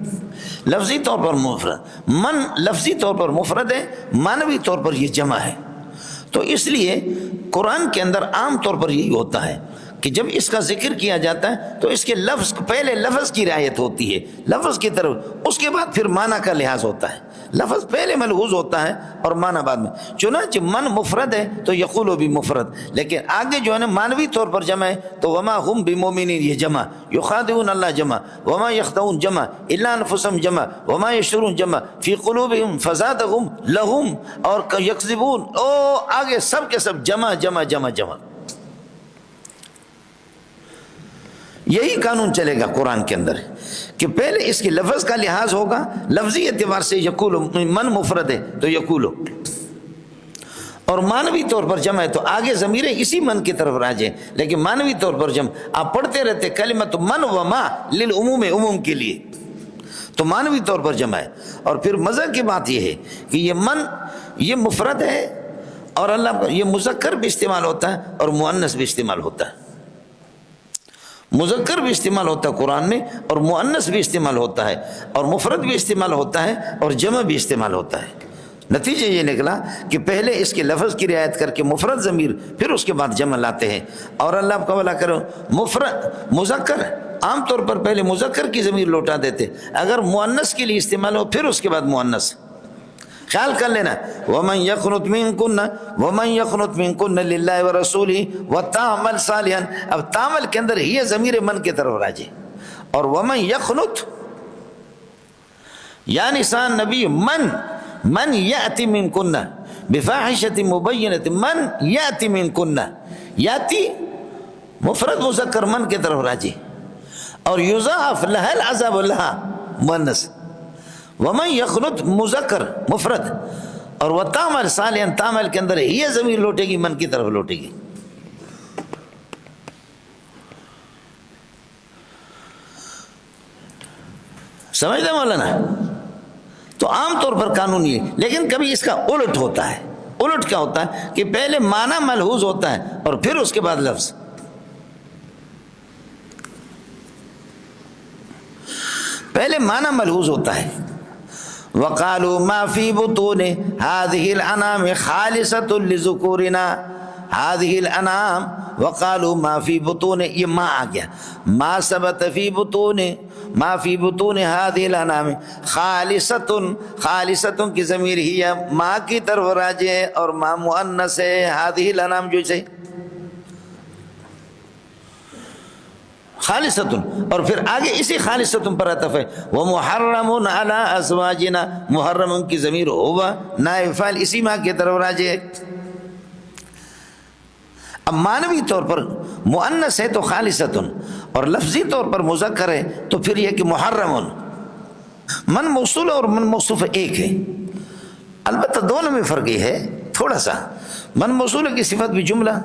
Speaker 1: لفظی طور پر مفرد، من لفظی طور پر مفرد ہے، معنوی طور پر یہ جمع ہے، تو اس لیے قرآن کے اندر عام طور پر یہی ہوتا ہے کہ جب اس کا ذکر کیا جاتا ہے تو اس کے لفظ پہلے لفظ کی رعایت ہوتی ہے، لفظ کی طرف، اس کے بعد پھر معنی کا لحاظ ہوتا ہے، لفظ پہلے ملحوظ ہوتا ہے اور معنی بعد میں۔ چنانچہ من مفرد ہے تو یقولو بھی مفرد، لیکن آگے جو ہے نا معنوی طور پر جمع ہے تو وما ہم بمؤمنین یہ جمع، یخادعون اللہ جمع، وما یخدعون جمع، الا انفسہم جمع، وما یشعرون جمع، فی قلوبہم فزادہم لہم، اور یکذبون، او آگے سب کے سب جمع جمع جمع جمع۔ یہی قانون چلے گا قرآن کے اندر کہ پہلے اس کے لفظ کا لحاظ ہوگا، لفظی اعتبار سے یقولو، من مفرد ہے تو یقولو، اور معنوی طور پر جمع ہے تو آگے ضمیریں اسی من کی طرف راجع، لیکن معنوی طور پر جمع آپ پڑھتے رہتے کلمۃ من و ما للعموم، عموم کے لیے، تو معنوی طور پر جمع ہے۔ اور پھر مزہ کی بات یہ ہے کہ یہ من یہ مفرد ہے اور اللہ یہ مذکر بھی استعمال ہوتا ہے اور مؤنث بھی استعمال ہوتا ہے، مذکر بھی استعمال ہوتا ہے قرآن میں اور مؤنث بھی استعمال ہوتا ہے، اور مفرد بھی استعمال ہوتا ہے اور جمع بھی استعمال ہوتا ہے۔ نتیجہ یہ نکلا کہ پہلے اس کے لفظ کی رعایت کر کے مفرد ضمیر، پھر اس کے بعد جمع لاتے ہیں، اور اللہ آپ کا بھلا کرو مفرد مذکر عام طور پر پہلے مذکر کی ضمیر لوٹا دیتے، اگر مؤنث کے لیے استعمال ہو پھر اس کے بعد مؤنث۔ خیال کر لینا، وَمَن يَقْنُتْ مِنكُنَّ لِلَّهِ وَرَسُولِهِ وَتَعْمَلْ صَالِحًا، اب تعمل کے اندر ہی ضمیر من کی طرف راجع، اور وَمَن يَقْنُتْ یا نساء نبی، من یأتی منکن بفاحشۃ مبینۃ، من یأتی منکن، یاتی مفرد مذکر من کی طرف راجع، اور یضاعف لها العذاب لها مؤنث، ومن یخلط مذکر مفرد، اور وتعمل صالحا تعمل کے اندر یہ ضمیر لوٹے گی من کی طرف لوٹے گی. سمجھتے مولانا؟ تو عام طور پر قانون یہ، لیکن کبھی اس کا الٹ ہوتا ہے. الٹ کیا ہوتا ہے کہ پہلے معنی ملحوظ ہوتا ہے اور پھر اس کے بعد لفظ. پہلے معنی ملحوظ ہوتا ہے. وقالوا ما في بطون هذه الانعام خالصة لذكورنا، هذه الانعام وقالوا ما في بطون، یہ ما آ گیا، ما ثبت في بطون، ما في بطون هذه الانعام خالصة، خالصة کی ضمیر ہی ما کی طرف راجع ہے اور ما مؤنث ہے. هذه الانعام جو سے خالصتن، اور پھر آگے اسی خالصتن پر عطف ہے. ومحرم علی ازواجنا، محرم کی ضمیر ہوا نائب فاعل اسی ما کی طرف راجع ہے. اب معنوی طور پر مؤنث ہے تو خالصتن، اور لفظی طور پر مذکر ہے تو پھر یہ کہ محرم. من موصول اور من موصوف ایک ہے، البتہ دونوں میں فرق یہ ہے تھوڑا سا. من موصول کی صفت بھی جملہ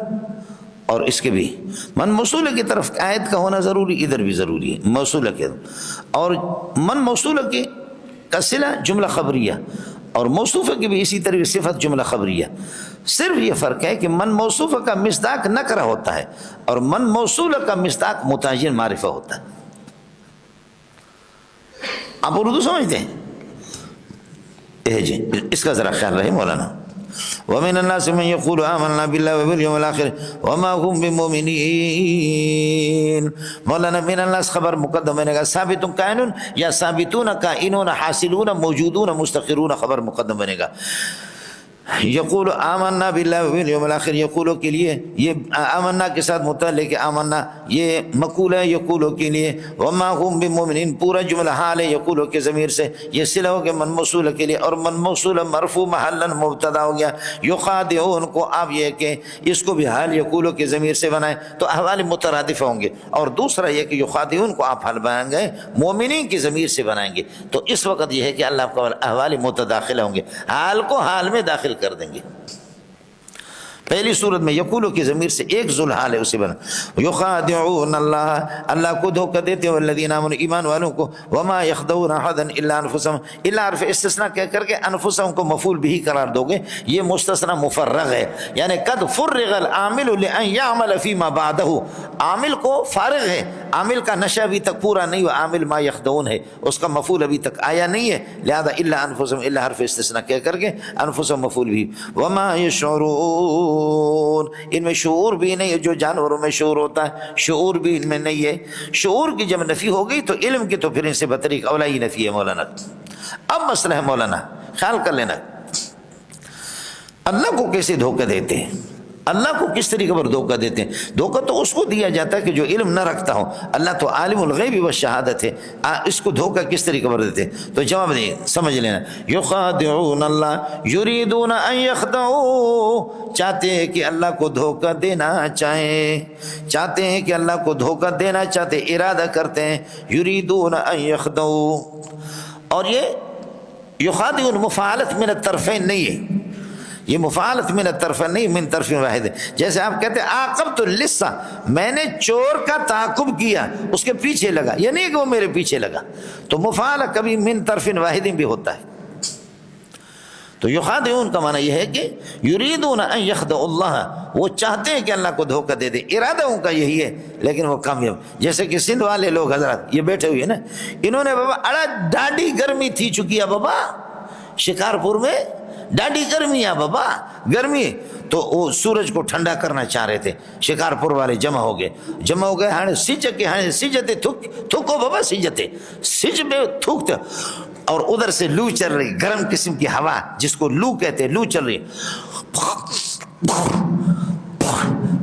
Speaker 1: اور اس کے بھی من موصول کی طرف عائد کا ہونا ضروری، ادھر بھی ضروری ہے موصول کے، اور من موصول کی کا صلہ جملہ خبریہ اور موصوف کی بھی اسی طرح صفت جملہ خبریہ. صرف یہ فرق ہے کہ من موصوف کا مصداق نکرہ ہوتا ہے اور من موصول کا مصداق متعین معرفہ ہوتا ہے. آپ اردو سمجھتے ہیں؟ جی اس کا ذرا خیال رہے مولانا. ومن الناس من يقول آمنا بالله وباليوم الآخر وما هم بمؤمنين. مولانا من الناس خبر مقدم بنے گا، ثابت کائنون یا ثابتون کائنون حاصلون موجودون مستقرون خبر مقدم بنے گا. یقول آمنا باللہ والیوم الاخر، یقولو کے لیے یہ آمنا کے ساتھ متعلق آمنا یہ مقول ہے یقولو کے لیے. وما هم بمؤمنین پورا جملہ حال ہے یقولو کے ضمیر سے، یہ صلہ ہو گیا من موصول کے لیے، اور من موصول مرفوع محلا مبتدا ہو گیا. یخادعون کو آپ یہ کہ اس کو بھی حال یقولو کے ضمیر سے بنائیں تو احوال مترادف ہوں گے، اور دوسرا یہ کہ یخادعون کو آپ حال بنائیں گے مومنین کی ضمیر سے بنائیں گے تو اس وقت یہ ہے کہ اللہ کا احوال متداخل ہوں گے، حال کو حال میں داخل کر دیں گے. پہلی صورت میں یقولو کی ضمیر سے ایک ذوالحال ہے اسے بنا. یخادعون اللہ، اللہ کو دھوکہ دیتے ہیں، والذین آمنوا ایمان والوں کو، وما یخدعون احدا الا انفسهم، الا حرف استثناء کہہ کر کے انفسهم کو مفعول به قرار دو گے، یہ مستثنی مفرغ ہے، یعنی قد فرغ العامل لان يعمل فيما بعده، عامل کو فارغ ہے، عامل کا نشہ ابھی تک پورا نہیں ہوا، عامل ما یخدعون ہے اس کا مفعول ابھی تک آیا نہیں ہے، لہذا الا انفسهم الا حرف استثناء کہہ کر کے انفسهم مفعول به. وما يشعرون، ان میں شعور بھی نہیں ہے، جو جانوروں میں شعور ہوتا ہے شعور بھی ان میں نہیں ہے. شعور کی جب نفی ہو گئی تو علم کی تو پھر ان سے بطریق اولا ہی نفی ہے مولانا. اب مسئلہ ہے مولانا، خیال کر لینا، اللہ کو کیسے دھوکہ دیتے ہیں، اللہ کو کس طریقے پر دھوکہ دیتے ہیں؟ دھوکہ تو اس کو دیا جاتا ہے کہ جو علم نہ رکھتا ہو، اللہ تو عالم الغیب والشہادت ہے، اس کو دھوکہ کس طریقے پر دیتے ہیں؟ تو جواب دیں سمجھ لینا. یخادعون اللہ یریدون ان یخدعوا، چاہتے ہیں کہ اللہ کو دھوکہ دینا چاہتے ہیں کہ اللہ کو دھوکہ دینا چاہتے، ارادہ کرتے ہیں. یریدون ان یخدعوا، اور یہ یخادعون مفاعلت من الطرفین نہیں ہے، یہ مفاعلت من الطرف نہیں، من طرف واحد ہے. جیسے آپ کہتے ہیں عاقبت اللص، میں نے چور کا تعاقب کیا، اس کے پیچھے لگا، یہ نہیں کہ وہ میرے پیچھے لگا، تو مفاعلہ کبھی من طرف واحد بھی ہوتا ہے. تو یخادعون کا معنی یہ ہے کہ یریدون ان یخدعوا اللہ، وہ چاہتے ہیں کہ اللہ کو دھوکہ دے دے، ارادہ ان کا یہی ہے لیکن وہ کامیاب. جیسے کہ سندھ والے لوگ حضرات یہ بیٹھے ہوئے نا، انہوں نے بابا اڑا ڈاڈی گرمی تھی چکی ہے بابا، شکارپور میں ڈاڈی گرمی ہے بابا، گرمی، تو وہ سورج کو ٹھنڈا کرنا چاہ رہے تھے. شکارپور والے جمع ہو گئے، ہاں سج کے ہاں سجتے تھوکو بابا، سجتے سج میں تھوکتے، اور ادھر سے لو چل رہی، گرم قسم کی ہوا جس کو لو کہتے ہیں، لو چل رہی،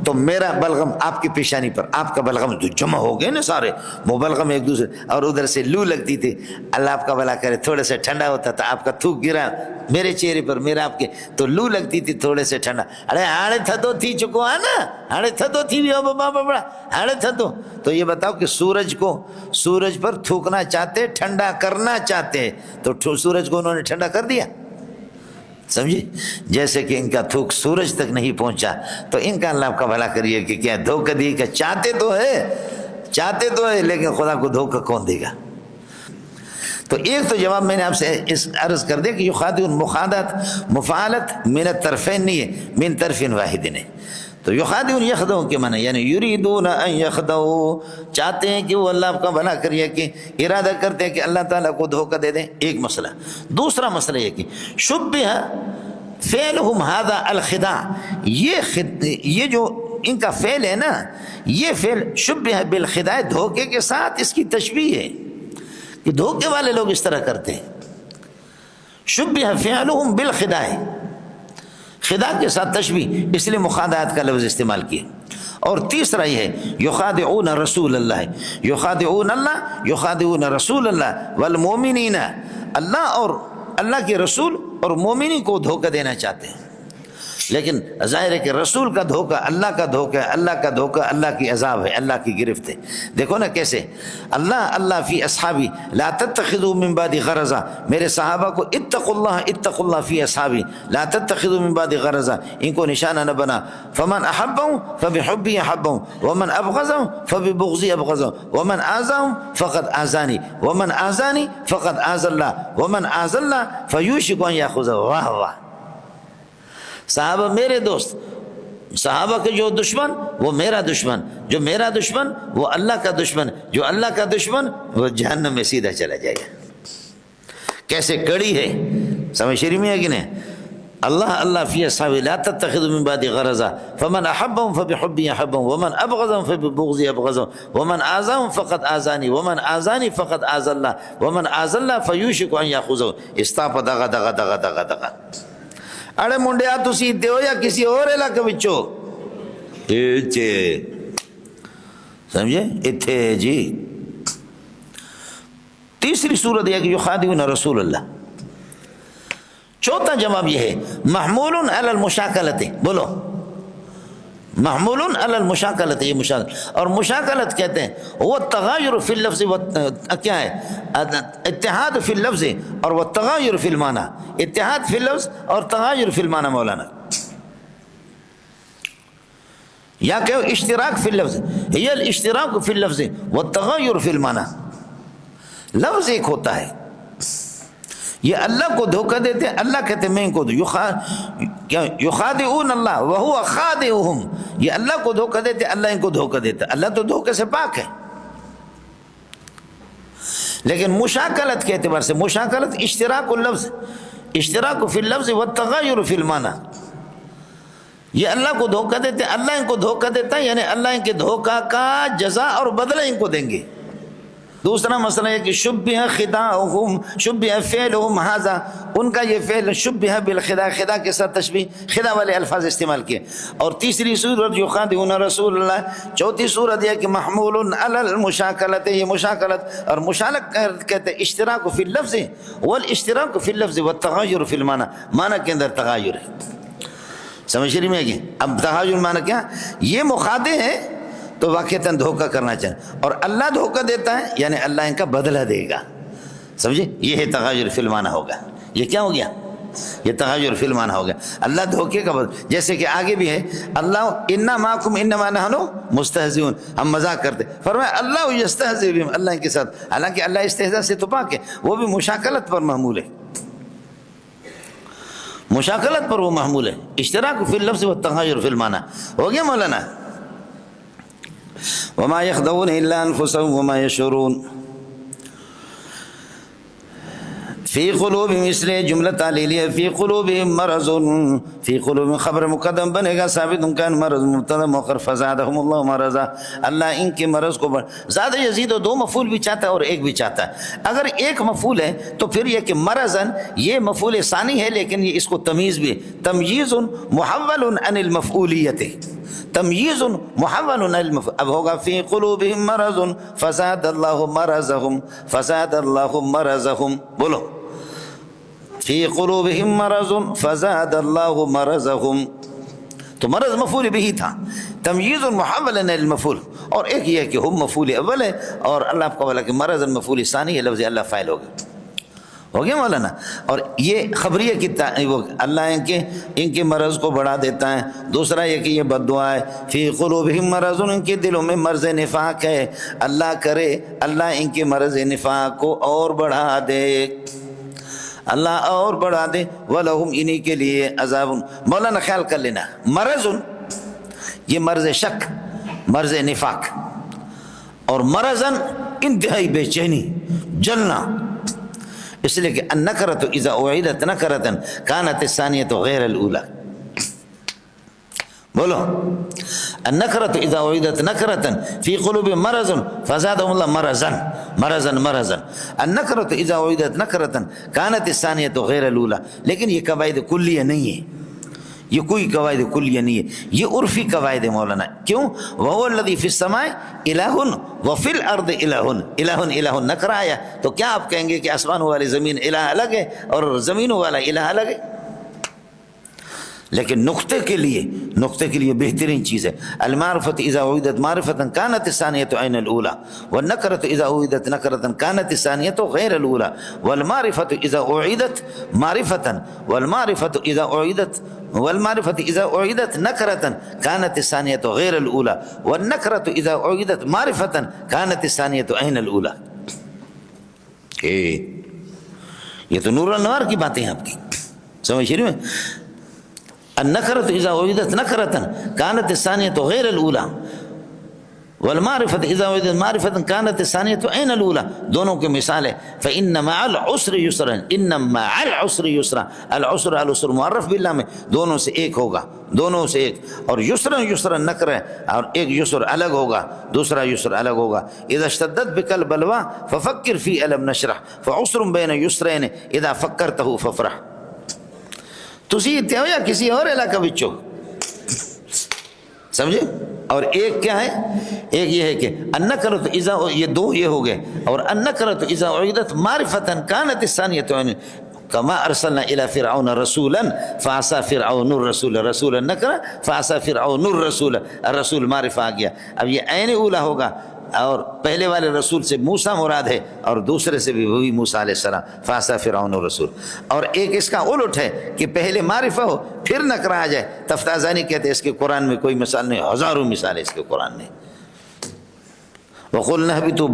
Speaker 1: تو میرا بلغم آپ کی پیشانی پر، آپ کا بلغم جو جمع ہو گئے نا سارے وہ بلغم ایک دوسرے، اور ادھر سے لو لگتی تھی، اللہ آپ کا بھلا کرے تھوڑے سے ٹھنڈا ہوتا تھا، آپ کا تھوک گرا میرے چہرے پر، میرا آپ کے، تو لو لگتی تھی تھوڑے سے ٹھنڈا، ارے ہاڑے تھدو تھی چکو ہے نا، ہاڑے تھدو تھی بھی بابا بڑا ہاڑے تھدو. تو یہ بتاؤ کہ سورج پر تھوکنا چاہتے، ٹھنڈا کرنا چاہتے، تو سورج کو انہوں نے ٹھنڈا کر دیا. سمجھے؟ جیسے کہ ان کا تھوک سورج تک نہیں پہنچا، تو ان کا اللہ آپ کا بھلا کریے کہ کیا دھوکہ دی کہ چاہتے تو ہے لیکن خدا کو دھوکہ کون دے گا. تو ایک تو جواب میں نے آپ سے اس عرض کر دیا کہ یخادعون مفعلت من الطرفین نہیں ہے، من طرف واحد نے. تو یخادعون یخدعون کے معنی یعنی یریدون ان یخدعوا، چاہتے ہیں کہ وہ اللہ آپ کا بھلا کریے، کہ ارادہ کرتے ہیں کہ اللہ تعالیٰ کو دھوکہ دے دیں. ایک مسئلہ. دوسرا مسئلہ یہ کہ شبہ فعلہم ھذا الخداع، یہ جو ان کا فعل ہے نا، یہ فعل شبہ بالخداع، دھوکے کے ساتھ اس کی تشبیہ ہے کہ دھوکے والے لوگ اس طرح کرتے ہیں. شبہ فعلہم بالخداع، خدا کے ساتھ تشبیہ، اس لیے مخادعات کا لفظ استعمال کیے. اور تیسرا یہ ہے یخادعون رسول اللہ، یخادعون اللہ، یخادعون رسول اللہ والمؤمنین، اللہ اور اللہ کے رسول اور مومنین کو دھوکہ دینا چاہتے ہیں. لیکن ظاہر ہے کہ رسول کا دھوکہ اللہ کا دھوکہ، اللہ کا دھوکہ اللہ کی عذاب ہے، اللہ کی گرفت ہے. دیکھو نا کیسے اللہ فی اصحابی لا تتخذوا من بعد غرضا، میرے صحابہ کو اتقوا اللہ فی اصحابی لا تتخذوا من بعد غرضا، ان کو نشانہ نہ بنا. فمن احبهم فبحبی احبهم ومن ابغضهم فببغضی ابغضهم ومن آذاهم فقد آذانی ومن آذانی فقد آذى الله ومن آذى الله فیوشک ان یاخذه. واہ واہ، صحابہ میرے دوست، صحابہ کے جو دشمن وہ میرا دشمن، جو میرا دشمن وہ اللہ کا دشمن، جو اللہ کا دشمن وہ جہنم میں سیدھا چلا جائے گا. کیسے کڑی ہے، سمجھ شریف میں ہے کہ نہیں؟ اللہ فی اصحابہ لا تتخذوا من بعد غرضا فمن احبهم فبحبی احبهم ومن ابغضهم فببغضی ابغضهم ومن آذاهم فقد آذانی ومن آذانی فقد آذى الله ومن آذى الله فیوشک ان یاخذه. استاپ دغا دغا دغا دغا دغا. اڑے منڈیا تسی دیو یا کسی اور علاقے وچوں ایچے، سمجھے اتھے جی. تیسری صورت یہ کہ یخادعون رسول اللہ. چوتھا جواب یہ ہے محمول علی المشاکلت، بولو محمول علی المشاکلت، یہ مشاکلت، اور مشاکلت کہتے ہیں وہ تغایر فی اللفظ، کیا ہے اتحاد فی اللفظ اور وہ تغایر فی المعنی، اتحاد فی اللفظ اور تغایر فی المعنی. مولانا یا کہ اشتراک فی اللفظ، یہ الاشتراک فی اللفظ والتغایر فی المعنی. لفظ ایک ہوتا ہے، یہ اللہ کو دھوکہ دیتے ہیں، اللہ کہتے ہیں میں ان کو یخادعون اللہ وہو خادعهم، یہ اللہ کو دھوکہ دیتے، اللہ ان کو دھوکہ دیتا. اللہ تو دھوکے سے پاک ہے. لیکن مشاکلت کے اعتبار سے، مشاکلت اشتراک اللفظ، اشتراک فی اللفظ والتغایر فی المعنی. یہ اللہ کو دھوکہ دیتے، اللہ ان کو دھوکہ دیتا ہے، یعنی اللہ ان کے دھوکہ کا جزا اور بدلہ ان کو دیں گے. دوسرا مسئلہ ہے کہ شبہ خداعہم، شبہ فعلہم ھذا، ان کا یہ فعل شبہ بالخداع، خدا کے ساتھ تشبیہ، خدا والے الفاظ استعمال کیے. اور تیسری صورت یخادعون رسول اللہ. چوتھی صورت یہ کہ محمول علی المشاکلت، یہ مشاکلت اور مشاکلت کہتے ہیں اشتراک فی اللفظ والاشتراک فی اللفظ والتغایر فی المعنی، معنی کے اندر تغایر ہے. سمجھ رہی میں کہ اب تغایر معنی کیا، یہ مخادع ہیں تو واقعتاً دھوکہ کرنا چاہیں، اور اللہ دھوکہ دیتا ہے یعنی اللہ ان کا بدلہ دے گا. سمجھے، یہ ہے تغایر فی المعنی ہوگا. یہ کیا ہو گیا، یہ تغایر فی المعنی ہو گیا. اللہ دھوکے کا بدلہ، جیسے کہ آگے بھی ہے اللہ انا معکم انما نحن مستہزئون، ہم مذاق کرتے. فرمایا اللہ یستہزئ بہم، اللہ ان کے ساتھ، حالانکہ اللہ استہزاء سے تو پاک ہے، وہ بھی مشاکلت پر محمول ہے، مشاکلت پر وہ محمول ہے. اشتراک فی اللفظ والتغایر فی المعنی ہو گیا مولانا. وما يخدعون الا انفسهم وما يشعرون. فی قلوبہم، اس لیے جملہ تعلیلی ہے، فی قلوبہم مرض، فی قلوبہم خبر مقدم بنے گا، ثابت کان مرض مبتدا مؤخر، فزادہم اللہ مرضا، اللہ ان کے مرض کو زیادہ یزید. و دو مفعول بھی چاہتا ہے اور ایک بھی چاہتا ہے. اگر ایک مفعول ہے تو پھر یہ کہ مرضن یہ مفعول ثانی ہے، لیکن یہ اس کو تمیز بھی، تمییز محول عن المفعولیت، تمییز محول عن المفعول. اب ہوگا فی قلوبہم مرض فزاد اللہ مرضہم، فزاد اللہ مرضہم. بولو فی قلوبہم مرض فزاد اللہ مرضہم. تو مرض مفعول بھی تھا، تمییز محول عن المفعول. اور ایک یہ ہے کہ ہم مفعول اول ہے اور اللہ آپ کو بولا کہ مرض مفعول ثانی ہے، لفظ اللہ فاعل ہو گیا مولانا. اور یہ خبریہ کی وہ اللہ ان کے مرض کو بڑھا دیتا ہے. دوسرا یہ کہ یہ بد دعا ہے، فی قلوبہم مرض، ان کے دلوں میں مرض نفاق ہے. اللہ کرے اللہ ان کے مرض نفاق کو اور بڑھا دے، اللہ اور بڑھا دے. وَلَهُمْ انہی کے لیے عذاب. مولانا خیال کر لینا، مرض یہ مرض شک، مرض نفاق، اور مرضاً انتہائی بے چینی، جلنا. اس لیے کہ النکرۃ اذا اعیدت نکرۃ کانت الثانیۃ غیر الاولی. بولو النکرۃ اذا اعیدت نکرۃ فی قلوب مرض فزادهم اللہ مرضا مرضا مرضا. النکرۃ اذا اعیدت نکرۃ کانت الثانیۃ غیر الاولی. لیکن یہ قواعد کلیہ نہیں ہے، یہ کوئی قواعد کلیہ نہیں ہے، یہ عرفی قواعد مولانا. کیوں؟ وَهُوَ الَّذِي فِي السَّمَاءِ إِلَٰهٌ وَفِي الْأَرْضِ إِلَٰهٌ. الہ الہ نکرہ آیا تو کیا آپ کہیں گے کہ آسمانوں والی زمین الہ الگ ہے اور زمینوں والا الہ الگ ہے؟ لیکن نقطے کے لیے بہترین چیز ہے المعرفۃ اذا اعیدت معرفۃ کانت الثانیۃ عین الاولی، والنکرۃ اذا اعیدت نکرۃ کانت الثانیۃ غیر الاولی، والمعرفۃ اذا اعیدت معرفۃ والمعرفۃ اذا اعیدت نکرۃ کانت الثانیۃ غیر الاولی، والنکرۃ اذا اعیدت معرفۃ کانت الثانیۃ عین الاولی. یہ تو نور الانوار کی باتیں ہیں آپ کی، سمجھ رہے ہیں؟ النکرۃ اذا اعیدت نکرۃ کانت الثانیۃ غیر الاولی، والمعرفۃ اذا اعیدت معرفۃ کانت الثانیۃ عین الاولی. دونوں کی مثال ہے فإن مع العسر یسرا، ان مع العسر یسرا. العسر العسر معرف باللہ میں دونوں سے ایک ہوگا، دونوں سے ایک. اور یسرا نکر ہے اور ایک یسر الگ ہوگا، دوسرا یسر الگ ہوگا. اذا اشتدت بک البلوى ففکر فی الم نشرح فعسر بین یسرین اذا فکرتہ فافرح. تسی اتنے ہو یا کسی اور علاقہ بچو، سمجھے؟ اور ایک کیا ہے؟ ایک یہ ہے کہ النکرۃ اذا، یہ دو یہ ہو گئے. اور النکرۃ اذا اعیدت معرفۃ کانت الثانیۃ کما ارسلنا الی فرعون رسولا فعصى فرعون الرسول. رسول النکرہ فعصى فرعون الرسول، الرسول معرفہ آ گیا. اب یہ عین اولا ہوگا اور پہلے والے رسول سے موسیٰ مراد ہے اور دوسرے سے بھی وہی موسیٰ علیہ السلام فعصى فرعون الرسول. اور ایک اس کا الٹ ہے کہ پہلے معرفہ ہو پھر نکرہ آ جائے. تفتازانی کہتے ہیں اس کے قرآن میں کوئی مثال نہیں، ہزاروں مثال ہے اس کے قرآن میں. وَقُلْنَا اهْبِطُوا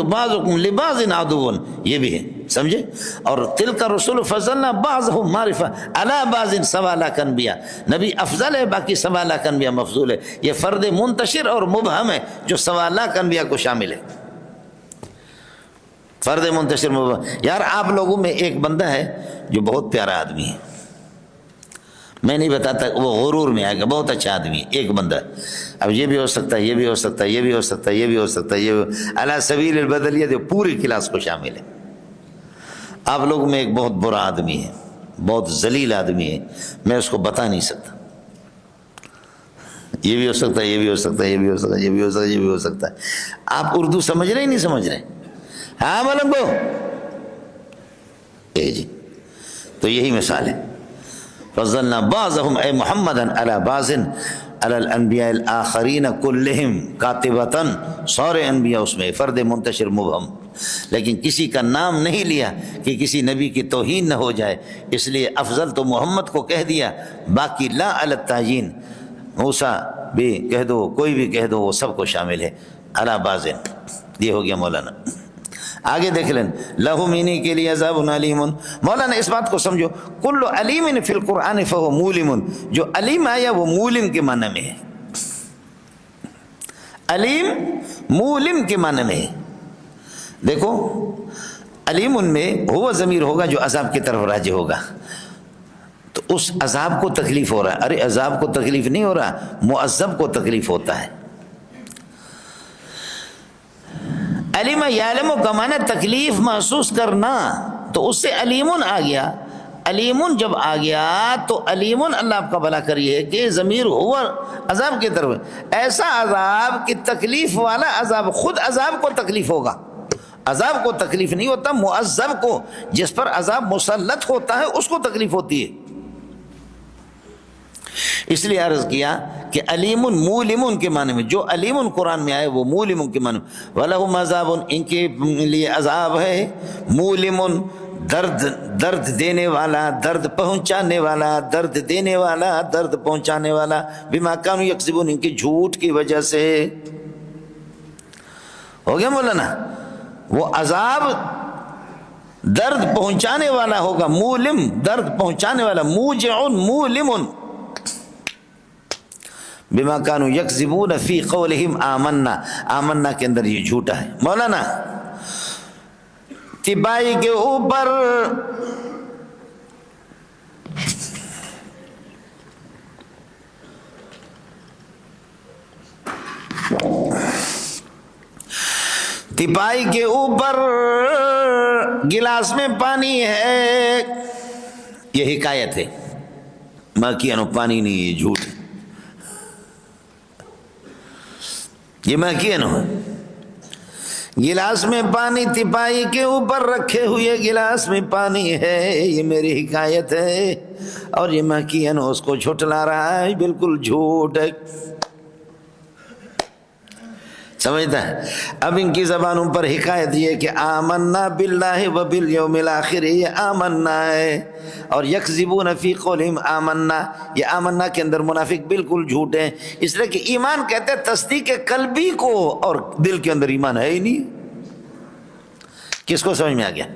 Speaker 1: بَعْضُكُمْ لِبَعْضٍ عَدُوٌّ، یہ بھی ہے، سمجھے؟ اور تِلْكَ الرُّسُلُ فَضَّلْنَا بَعْضَهُمْ مَعْرِفَةً عَلَى بَعْضٍ سَوَا لَكَ انبیاء. نبی افضل ہے، باقی سوا لاکھ انبیاء مفضول ہے. یہ فرد منتشر اور مبہم ہے جو سوا لاکھ انبیاء کو شامل ہے. فرد منتشر مبہم. یار آپ لوگوں میں ایک بندہ ہے جو بہت پیارا آدمی ہے، میں نہیں بتاتا، وہ غرور میں آئے گا، بہت اچھا آدمی ہے ایک بندہ. اب یہ بھی ہو سکتا ہے، یہ بھی ہو سکتا ہے، یہ بھی ہو سکتا ہے، یہ بھی ہو سکتا ہے، یہ علی سبیل البدلیہ جو پوری کلاس کو شامل ہے. آپ لوگوں میں ایک بہت برا آدمی ہے، بہت ذلیل آدمی ہے، میں اس کو بتا نہیں سکتا. یہ بھی ہو سکتا ہے، یہ بھی ہو سکتا ہے، یہ بھی ہو سکتا ہے، یہ بھی ہو سکتا ہے، یہ بھی ہو سکتا ہے. آپ اردو سمجھ رہے ہیں نہیں سمجھ رہے؟ ہاں ملنگو جی. تو یہی مثال ہے. فضلنا بعضهم اے محمد علی بعض علی الانبیاء الاخرین کلہم کاتبتاً، سارے انبیاء اس میں، فرد منتشر مبہم. لیکن کسی کا نام نہیں لیا کہ کسی نبی کی توہین نہ ہو جائے، اس لیے افضل تو محمد کو کہہ دیا، باقی لا علی التعیین. موسیٰ بھی کہہ دو، کوئی بھی کہہ دو، وہ سب کو شامل ہے. علی بعض، یہ ہو گیا مولانا. آگے دیکھ لیں لہم انہی کے لیے عذاب علیم. مولانا اس بات کو سمجھو، کل علیم فی القرآن فہو مولم. جو علیم آیا وہ مولم کے معنی میں ہے، علیم مولم کے معنی میں ہے. دیکھو علیم ان میں ہوا ضمیر ہوگا جو عذاب کی طرف راجع ہوگا، تو اس عذاب کو تکلیف ہو رہا ہے. ارے عذاب کو تکلیف نہیں ہو رہا، معذب کو تکلیف ہوتا ہے. علم یعلم کا معنی تکلیف محسوس کرنا، تو اس سے علیمن آ گیا. علیمن جب آ گیا تو علیمن اللہ آپ کا بھلا کریے کہ ضمیر ہوا عذاب کی طرف، ایسا عذاب کہ تکلیف والا عذاب، خود عذاب کو تکلیف ہوگا، عذاب کو تکلیف نہیں ہوتا، معذب کو، جس پر عذاب مسلط ہوتا ہے اس کو تکلیف ہوتی ہے۔ اس لیے عرض کیا کہ علیمن مولمن کے معنی میں، جو علیمن قرآن میں آئے وہ مولمن کے معنی میں، وَلَهُمْ عَذَابٌ، ان کے لیے عذاب ہے، مولمن درد دینے والا، درد پہنچانے والا، درد دینے والا، درد پہنچانے والا، بما كانوا يكذبون، ان کے جھوٹ کی وجہ سے۔ ہو گیا مولانا؟ وہ عذاب درد پہنچانے والا ہوگا، مولم درد پہنچانے والا، موجع مولم، بما كانوا يكذبون في قولهم آمنا، آمنا کے اندر یہ جھوٹا ہے۔ مولانا تبائی کے اوپر تپائی کے اوپر گلاس میں پانی ہے، یہ حکایت ہے، ماکیانو پانی نہیں، یہ جھوٹ ہے، یہ ماکیانو ہے۔ گلاس میں پانی، تپائی کے اوپر رکھے ہوئے گلاس میں پانی ہے، یہ میری حکایت ہے، اور یہ ماکیانو اس کو جھٹلا رہا ہے، بالکل جھوٹ ہے، سمجھتا ہے؟ اب ان کی زبانوں پر حکایت یہ کہ آمنا باللہ و بالیوم الاخر، یہ آمنا ہے، اور یکذبون فی قولہم آمنا، یہ آمنا کے اندر منافق بالکل جھوٹ ہیں، اس لیے کہ ایمان کہتے ہیں تصدیق قلبی کو، اور دل کے اندر ایمان ہے ہی نہیں۔ کس کو سمجھ میں آ گیا؟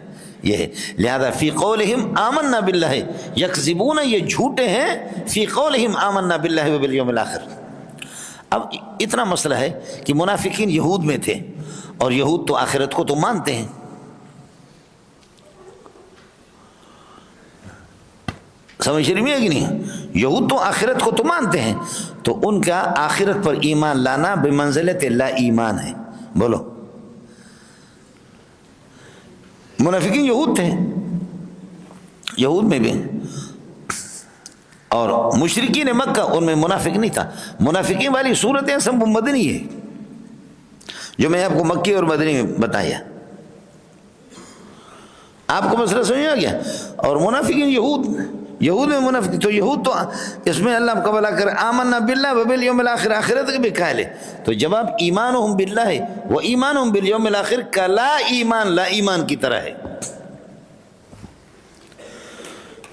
Speaker 1: یہ ہے، لہذا فی قولہم آمنا باللہ، یکذبون یہ جھوٹے ہیں، فی قولہم آمنا باللہ و بالیوم الاخر۔ اب اتنا مسئلہ ہے کہ منافقین یہود میں تھے، اور یہود تو آخرت کو تو مانتے ہیں، سمجھ رہی ہے کہ نہیں؟ یہود تو آخرت کو تو مانتے ہیں، تو ان کا آخرت پر ایمان لانا بمنزلت لا ایمان ہے۔ بولو، منافقین یہود تھے، یہود میں بھی، اور مشرکین مکہ ان میں منافق نہیں تھا۔ منافقین والی صورتیں سب مدنی ہے، جو میں آپ کو مکی اور مدنی میں بتایا، آپ کو مسئلہ سمجھ آ گیا؟ اور منافقین یہود میں منافق، تو یہود تو اس میں اللہ کا بھلا کرے، آمنا باللہ و بالیوم الاخر، آخرت کے بھی قائل ہے، تو جواب ایمانہم باللہ و ایمانہم بالیوم الاخر کا لا ایمان، لا ایمان کی طرح ہے۔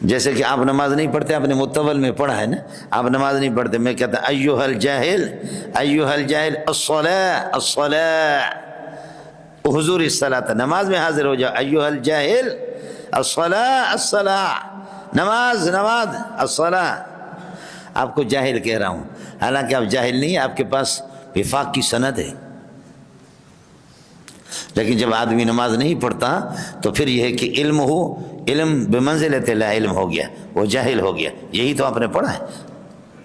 Speaker 1: جیسے کہ آپ نماز نہیں پڑھتے، آپ نے متول میں پڑھا ہے نا، آپ نماز نہیں پڑھتے، میں کہتا ہوں ایوہ الجاہل، ایوہ الجاہل الصلاة الصلاة، حضور الصلاة، نماز میں حاضر ہو جاؤ، ایوہ الجاہل الصلاة الصلاة، نماز نماز الصلاة، آپ کو جاہل کہہ رہا ہوں، حالانکہ آپ جاہل نہیں، آپ کے پاس وفاق کی سند ہے، لیکن جب آدمی نماز نہیں پڑھتا تو پھر یہ ہے کہ علم ہو، علم بمنزلت لا علم ہو گیا، وہ جاہل ہو گیا، یہی تو آپ نے پڑھا ہے۔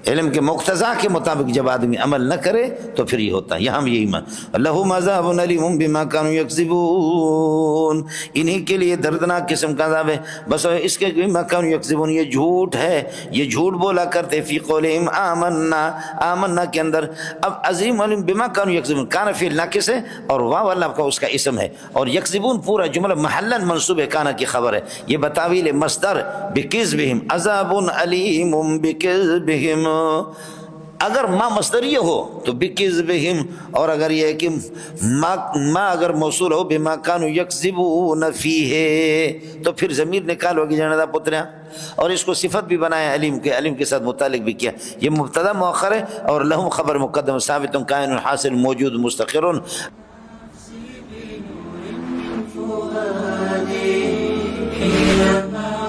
Speaker 1: علم کے مقتضا کے مطابق جب آدمی عمل نہ کرے تو پھر یہ ہوتا ہے، یہاں بھی یہی لہم عذاب علیم بما كانوا یکذبون، انہی کے لیے دردناک قسم کا عذاب ہے، بس اس کے بما كانوا یکذبون، یہ جھوٹ ہے، یہ جھوٹ بولا کرتے، فی قولہم آمنا، آمنا کے اندر، اب عظیم علیم بما كانوا یکذبون، کان فعل ناقص ہے، اور واو اللہ کا اس کا اسم ہے، اور یکذبون پورا جملہ محلاً منصوب ہے، کانا کی خبر ہے، یہ بتاویل مصدر بکذبہم، عذاب علیم بکذبہم، اگر ما مصدریہ ہو تو بکذبہم، اور اگر یہ ہے کہ ما اگر موصول ہو بما کانوا یکذبون فیہ، تو پھر ضمیر نکالو گی جندا پتریا، اور اس کو صفت بھی بنایا علیم کے، علیم کے ساتھ متعلق بھی کیا، یہ مبتدا مؤخر ہے، اور لہم خبر مقدم ثابت قائم حاصل موجود مستقر۔